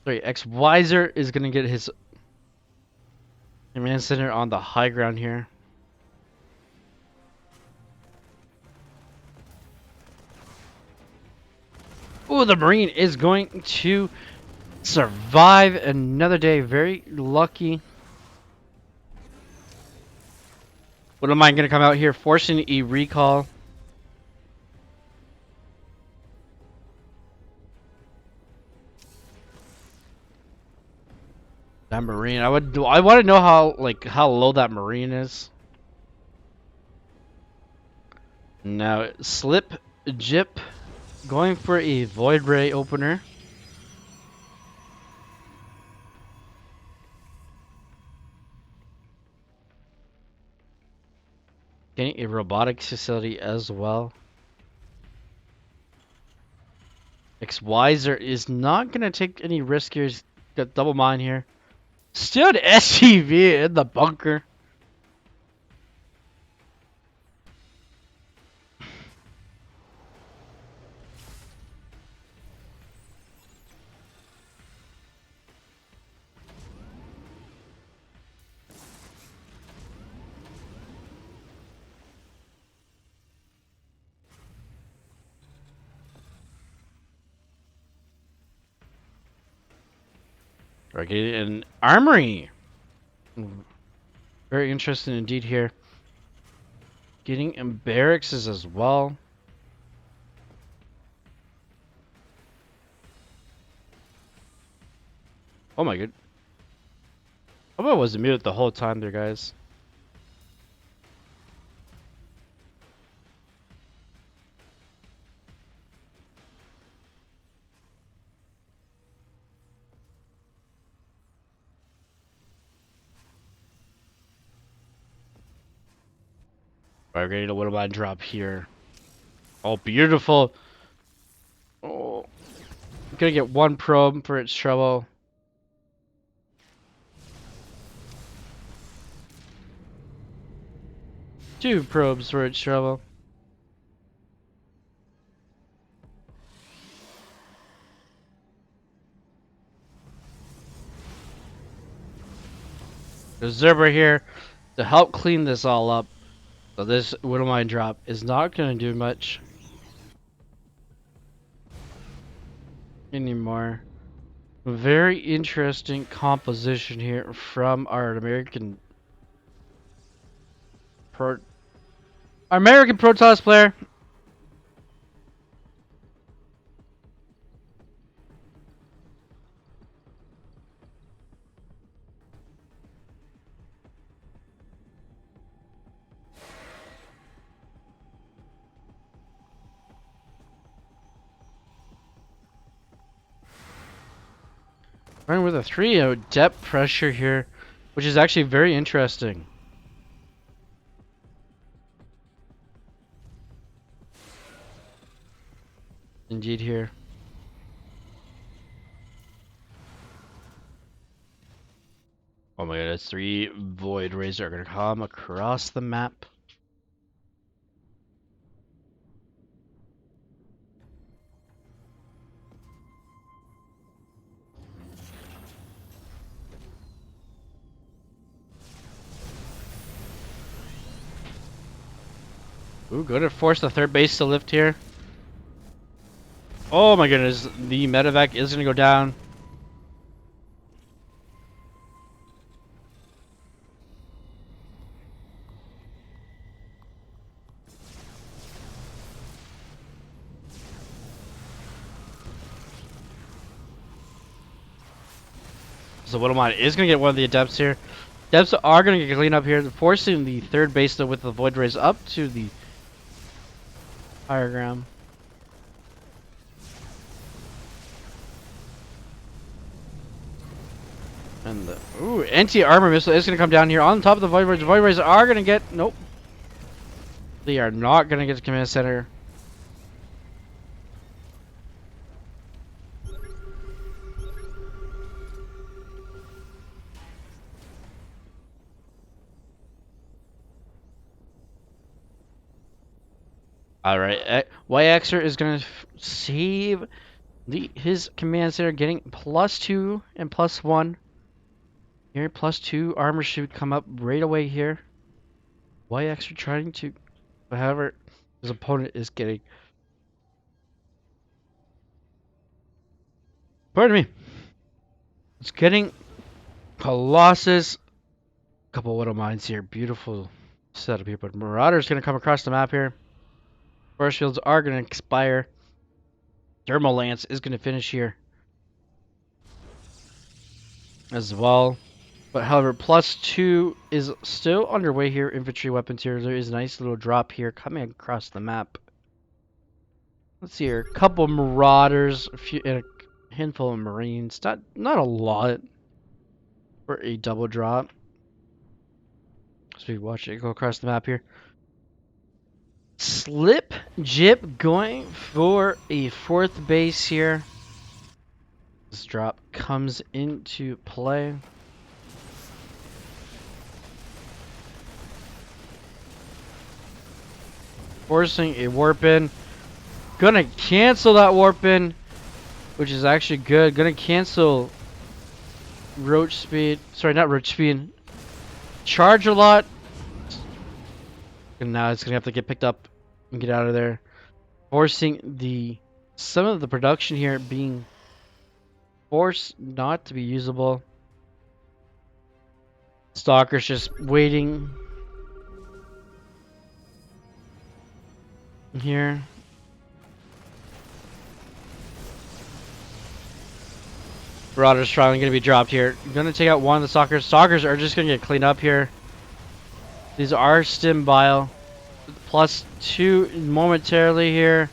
XYzer is gonna get his command center on the high ground here. Ooh, the Marine is going to survive another day. Very lucky. What am I gonna come out here forcing a recall? That Marine, I want to know how low that Marine is. Now, Slip Jip going for a Void Ray opener. Getting a robotics facility as well. XYzer is not going to take any risk here. He's got double mine here. Still an SCV in the bunker. We're getting an armory. Very interesting indeed here. Getting in barracks as well. Oh my god. I hope I wasn't muted the whole time there, guys. We're getting a little bit drop here. Oh, beautiful. Oh, gonna get one probe for its trouble. Two probes for its trouble. There's Zerber here to help clean this all up. So this Widowmine drop is not gonna do much anymore. Very interesting composition here from our American Protoss player. Running with a 3 depth pressure here, which is actually very interesting. Indeed here. Oh my god, that's 3 Void Rays are gonna come across the map. Ooh, good to force the third base to lift here. Oh my goodness, the medevac is gonna go down. So Widowmine is gonna get one of the adepts here. Adepts are gonna get cleaned up here, forcing the third base though with the void rays up to the higher ground. And the anti-armor missile is gonna come down here on top of the void rays. The void rays are gonna get They are not gonna get to command center. All right, YXer is gonna save his command center, getting +2 and +1. Here, +2 armor should come up right away here. YXer trying to, however, his opponent is getting. Pardon me. It's getting Colossus. Couple Widow Mines here. Beautiful setup here, but Marauder's gonna come across the map here. Force fields are gonna expire. Thermal Lance is gonna finish here as well. But however, +2 is still underway here. Infantry weapons here. There is a nice little drop here coming across the map. Let's see here. A couple Marauders, and a handful of Marines. Not a lot for a double drop. So we watch it go across the map here. Slip Jip going for a fourth base here. This drop comes into play. Forcing a warp in. Gonna cancel that warp in, which is actually good. Gonna cancel roach speed. Sorry, not roach speed. Charge a lot. And now it's gonna have to get picked up and get out of there. Forcing some of the production here being forced not to be usable. Stalker's just waiting here. Marauder's finally gonna be dropped here. Gonna take out one of the Stalkers. Stalkers are just gonna get cleaned up here. These are Stim Bile. +2 momentarily here.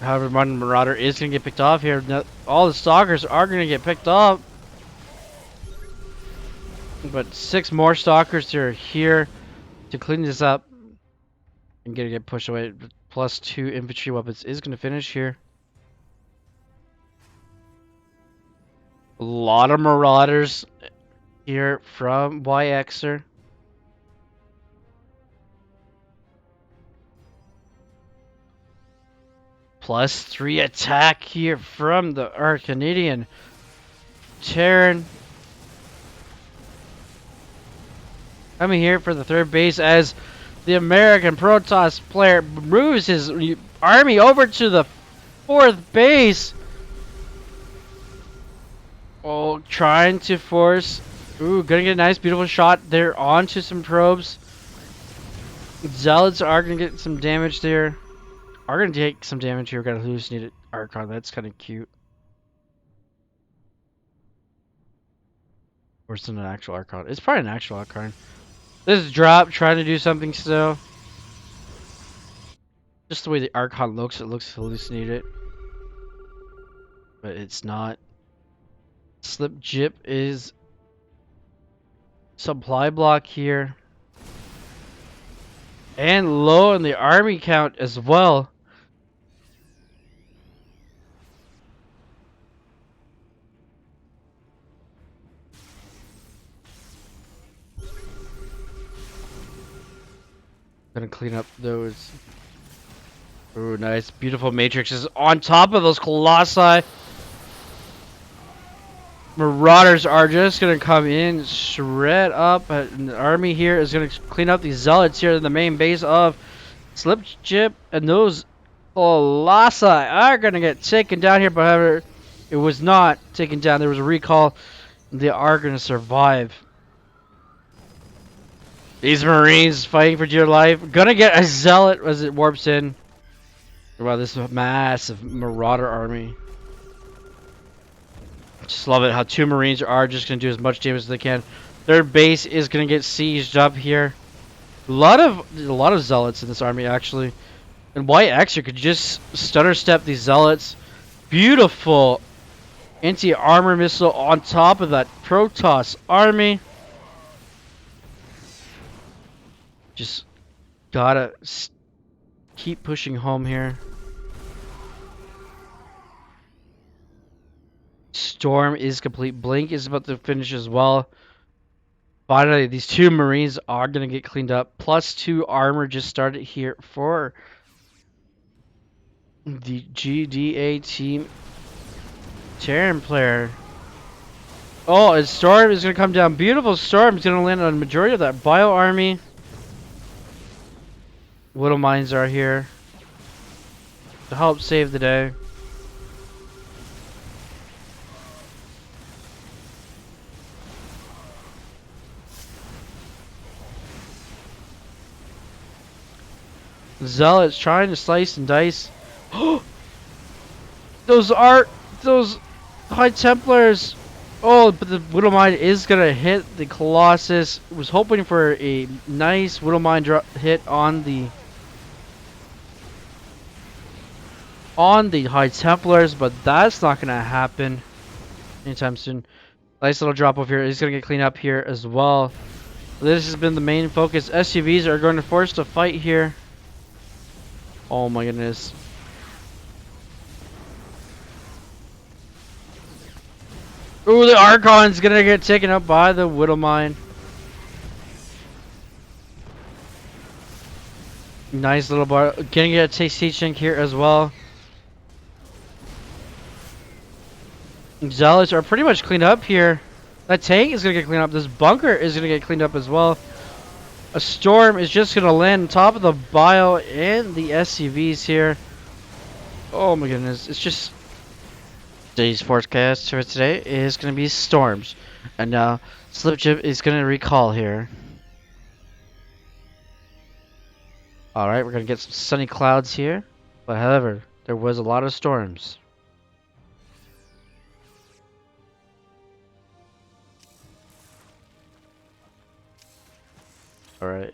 However, one Marauder is gonna get picked off here. Now, all the Stalkers are gonna get picked up. But 6 more Stalkers are here to clean this up. And gonna get pushed away. +2 infantry weapons is gonna finish here. A lot of Marauders here from YXer. +3 attack here from the Arcanidian Terran. Coming here for the third base as the American Protoss player moves his army over to the fourth base. Oh, trying to force. Ooh, gonna get a nice, beautiful shot there onto some probes. Zealots are gonna get some damage there. Are gonna take some damage here. Got a hallucinated Archon. That's kind of cute. Or is it an actual Archon? It's probably an actual Archon. This is drop trying to do something still. Just the way the Archon looks, it looks hallucinated. But it's not. Slip Jip is supply block here. And low in the army count as well. Gonna clean up those. Ooh, nice. Beautiful matrices on top of those Colossi. Marauders are just gonna come in, shred up, and the army here is gonna clean up these zealots here in the main base of Slipchip, and those Colossi are gonna get taken down here. But however, it was not taken down. There was a recall. They are gonna survive. These Marines fighting for dear life, gonna get a zealot as it warps in. Wow, this massive Marauder army. Just love it how two Marines are just gonna do as much damage as they can. Their base is gonna get sieged up here. A lot of zealots in this army actually. And YX could just stutter step these zealots. Beautiful anti-armor missile on top of that Protoss army. Just gotta keep pushing home here. Storm is complete. Blink is about to finish as well. Finally, these two Marines are going to get cleaned up. +2 armor just started here for the GDA team Terran player. Oh, and Storm is going to come down. Beautiful Storm is going to land on the majority of that Bio army. Little mines are here to help save the day. Zealots trying to slice and dice. those High Templars. Oh, but the Widow Mine is gonna hit the Colossus. Was hoping for a nice Widow Mine hit on the High Templars, but that's not gonna happen anytime soon. Nice little drop off here. He's gonna get cleaned up here as well. This has been the main focus. SUVs are going to force to fight here. Oh my goodness. Ooh, the Archon's gonna get taken up by the Widow Mine. Nice little bar. Gonna get a siege tank here as well. Zealots are pretty much cleaned up here. That tank is gonna get cleaned up. This bunker is gonna get cleaned up as well. A storm is just gonna land on top of the bio and the SUVs here. Oh my goodness, it's just today's forecast for today is gonna be storms, and now Slipchip is gonna recall here. All right, we're gonna get some sunny clouds here, but however, there was a lot of storms. All right,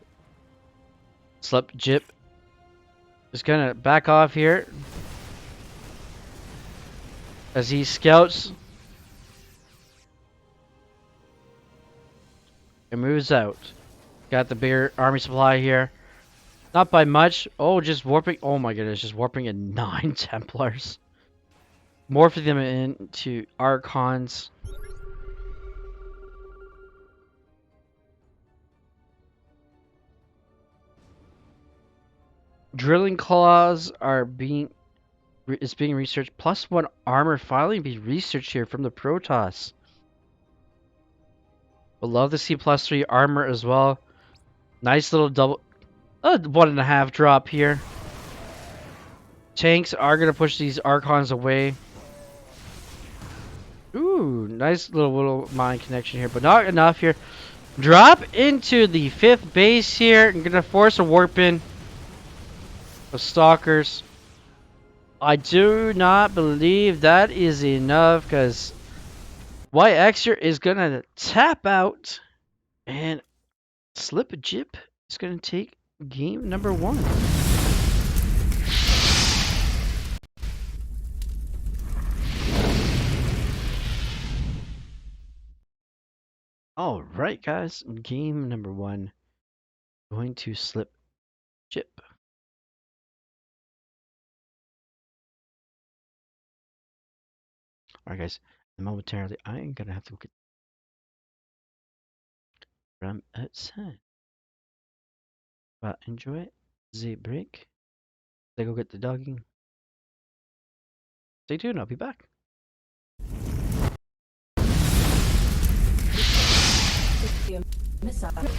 Slipchip is gonna back off here as he scouts and moves out. Got the bigger army supply here. Not by much. Oh, just warping. Oh my goodness, just warping in 9 Templars. Morphing them into Archons. Drilling claws are being researched. +1 armor finally being researched here from the Protoss. Would love to see +3 armor as well. Nice little double, 1.5 drop here. Tanks are gonna push these Archons away. Ooh, nice little mine connection here, but not enough here. Drop into the 5th base here. I'm gonna force a warp in of Stalkers. I do not believe that is enough because YXer is gonna tap out and Slipchip is gonna take game number 1. All right, guys, game number 1 going to Slipchip. All right, guys, and momentarily I am gonna have to get from outside. But enjoy the break. They go get the dogging. Stay tuned, I'll be back. Nuclear missile.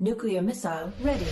Nuclear missile ready.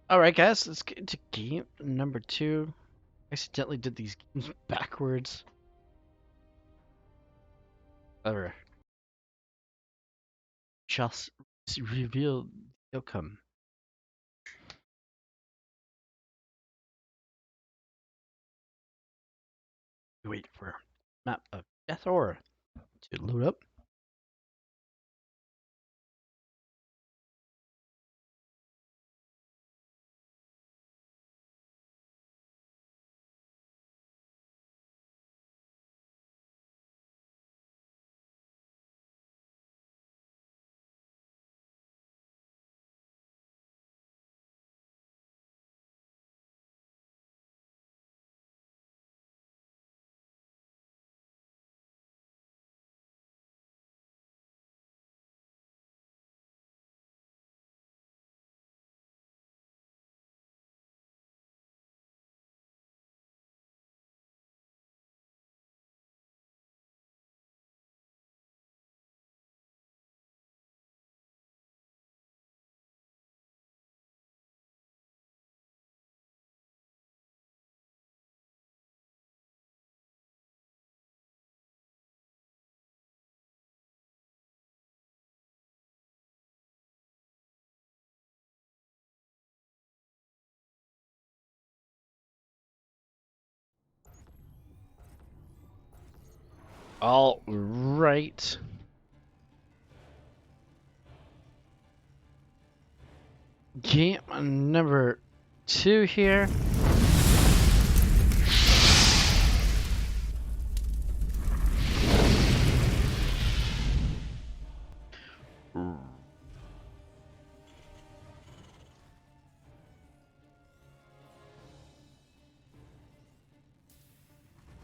Alright, guys, let's get into game number 2. I accidentally did these games backwards. Alright. Just reveal the outcome. Wait for map of death or to load up. All right. Game number 2 here.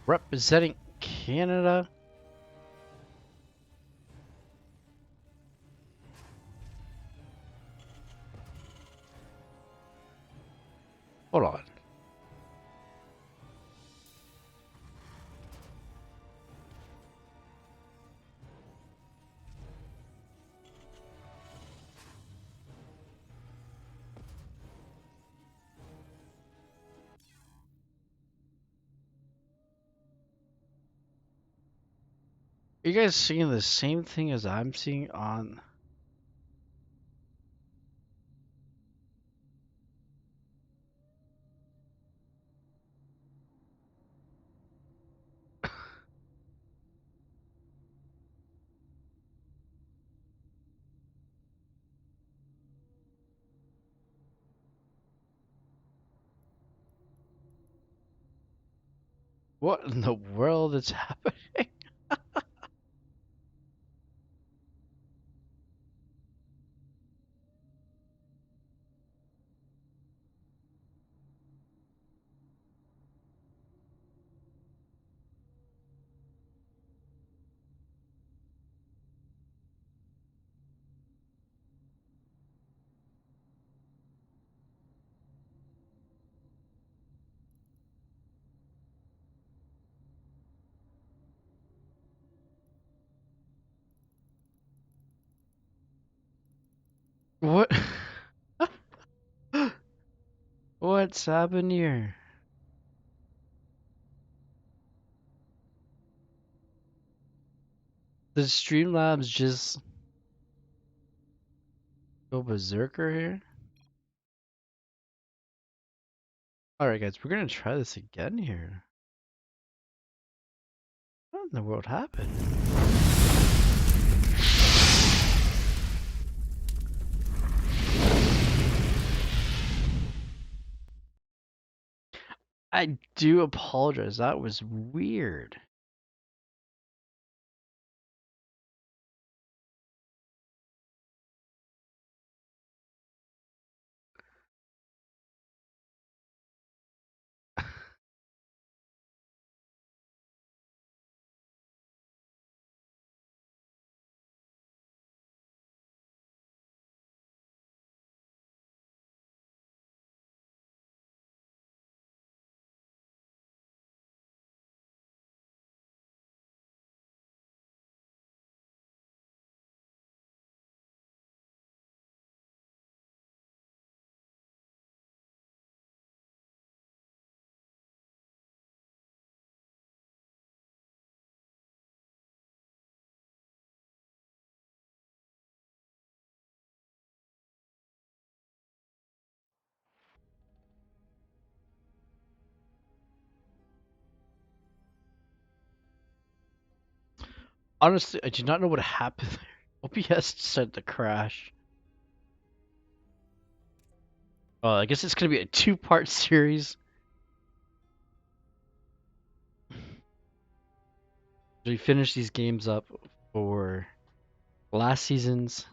Representing Canada. Hold on. Are you guys seeing the same thing as I'm seeing on? What in the world is happening? What? What's happened here? The Streamlabs just go berserker here? Alright guys, we're gonna try this again here. What in the world happened? I do apologize, that was weird. Honestly, I do not know what happened there. OBS decided to crash. I guess it's gonna be a two-part series. We finish these games up for last season's.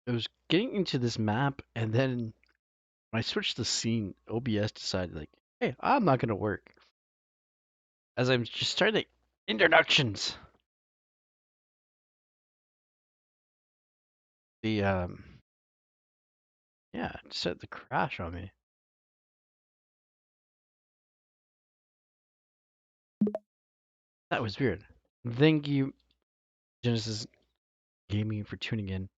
I was getting into this map, and then when I switched the scene, OBS decided, like, hey, I'm not gonna work. As I'm just starting the introductions, the yeah, it decided to crash on me. That was weird. Thank you, Genesis Gaming, for tuning in.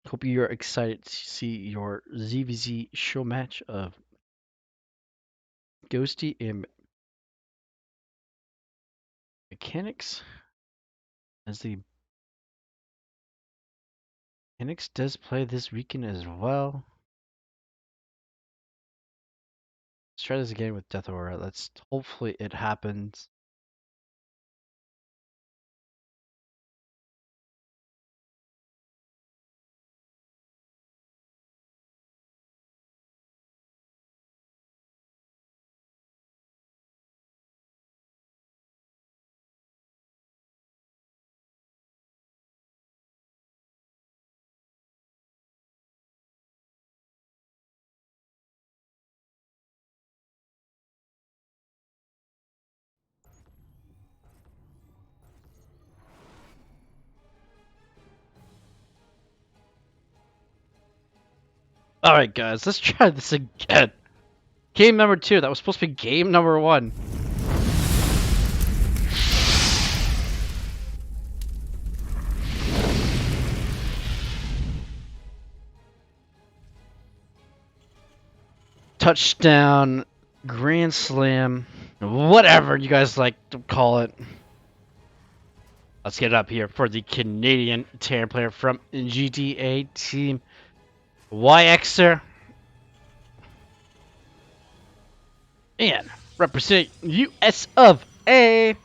Hope you're excited to see your ZVZ show match of Ghosty and Mechanics. As the Mechanics does play this weekend as well. Let's try this again with Death Aura. Let's hopefully it happens. Alright guys, let's try this again. Game number 2, that was supposed to be game number 1. Touchdown, Grand Slam, whatever you guys like to call it. Let's get it up here for the Canadian Terran player from GTA Team YXer. And represent US of A.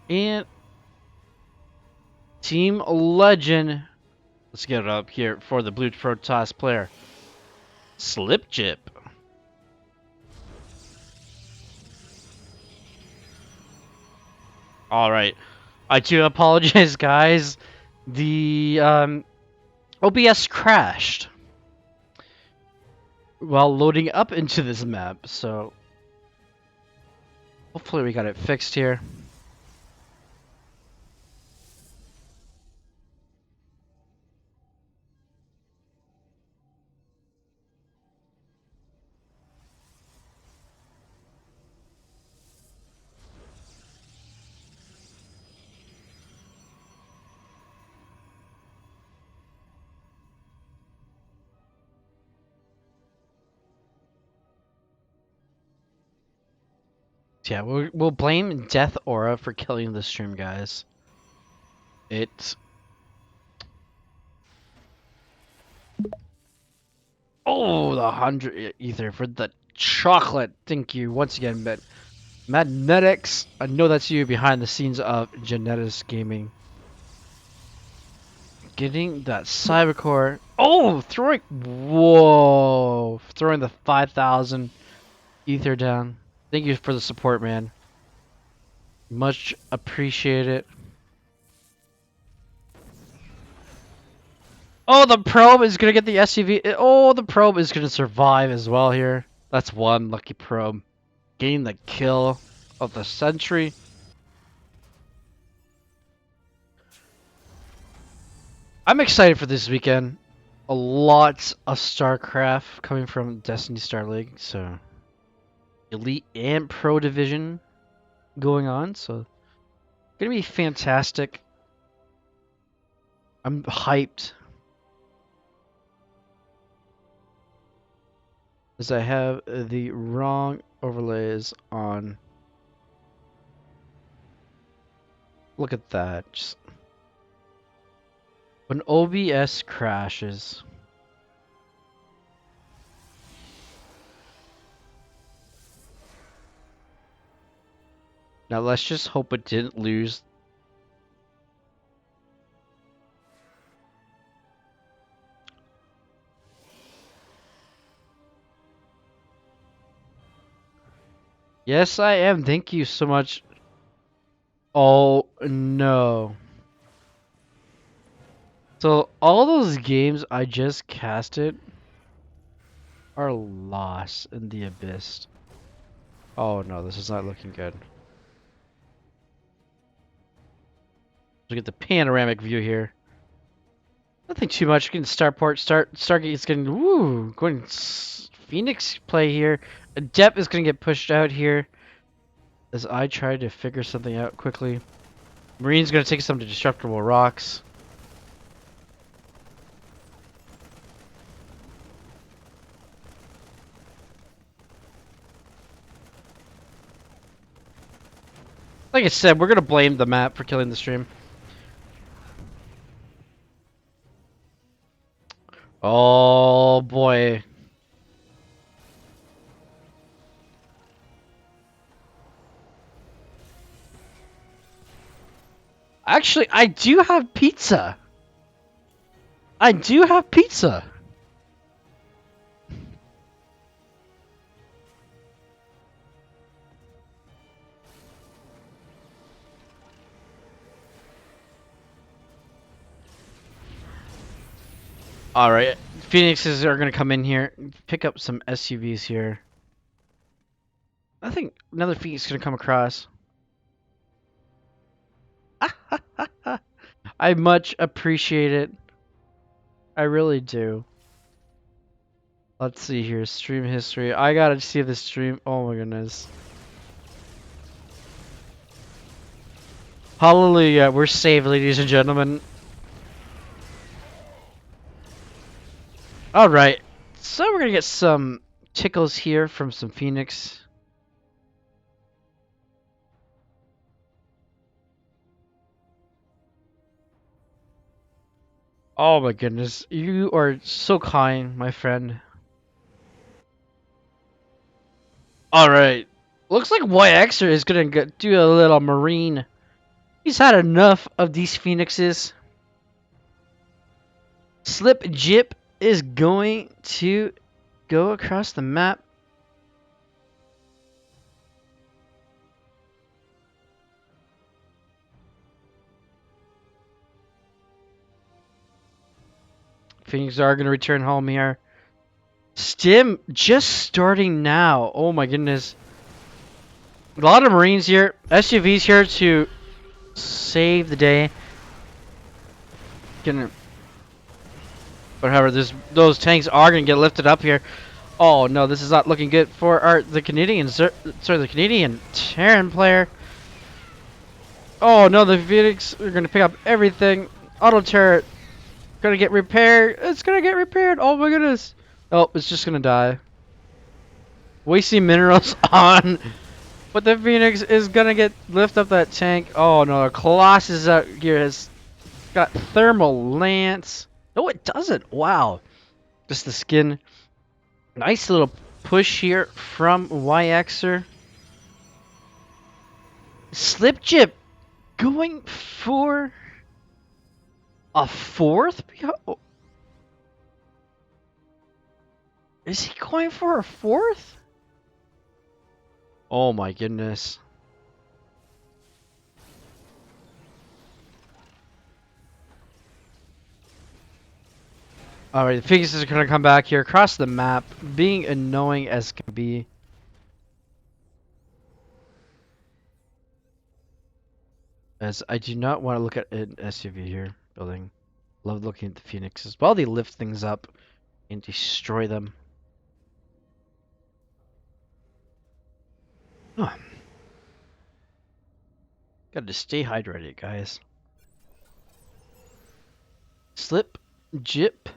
And Team Legend. Let's get it up here for the Blue Protoss player, Slip Chip. Alright. I do apologize, guys. The OBS crashed while loading up into this map, so hopefully we got it fixed here. Yeah, we'll blame Death Aura for killing the stream, guys. Oh, the 100 ether for the chocolate. Thank you once again, Magnetics. I know that's you behind the scenes of Genetis Gaming. Getting that Cybercore. Oh, throwing the 5,000 ether down. Thank you for the support, man. Much appreciated. Oh, the probe is gonna get the SUV. Oh, the probe is gonna survive as well here. That's one lucky probe. Gain the kill of the century. I'm excited for this weekend. A lot of StarCraft coming from Destiny Starleague, so Elite and Pro Division going on, so gonna be fantastic. I'm hyped as I have the wrong overlays on. Look at that. Just When OBS crashes. Now let's just hope it didn't lose. Yes, I am. Thank you so much. Oh, no. So, all those games I just casted are lost in the abyss. Oh, no, this is not looking good. Look at the panoramic view here. Nothing too much. Getting Stargate is getting, woo, going Phoenix play here. Adept is going to get pushed out here as I try to figure something out quickly. Marine's going to take some destructible rocks. Like I said, we're going to blame the map for killing the stream. Oh boy. Actually, I do have pizza. I do have pizza. Alright, Phoenixes are going to come in here, pick up some SUVs here. I think another Phoenix is going to come across. I much appreciate it. I really do. Let's see here, stream history. I gotta see the stream. Oh my goodness. Hallelujah, we're saved, ladies and gentlemen. Alright, so we're gonna get some tickles here from some Phoenix. Oh my goodness, you are so kind, my friend. Alright, looks like YXer is gonna do a little marine. He's had enough of these Phoenixes. Slip Jip is going to go across the map. Phoenix are going to return home here. Stim just starting now. Oh my goodness. A lot of Marines here. SUVs here to save the day. But however, those tanks are going to get lifted up here. Oh no, this is not looking good for the Canadian, the Canadian Terran player. Oh no, the Phoenix are going to pick up everything. Auto turret going to get repaired. It's going to get repaired. Oh my goodness. Oh, it's just going to die. Wasting minerals on. But the Phoenix is going to lift up that tank. Oh no, the Colossus out here has got thermal lance. No, it doesn't. Wow. Just the skin. Nice little push here from YXer. Slip Jip going for a fourth? Oh. Is he going for a fourth? Oh my goodness. Alright, the Pegasus are going to come back here across the map, being annoying as can be. As I do not want to look at an SUV here, building. Love looking at the Phoenixes while they lift things up and destroy them. Huh. Gotta stay hydrated, guys. Slip Jip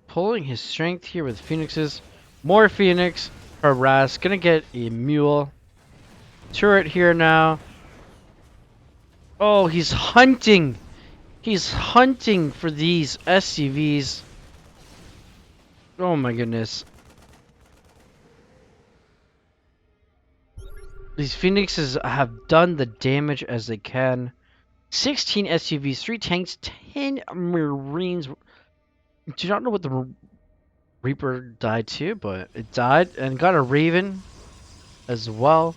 pulling his strength here with Phoenixes. More Phoenix. Harass. Gonna get a mule. Turret here now. Oh, he's hunting. He's hunting for these SCVs. Oh my goodness. These Phoenixes have done the damage as they can. 16 SUVs, 3 tanks, 10 Marines. Do not know what the Reaper died to, but it died and got a Raven as well.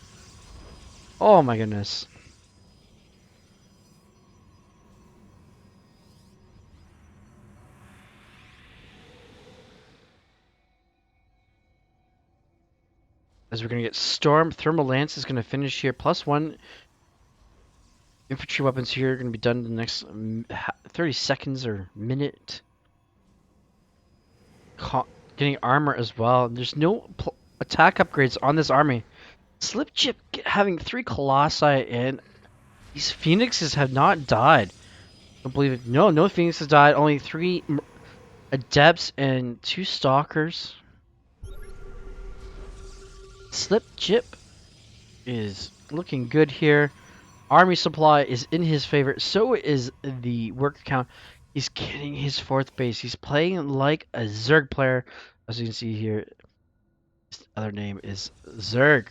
Oh my goodness. As we're going to get Storm, Thermal Lance is going to finish here. +1 infantry weapons here are going to be done in the next 30 seconds or minute. Getting armor as well. There's no attack upgrades on this army. Slip Chip having 3 Colossi, and these Phoenixes have not died. Don't believe it. No Phoenixes died. Only 3 Adepts and 2 Stalkers. Slip Chip is looking good here. Army supply is in his favor. So is the work count. He's getting his 4th base. He's playing like a Zerg player. As you can see here, his other name is Zerg.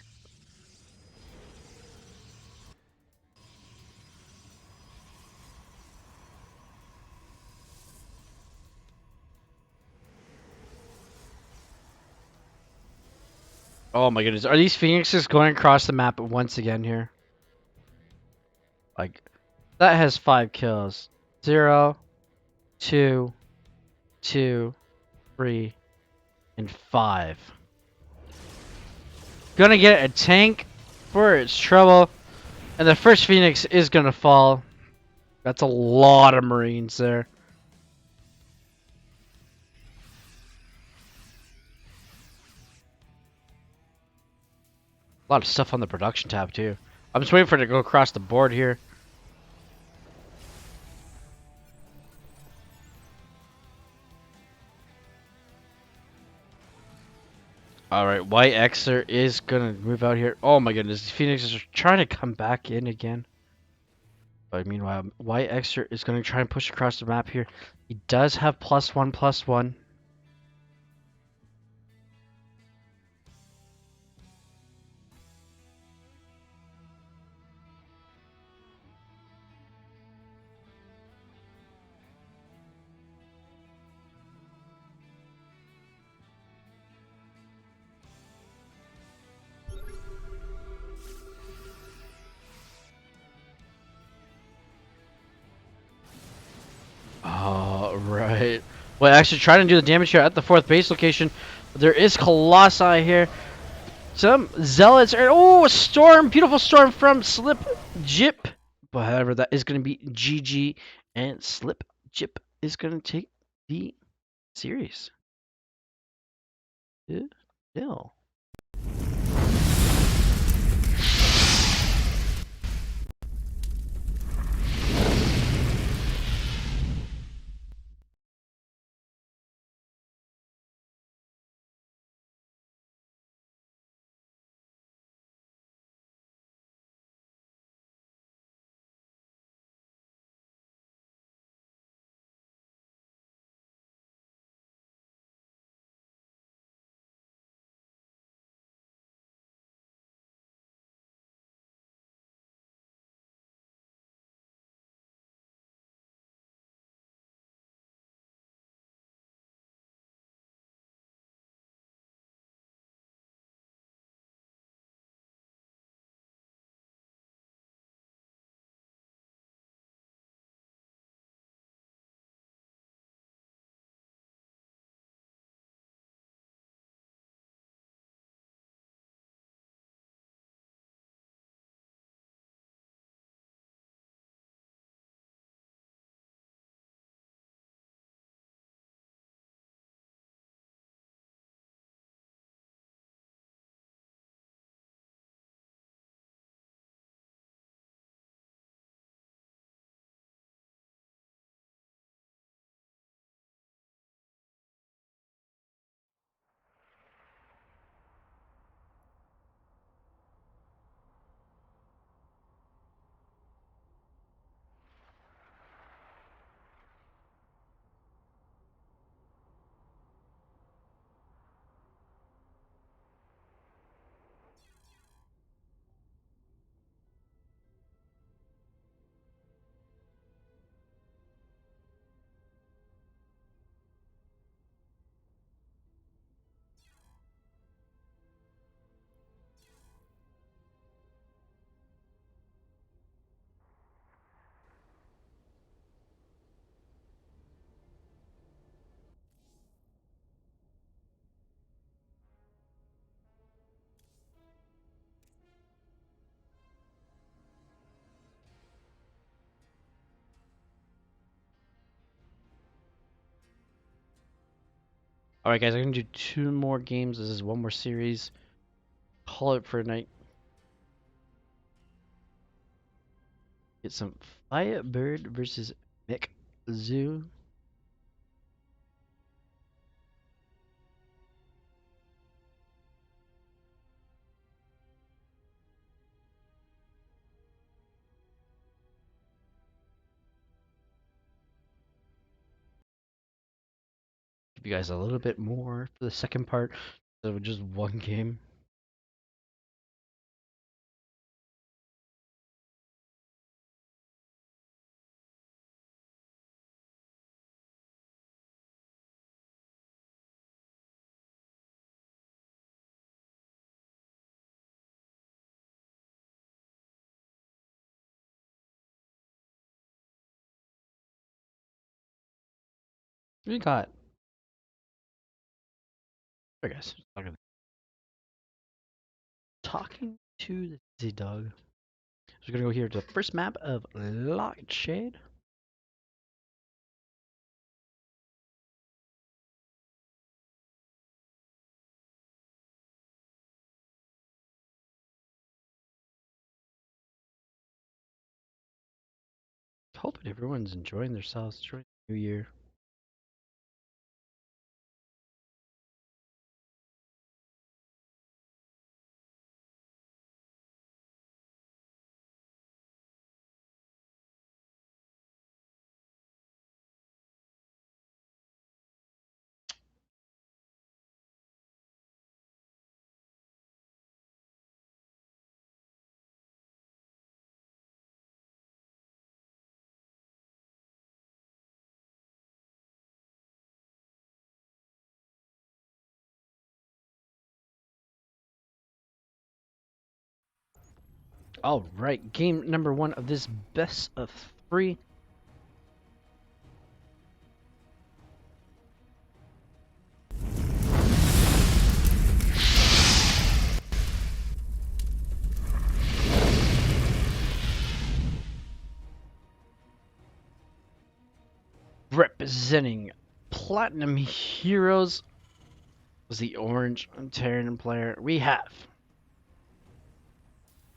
Oh my goodness. Are these Phoenixes going across the map once again here? Like, that has 5 kills. 0, 2, 2, 3, and 5. Gonna get a tank for its trouble. And the first Phoenix is gonna fall. That's a lot of Marines there. A lot of stuff on the production tab too. I'm just waiting for it to go across the board here. Alright, White Xer is gonna move out here. Oh my goodness, these Phoenixes are trying to come back in again. But meanwhile, White Xer is gonna try and push across the map here. He does have +1/+1. Alright. Well, actually trying to do the damage here at the 4th base location. There is Colossi here. Some Zealots. Oh, a storm. Beautiful storm from Slip Jip. But however, that is going to be GG. And Slip Jip is going to take the series. Still. Alright, guys, I'm gonna do 2 more games. This is 1 more series. Call it for a night. Get some Firebird versus Mech Zoo. Give you guys a little bit more for the second part. So just 1 game. What do you got? Alright, guys. Talking to the dizzy dog. So we're gonna go here to the first map of Lightshade. Hoping everyone's enjoying themselves, enjoying the new year. All right, game number 1 of this best of 3. Representing Platinum Heroes was the orange Ontario player. We have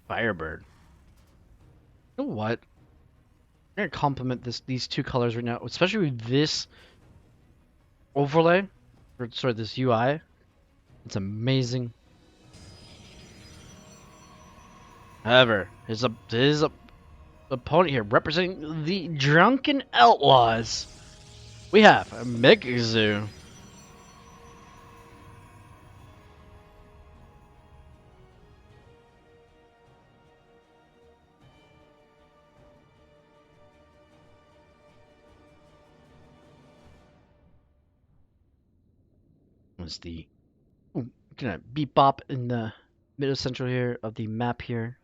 Firebird. You know what? I'm gonna compliment these 2 colors right now, especially with this overlay, or sorry, this UI. It's amazing. However, his opponent here, representing the Drunken Outlaws, we have Mikazu. Was the gonna bebop in the middle central here of the map here,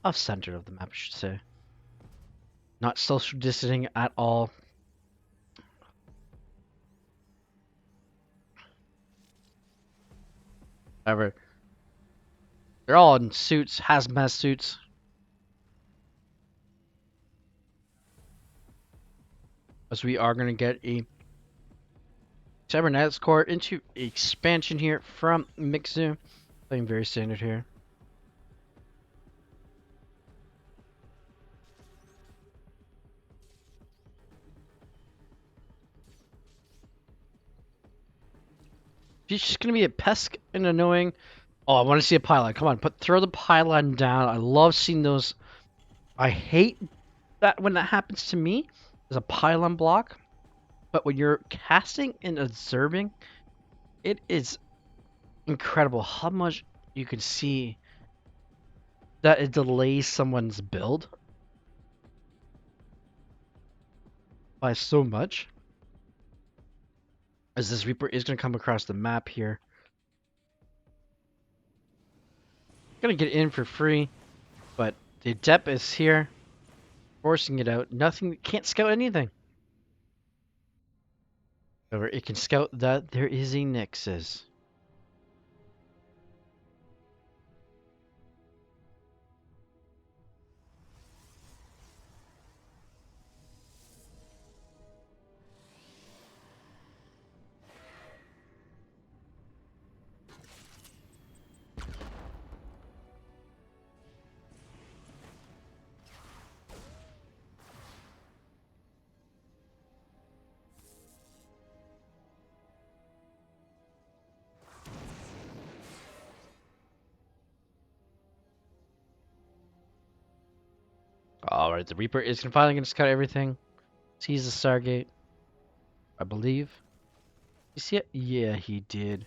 off center of the map, I should say. Not social distancing at all. However, they're all in suits, hazmat suits. As we are gonna get a Cybernetics core into expansion here from Mixu. Playing very standard here. She's just gonna be a pest and annoying. Oh, I want to see a pylon. Come on, throw the pylon down. I love seeing those. I hate that when that happens to me. There's a pylon block, but when you're casting and observing, it is incredible how much you can see that it delays someone's build by so much. As this Reaper is going to come across the map here. Gonna get in for free, but the Adept is here, forcing it out. Nothing, can't scout anything. However, it can scout that there is a Nexus. Alright, the Reaper is finally going to scout everything. Sees the Stargate, I believe. You see it? Yeah, he did.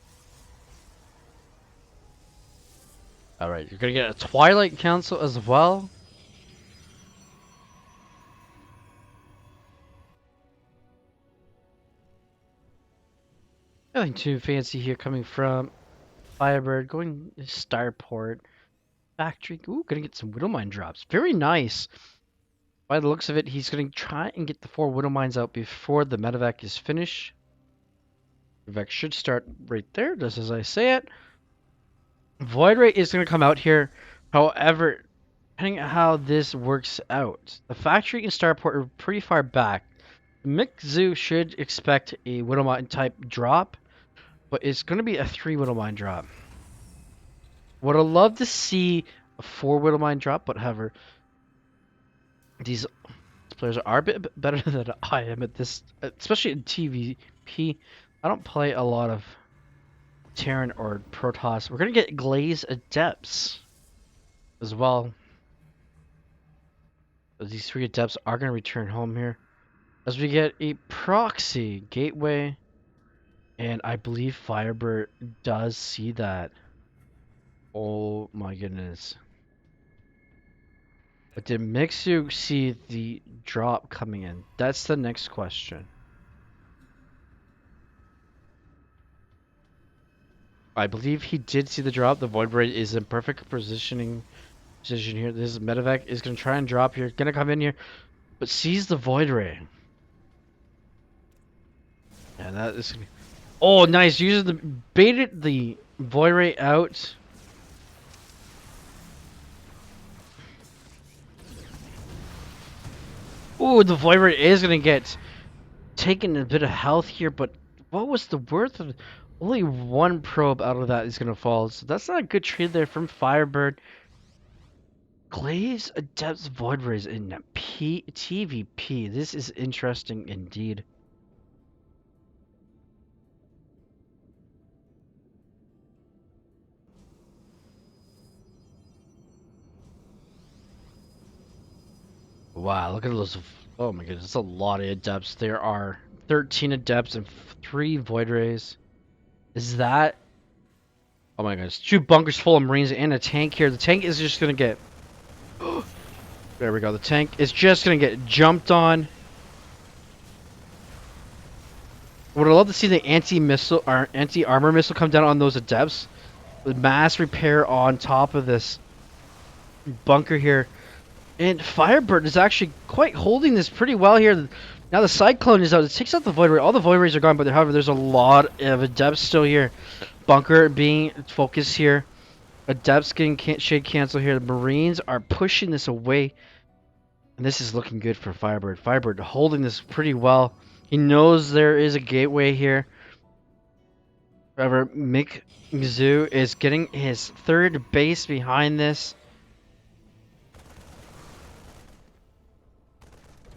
Alright, you're going to get a Twilight Council as well. Nothing too fancy here coming from Firebird. Going to Starport. Factory. Ooh, gonna get some Widowmine drops. Very nice. By the looks of it, he's gonna try and get the 4 Widowmines out before the medevac is finished. Medevac should start right there, just as I say it. Void Ray is gonna come out here. However, depending on how this works out, the factory and Starport are pretty far back. Mixzoo should expect a Widowmine type drop, but it's gonna be a 3 Widowmine drop. Would have loved to see a 4 Widowmine drop, but however, these players are a bit better than I am at this, especially in TVP. I don't play a lot of Terran or Protoss. We're gonna get Glaze Adepts as well. These 3 Adepts are gonna return home here, as we get a Proxy Gateway, and I believe Firebird does see that. Oh my goodness. But did Mixu see the drop coming in? That's the next question. I believe he did see the drop. The Void Ray is in perfect position here. This medevac is going to try and drop here. Going to come in here, but sees the Void Ray. And that is... Oh, nice. Uses the... Baited the Void Ray out. Ooh, the Void Ray is going to get taken a bit of health here, but what was the worth of... Only 1 probe out of that is going to fall, so that's not a good trade there from Firebird. Glaze Adepts Void Rays in TVP. This is interesting indeed. Wow, look at those. Oh my goodness, that's a lot of Adepts. There are 13 Adepts and 3 Void Rays. Is that... Oh my goodness. 2 bunkers full of Marines and a tank here. The tank is just going to get... There we go. The tank is just going to get jumped on. Would I love to see the anti-missile or anti-armor missile come down on those Adepts. With mass repair on top of this bunker here. And Firebird is actually quite holding this pretty well here. Now the Cyclone is out. It takes out the Void Ray. All the Void Rays are gone, but however, there's a lot of Adepts still here. Bunker being focused here. Adepts getting shade cancel here. The Marines are pushing this away. And this is looking good for Firebird. Firebird holding this pretty well. He knows there is a gateway here. However, Mixzoo is getting his 3rd base behind this.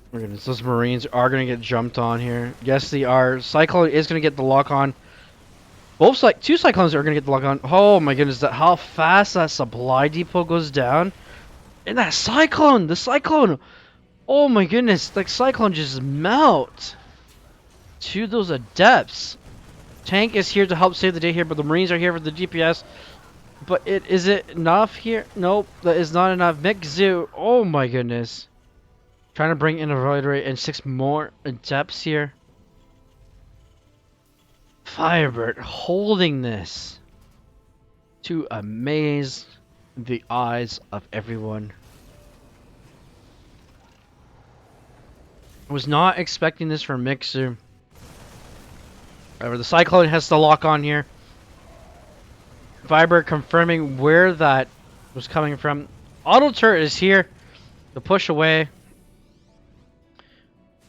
Oh my goodness, those Marines are going to get jumped on here. Yes, they are. Cyclone is going to get the lock on. Both 2 Cyclones are going to get the lock on. Oh my goodness, how fast that supply depot goes down. And that Cyclone, the Cyclone. Oh my goodness, like Cyclone just melt. To those Adepts. Tank is here to help save the day here, but the Marines are here for the DPS. But is it enough here? Nope, that is not enough. Mixzoo, oh my goodness. Trying to bring in a Void Ray and 6 more Adepts here. Firebird holding this to amaze the eyes of everyone. I was not expecting this from Mixzoo. However, the Cyclone has to lock on here. Firebird confirming where that was coming from. Auto turret is here to push away.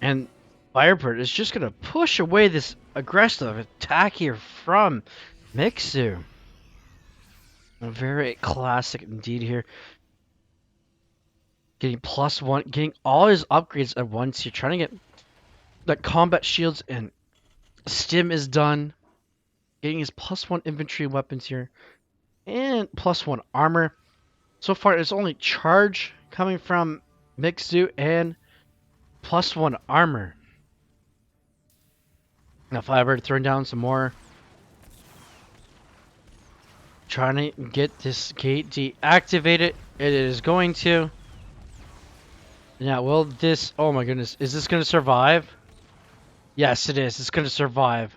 And Firebird is just going to push away this aggressive attack here from Mixzoo. A very classic indeed here. Getting +1, getting all his upgrades at once here. Trying to get that combat shields and stim is done. Getting his +1 infantry weapons here. And +1 armor. So far it's only charge coming from Mixu and +1 armor. Now Firebird throwing down some more. Trying to get this gate deactivated. It is going to. Now, will this... Oh my goodness. Is this going to survive? Yes, it is. It's going to survive.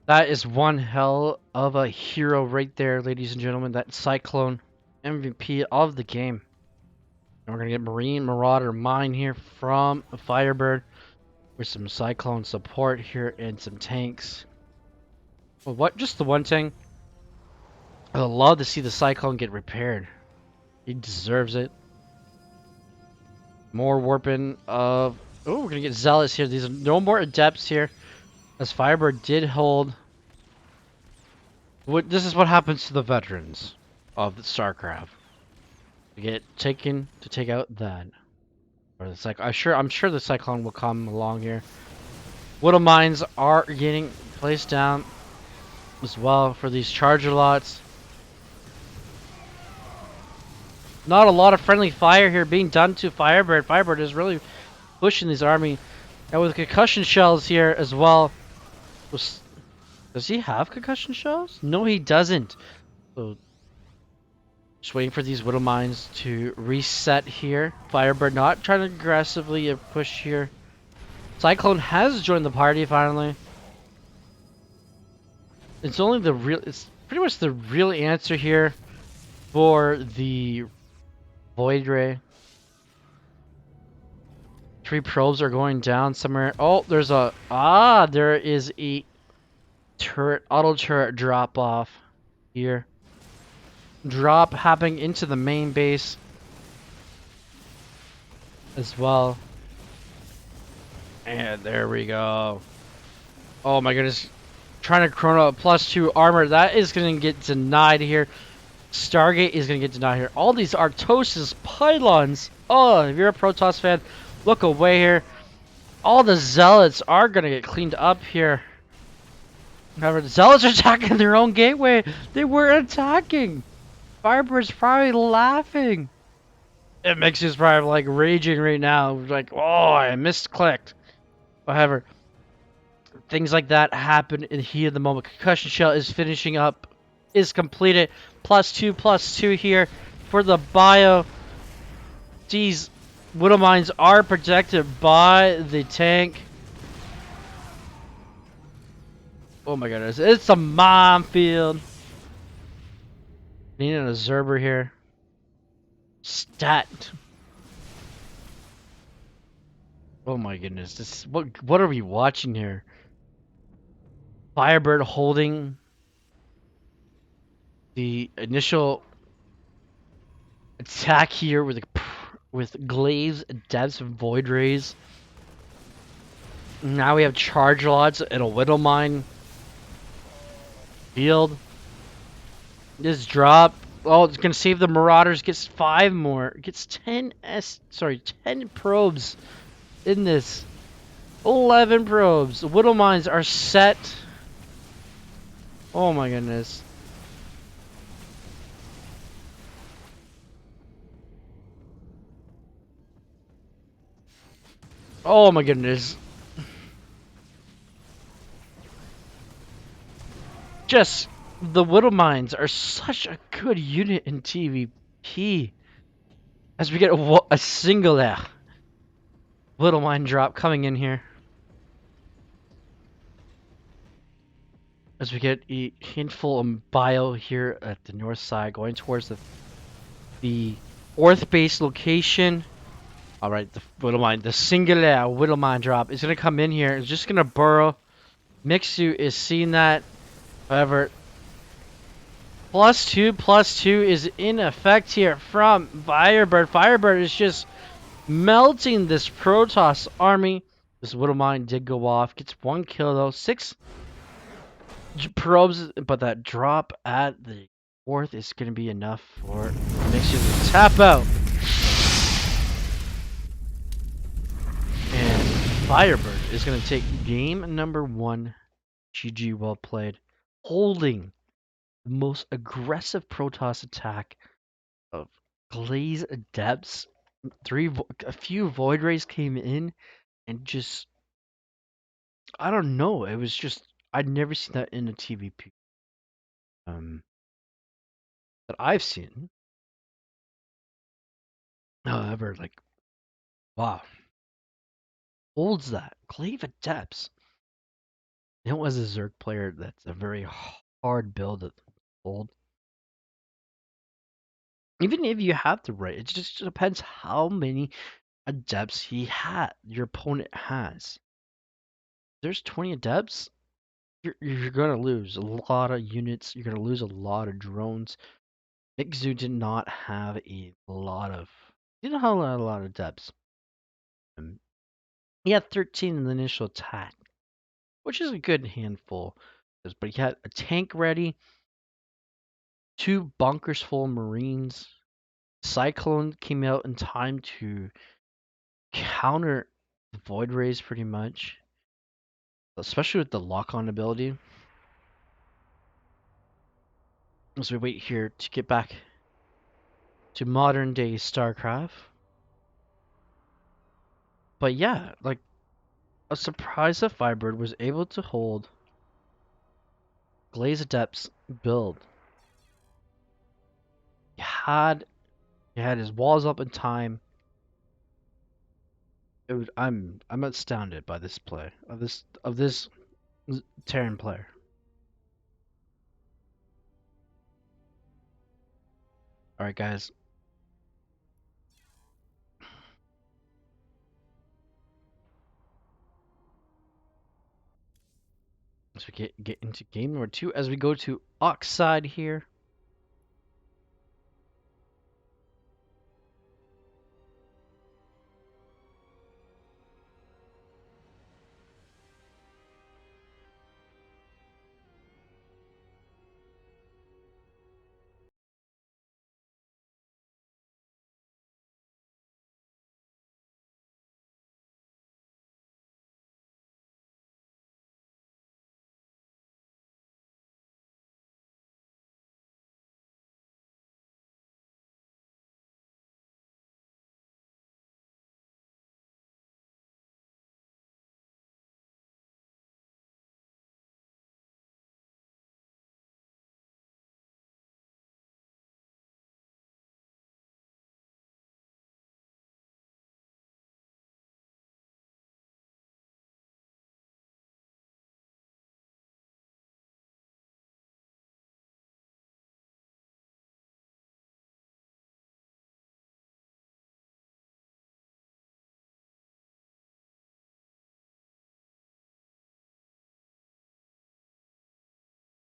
That is one hell of a hero right there, ladies and gentlemen. That Cyclone MVP of the game. And we're going to get Marine Marauder Mine here from Firebird with some Cyclone support here and some tanks. Well, what? Just the one thing. I'd love to see the Cyclone get repaired. He deserves it. More warping of... Oh, we're going to get Zealous here. These are no more Adepts here. As Firebird did hold... This is what happens to the veterans of the StarCraft. You get taken to take out that. Or the I'm sure the Cyclone will come along here. Widow Mines are getting placed down as well for these charger lots. Not a lot of friendly fire here being done to Firebird. Firebird is really pushing this army. And with concussion shells here as well. Does he have concussion shells? No, he doesn't. So, just waiting for these Widow Mines to reset here. Firebird not trying to aggressively push here. Cyclone has joined the party finally. It's pretty much the real answer here for the Void Ray. 3 probes are going down somewhere. Oh, there is a auto turret drop off here. Drop happening into the main base as well. And there we go. Oh my goodness. Trying to chrono +2 armor. That is going to get denied here. Stargate is going to get denied here. All these Artosis pylons. Oh, if you're a Protoss fan, look away here. All the Zealots are going to get cleaned up here. However, the Zealots are attacking their own gateway. They were attacking. Firebird's probably laughing. It makes his probably like raging right now. Like, oh, I misclicked. However, things like that happen in the heat of the moment. Concussion shell is finishing up, is completed. +2/+2 here for the bio. These Widow Mines are protected by the tank. Oh my goodness, it's a minefield. Need an observer here. Stat. Oh my goodness, this what are we watching here? Firebird holding the initial attack here with Glaives, Depths, and Void Rays. Now we have Charge Lots and a Widow Mine field. This drop. Oh, it's gonna save the Marauders. Gets 5 more. Gets 10 probes in this. 11 probes. The Widow Mines are set. Oh my goodness. Oh my goodness. Just the Widow Mines are such a good unit in TVP. As we get a single Widow Mine drop coming in here. As we get a handful of bio here at the north side, going towards the 4th base location. Alright, the Widow Mine, the singular Widow Mine drop is going to come in here. It's just going to burrow. Mixu is seeing that. However, +2/+2 is in effect here from Firebird. Firebird is just melting this Protoss army. This Widow Mine did go off. Gets 1 kill though. 6 probes, but that drop at the 4th is going to be enough for Mixu to tap out. And Firebird is going to take game number 1. GG, well played. Holding the most aggressive Protoss attack of Glaze Adepts A few Void Rays came in and just, I don't know. It was just, I'd never seen that in a TVP um, that I've seen. However, like, wow, holds that. Glaive Adepts. You know, as a Zerg player, that's a very hard build to hold. Even if you have the right, it just depends how many Adepts your opponent has. If there's 20 Adepts, you're gonna lose a lot of units. You're gonna lose a lot of drones. Mixu did not have a lot of didn't have a lot of depths. Um, He had 13 in the initial attack, which is a good handful. But he had a tank ready, two bunkers full of Marines. Cyclone came out in time to counter the Void Rays pretty much, especially with the lock-on ability. As we wait here to get back to modern day StarCraft. But yeah, like a surprise that Firebird was able to hold Glaze Adept's build. He had he had his walls up in time. I'm astounded by this play of this Terran player. All right, guys. As we get into game number 2, as we go to Oxide here.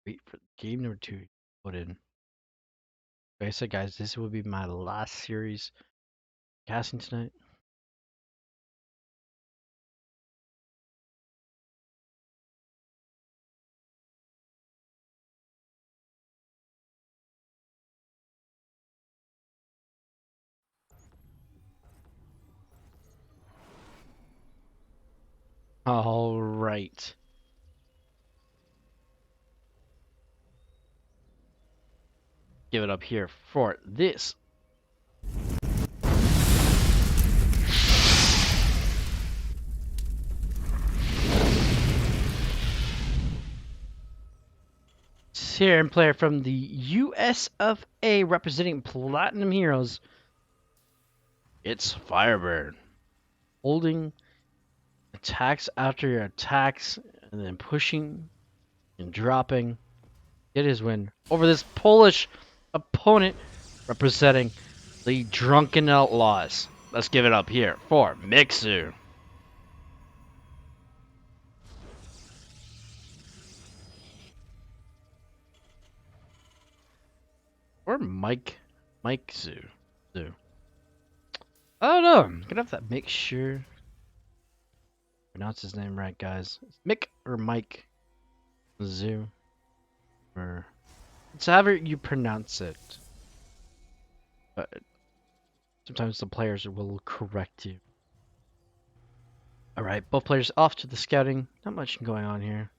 Wait for game number 2 to put in. Like I said, guys, this will be my last series casting tonight. All right. Give it up here for this. Syrian player from the US of A representing Platinum Heroes. It's Firebird. Holding attacks after your attacks and then pushing and dropping. Get his win over this Polish opponent representing the Drunken Outlaws. Let's give it up here for Mixu. Or Mike Zoo. I don't know. I'm gonna have to make sure pronounce his name right, guys. It's Mick or Mike Zoo, or it's however you pronounce it. But sometimes the players will correct you. All right, both players off to the scouting. Not much going on here.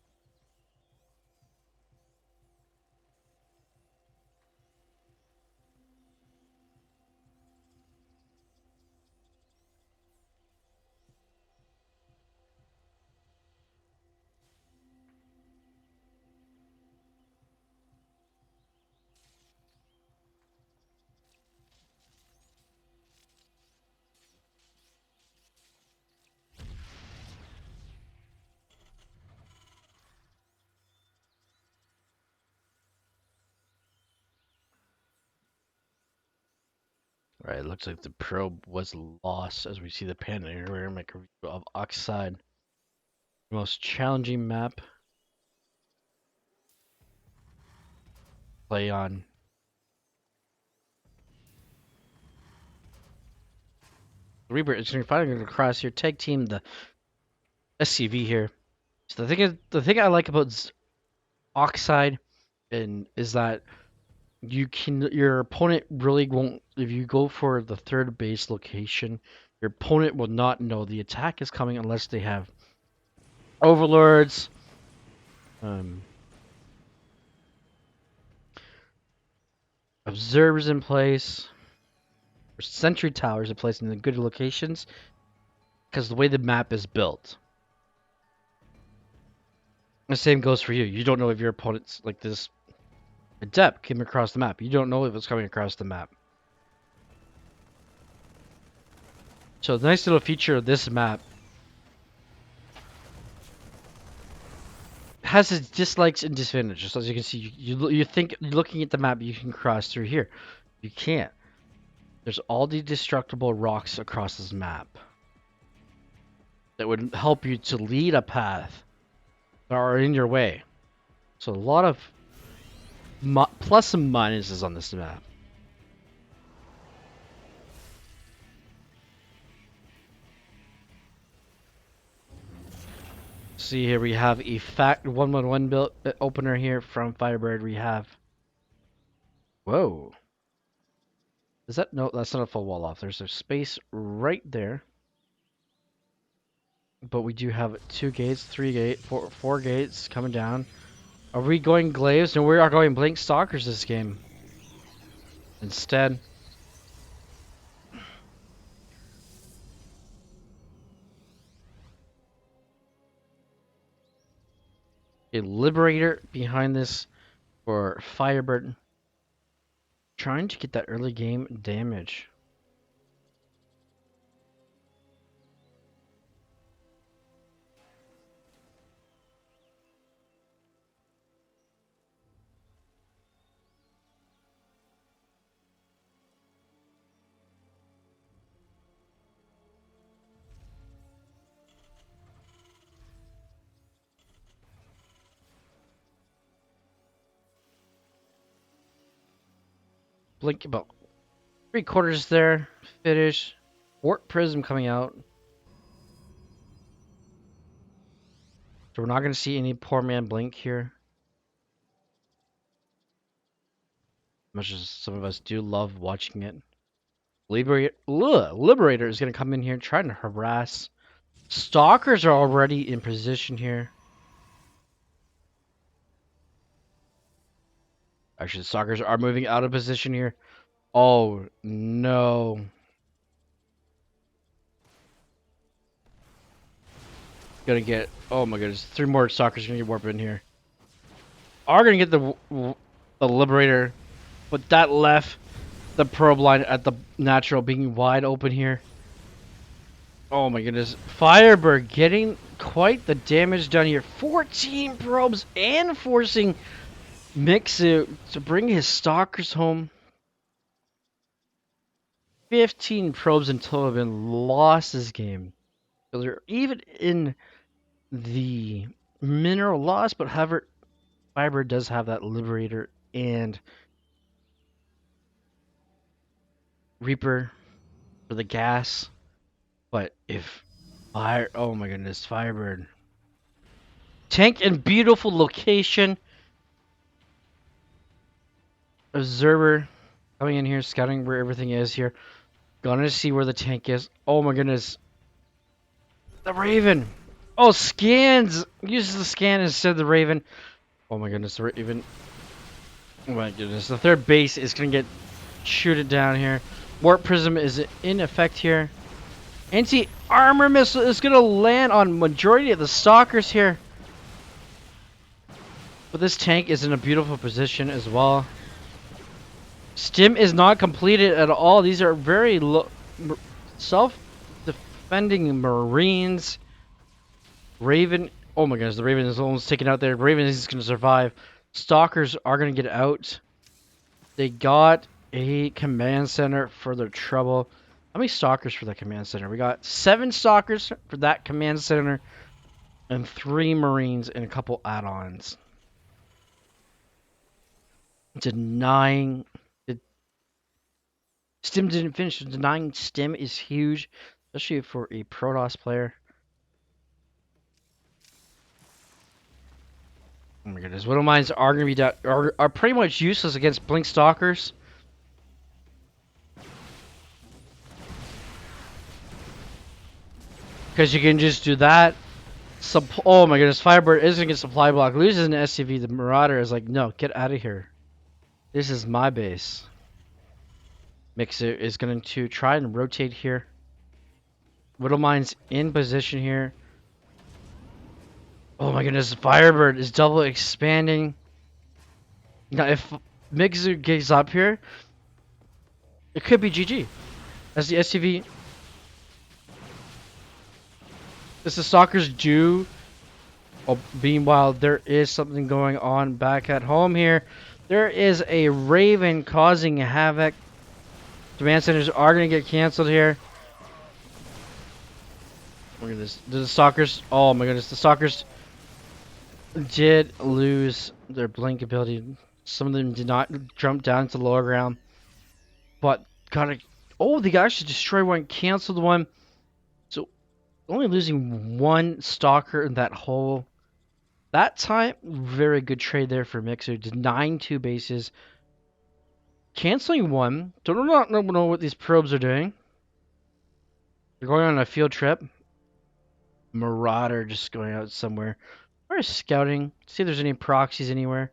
Alright, it looks like the probe was lost as we see the panoramic review of Oxide. The most challenging map. Play on. Reaper is finally going to cross here. Tag team the SCV here. So the thing I like about Oxide is that your opponent really won't, if you go for the third base location, your opponent will not know the attack is coming unless they have overlords, observers in place, or sentry towers in place in the good locations, because the way the map is built. The same goes for you. You don't know if your opponent's like this adept came across the map. You don't know if it's coming across the map. So the nice little feature of this map has its dislikes and disadvantages. As you can see, you think looking at the map you can cross through here. You can't. There's all the destructible rocks across this map that would help you to lead a path that are in your way. So a lot of plus and minuses on this map. See here we have a fact 111 build opener here from Firebird. We have whoa. Is that no? That's not a full wall off. There's a space right there. But we do have 2 gates, 3 gates, 4 gates coming down. Are we going glaives? No, we are going blink stalkers this game. Instead. A Liberator behind this for Firebird. Trying to get that early game damage. Blink about 3/4 there. Finish. Warp Prism coming out. So we're not going to see any poor man blink here. Much as some of us do love watching it. Liberator is going to come in here trying to harass. Stalkers are already in position here. Actually, the Stalkers are moving out of position here. Oh, no. Gonna get... Oh, my goodness. 3 more Stalkers gonna get warped in here. Are gonna get the Liberator. But that left the probe line at the natural being wide open here. Oh, my goodness. Firebird getting quite the damage done here. 14 probes and forcing Mixu to bring his Stalkers home. 15 probes in total have been lost this game. So they're even in the mineral loss, but however, Firebird does have that Liberator and Reaper for the gas. But if Fire, oh my goodness, Firebird. Tank in beautiful location. Observer coming in here, scouting where everything is here. Gonna see where the tank is. Oh my goodness. The Raven. Oh, scans. Uses the scan instead of the Raven. Oh my goodness, the Raven. Oh my goodness. The third base is gonna get shooted down here. Warp Prism is in effect here. Anti-armor missile is gonna land on majority of the Stalkers here. But this tank is in a beautiful position as well. Stim is not completed at all. These are very low, self-defending Marines. Raven. Oh my goodness, the Raven is almost taken out there. Raven is going to survive. Stalkers are going to get out. They got a command center for their trouble. How many stalkers for that command center? We got 7 stalkers for that command center and 3 marines and a couple add-ons. Denying the stim didn't finish. Denying stim is huge, especially for a Protoss player. Oh my goodness, Widow Mines are gonna be are pretty much useless against Blink Stalkers. Because you can just do that. Oh my goodness, Firebird is gonna get supply block. Loses an SCV. The Marauder is like, no, get out of here. This is my base. Mixer is going to try and rotate here. Widow Mine's in position here. Oh my goodness, Firebird is double expanding. Now, if Mixer gets up here, it could be GG. As the SCV. As the Stalkers do. Oh, meanwhile, there is something going on back at home here. There is a Raven causing havoc. Command centers are going to get canceled here. Look at this. The Stalkers. Oh my goodness. The Stalkers did lose their blink ability. Some of them did not jump down to lower ground. But got a. Oh, they actually destroyed one, canceled one. So only losing 1 Stalker in that whole. That time, very good trade there for Mixer. Denying 2 bases. Canceling 1. Don't know what these probes are doing. They're going on a field trip. Marauder just going out somewhere. Or scouting. See if there's any proxies anywhere.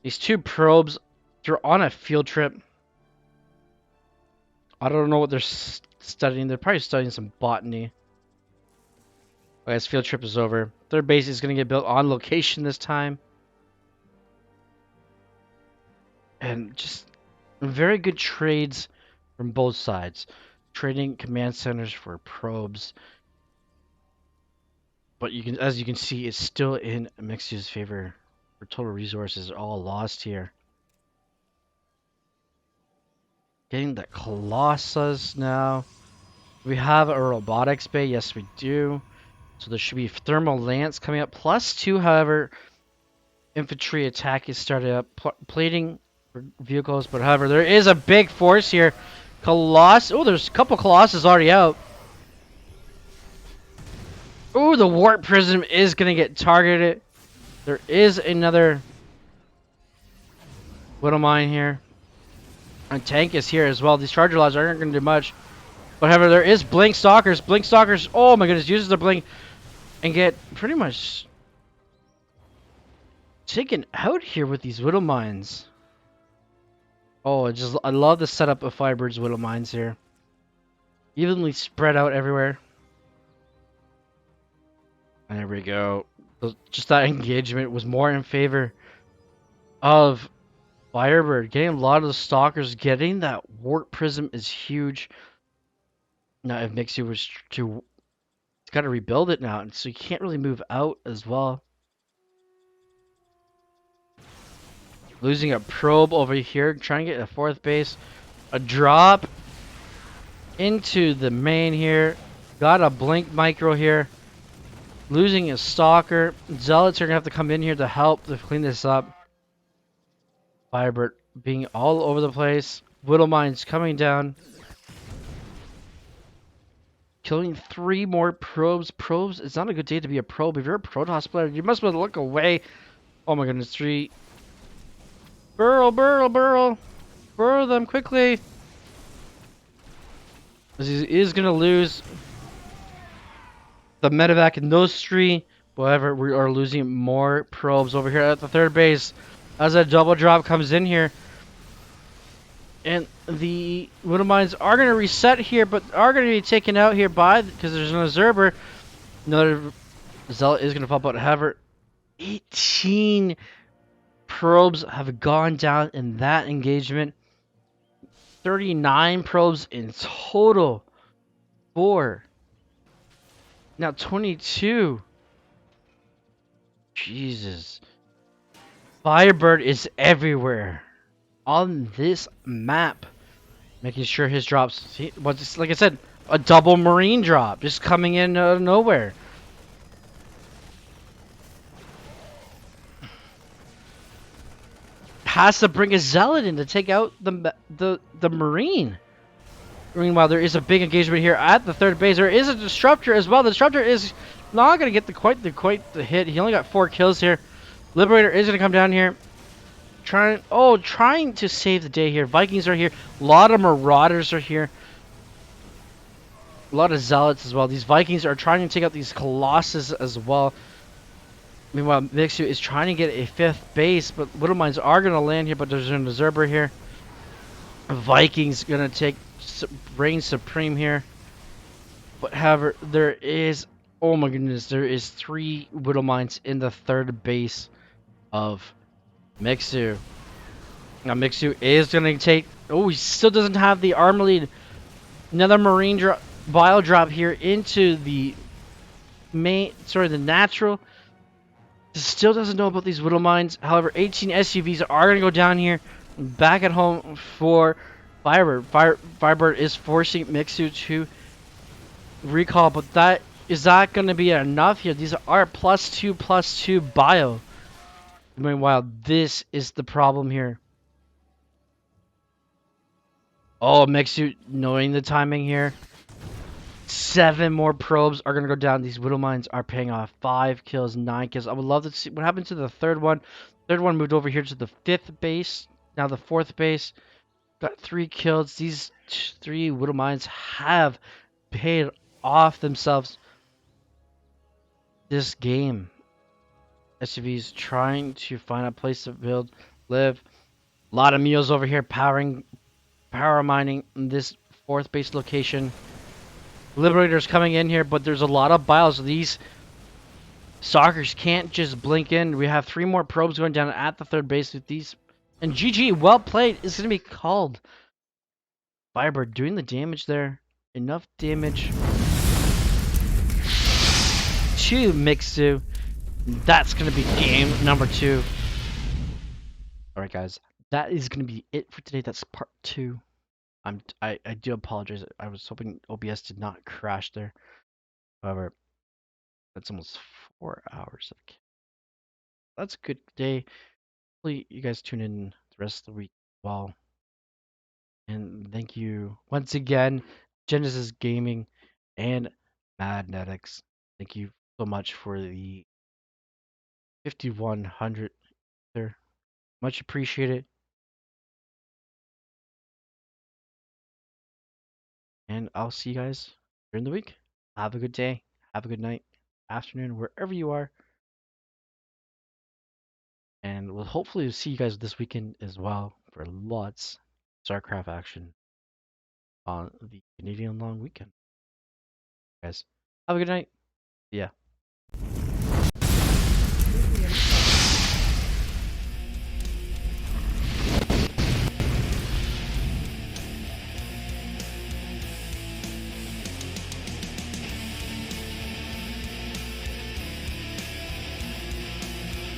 These 2 probes, they're on a field trip. I don't know what they're studying. They're probably studying some botany. Okay, this field trip is over. Their base is going to get built on location this time. And just very good trades from both sides. Trading command centers for probes. But you can, as you can see, it's still in Mixer's favor. For total resources are all lost here. Getting the Colossus now. We have a robotics bay. Yes, we do. So there should be thermal lance coming up. +2, however, infantry attack is started up. Plating for vehicles, but however, there is a big force here. Colossus. Oh, there's a couple Colossus already out. Oh, the warp prism is going to get targeted. There is another Widow Mine here. And tank is here as well. These charger laws aren't going to do much. But however, there is Blink Stalkers. Blink Stalkers, oh my goodness, uses their Blink and get pretty much taken out here with these Widow Mines. Oh, I love the setup of Firebird's Widow Mines here. Evenly spread out everywhere. And there we go. Just that engagement was more in favor of Firebird. Getting a lot of the Stalkers, getting that Warp Prism is huge. Now, if Mixie was to... It's got to rebuild it now, so you can't really move out as well. Losing a probe over here, trying to get a 4th base. A drop into the main here. Got a blink micro here. Losing a stalker. Zealots are going to have to come in here to help to clean this up. Firebird being all over the place. Widow Mines coming down. Killing 3 more probes. Probes, it's not a good day to be a probe. If you're a Protoss player, you must be able to look away. Oh my goodness, 3. Burrow, burrow, burrow. Burrow them quickly. He is going to lose the medevac in those 3. However, we are losing more probes over here at the 3rd base. As a double drop comes in here. And the Widow Mines are going to reset here, but are going to be taken out here because there's an Observer. Another Zealot is going to pop out. However, 18 probes have gone down in that engagement. 39 probes in total. 4. Now 22. Jesus. Firebird is everywhere. on this map, making sure his drops. Like I said, a double marine drop just coming in out of nowhere. Has to bring a zealot in to take out the marine. Meanwhile, there is a big engagement here at the third base. There is a disruptor as well. The disruptor is not going to get quite the hit. He only got 4 kills here. Liberator is going to come down here. Trying to save the day here. Vikings are here. A lot of Marauders are here. A lot of Zealots as well. These Vikings are trying to take out these Colossus as well. Meanwhile, Mixu is trying to get a 5th base, but Little Mines are going to land here, but there's an Zerber here. Vikings going to reign supreme here. But however, there is, oh my goodness, there is 3 Widow Mines in the 3rd base of Mixu. Now Mixu is going to take, he still doesn't have the armor lead. Another Marine Bile drop here into the the natural. Still doesn't know about these Widow Mines. However, 18 SUVs are going to go down here. Back at home for Firebird. Firebird is forcing Mixu to recall, but is that going to be enough here? These are +2/+2 bio. Meanwhile, this is the problem here. Oh, Mixu knowing the timing here. 7 more probes are going to go down. These Widow Mines are paying off. 5 kills, 9 kills. I would love to see what happened to the third one. Third one moved over here to the 5th base. Now the 4th base. Got 3 kills. These 3 Widow Mines have paid off themselves this game. SUVs trying to find a place to live. A lot of meals over here power mining in this 4th base location. Liberators coming in here, but there's a lot of biles. These stalkers can't just blink in. We have 3 more probes going down at the 3rd base with these. And GG, well played, is going to be called. Firebird doing the damage there. Enough damage to Mixu. That's going to be game number 2. Alright guys, that is going to be it for today. That's part 2. I do apologize. I was hoping OBS did not crash there. However, that's almost 4 hours of. That's a good day. Hopefully you guys tune in the rest of the week as well. And thank you once again, Genesis Gaming and Madnetics. Thank you so much for the 5100 there. Much appreciated. And I'll see you guys during the week. Have a good day. Have a good night, afternoon, wherever you are. And we'll hopefully see you guys this weekend as well for lots of StarCraft action on the Canadian long weekend. Guys, have a good night. Yeah.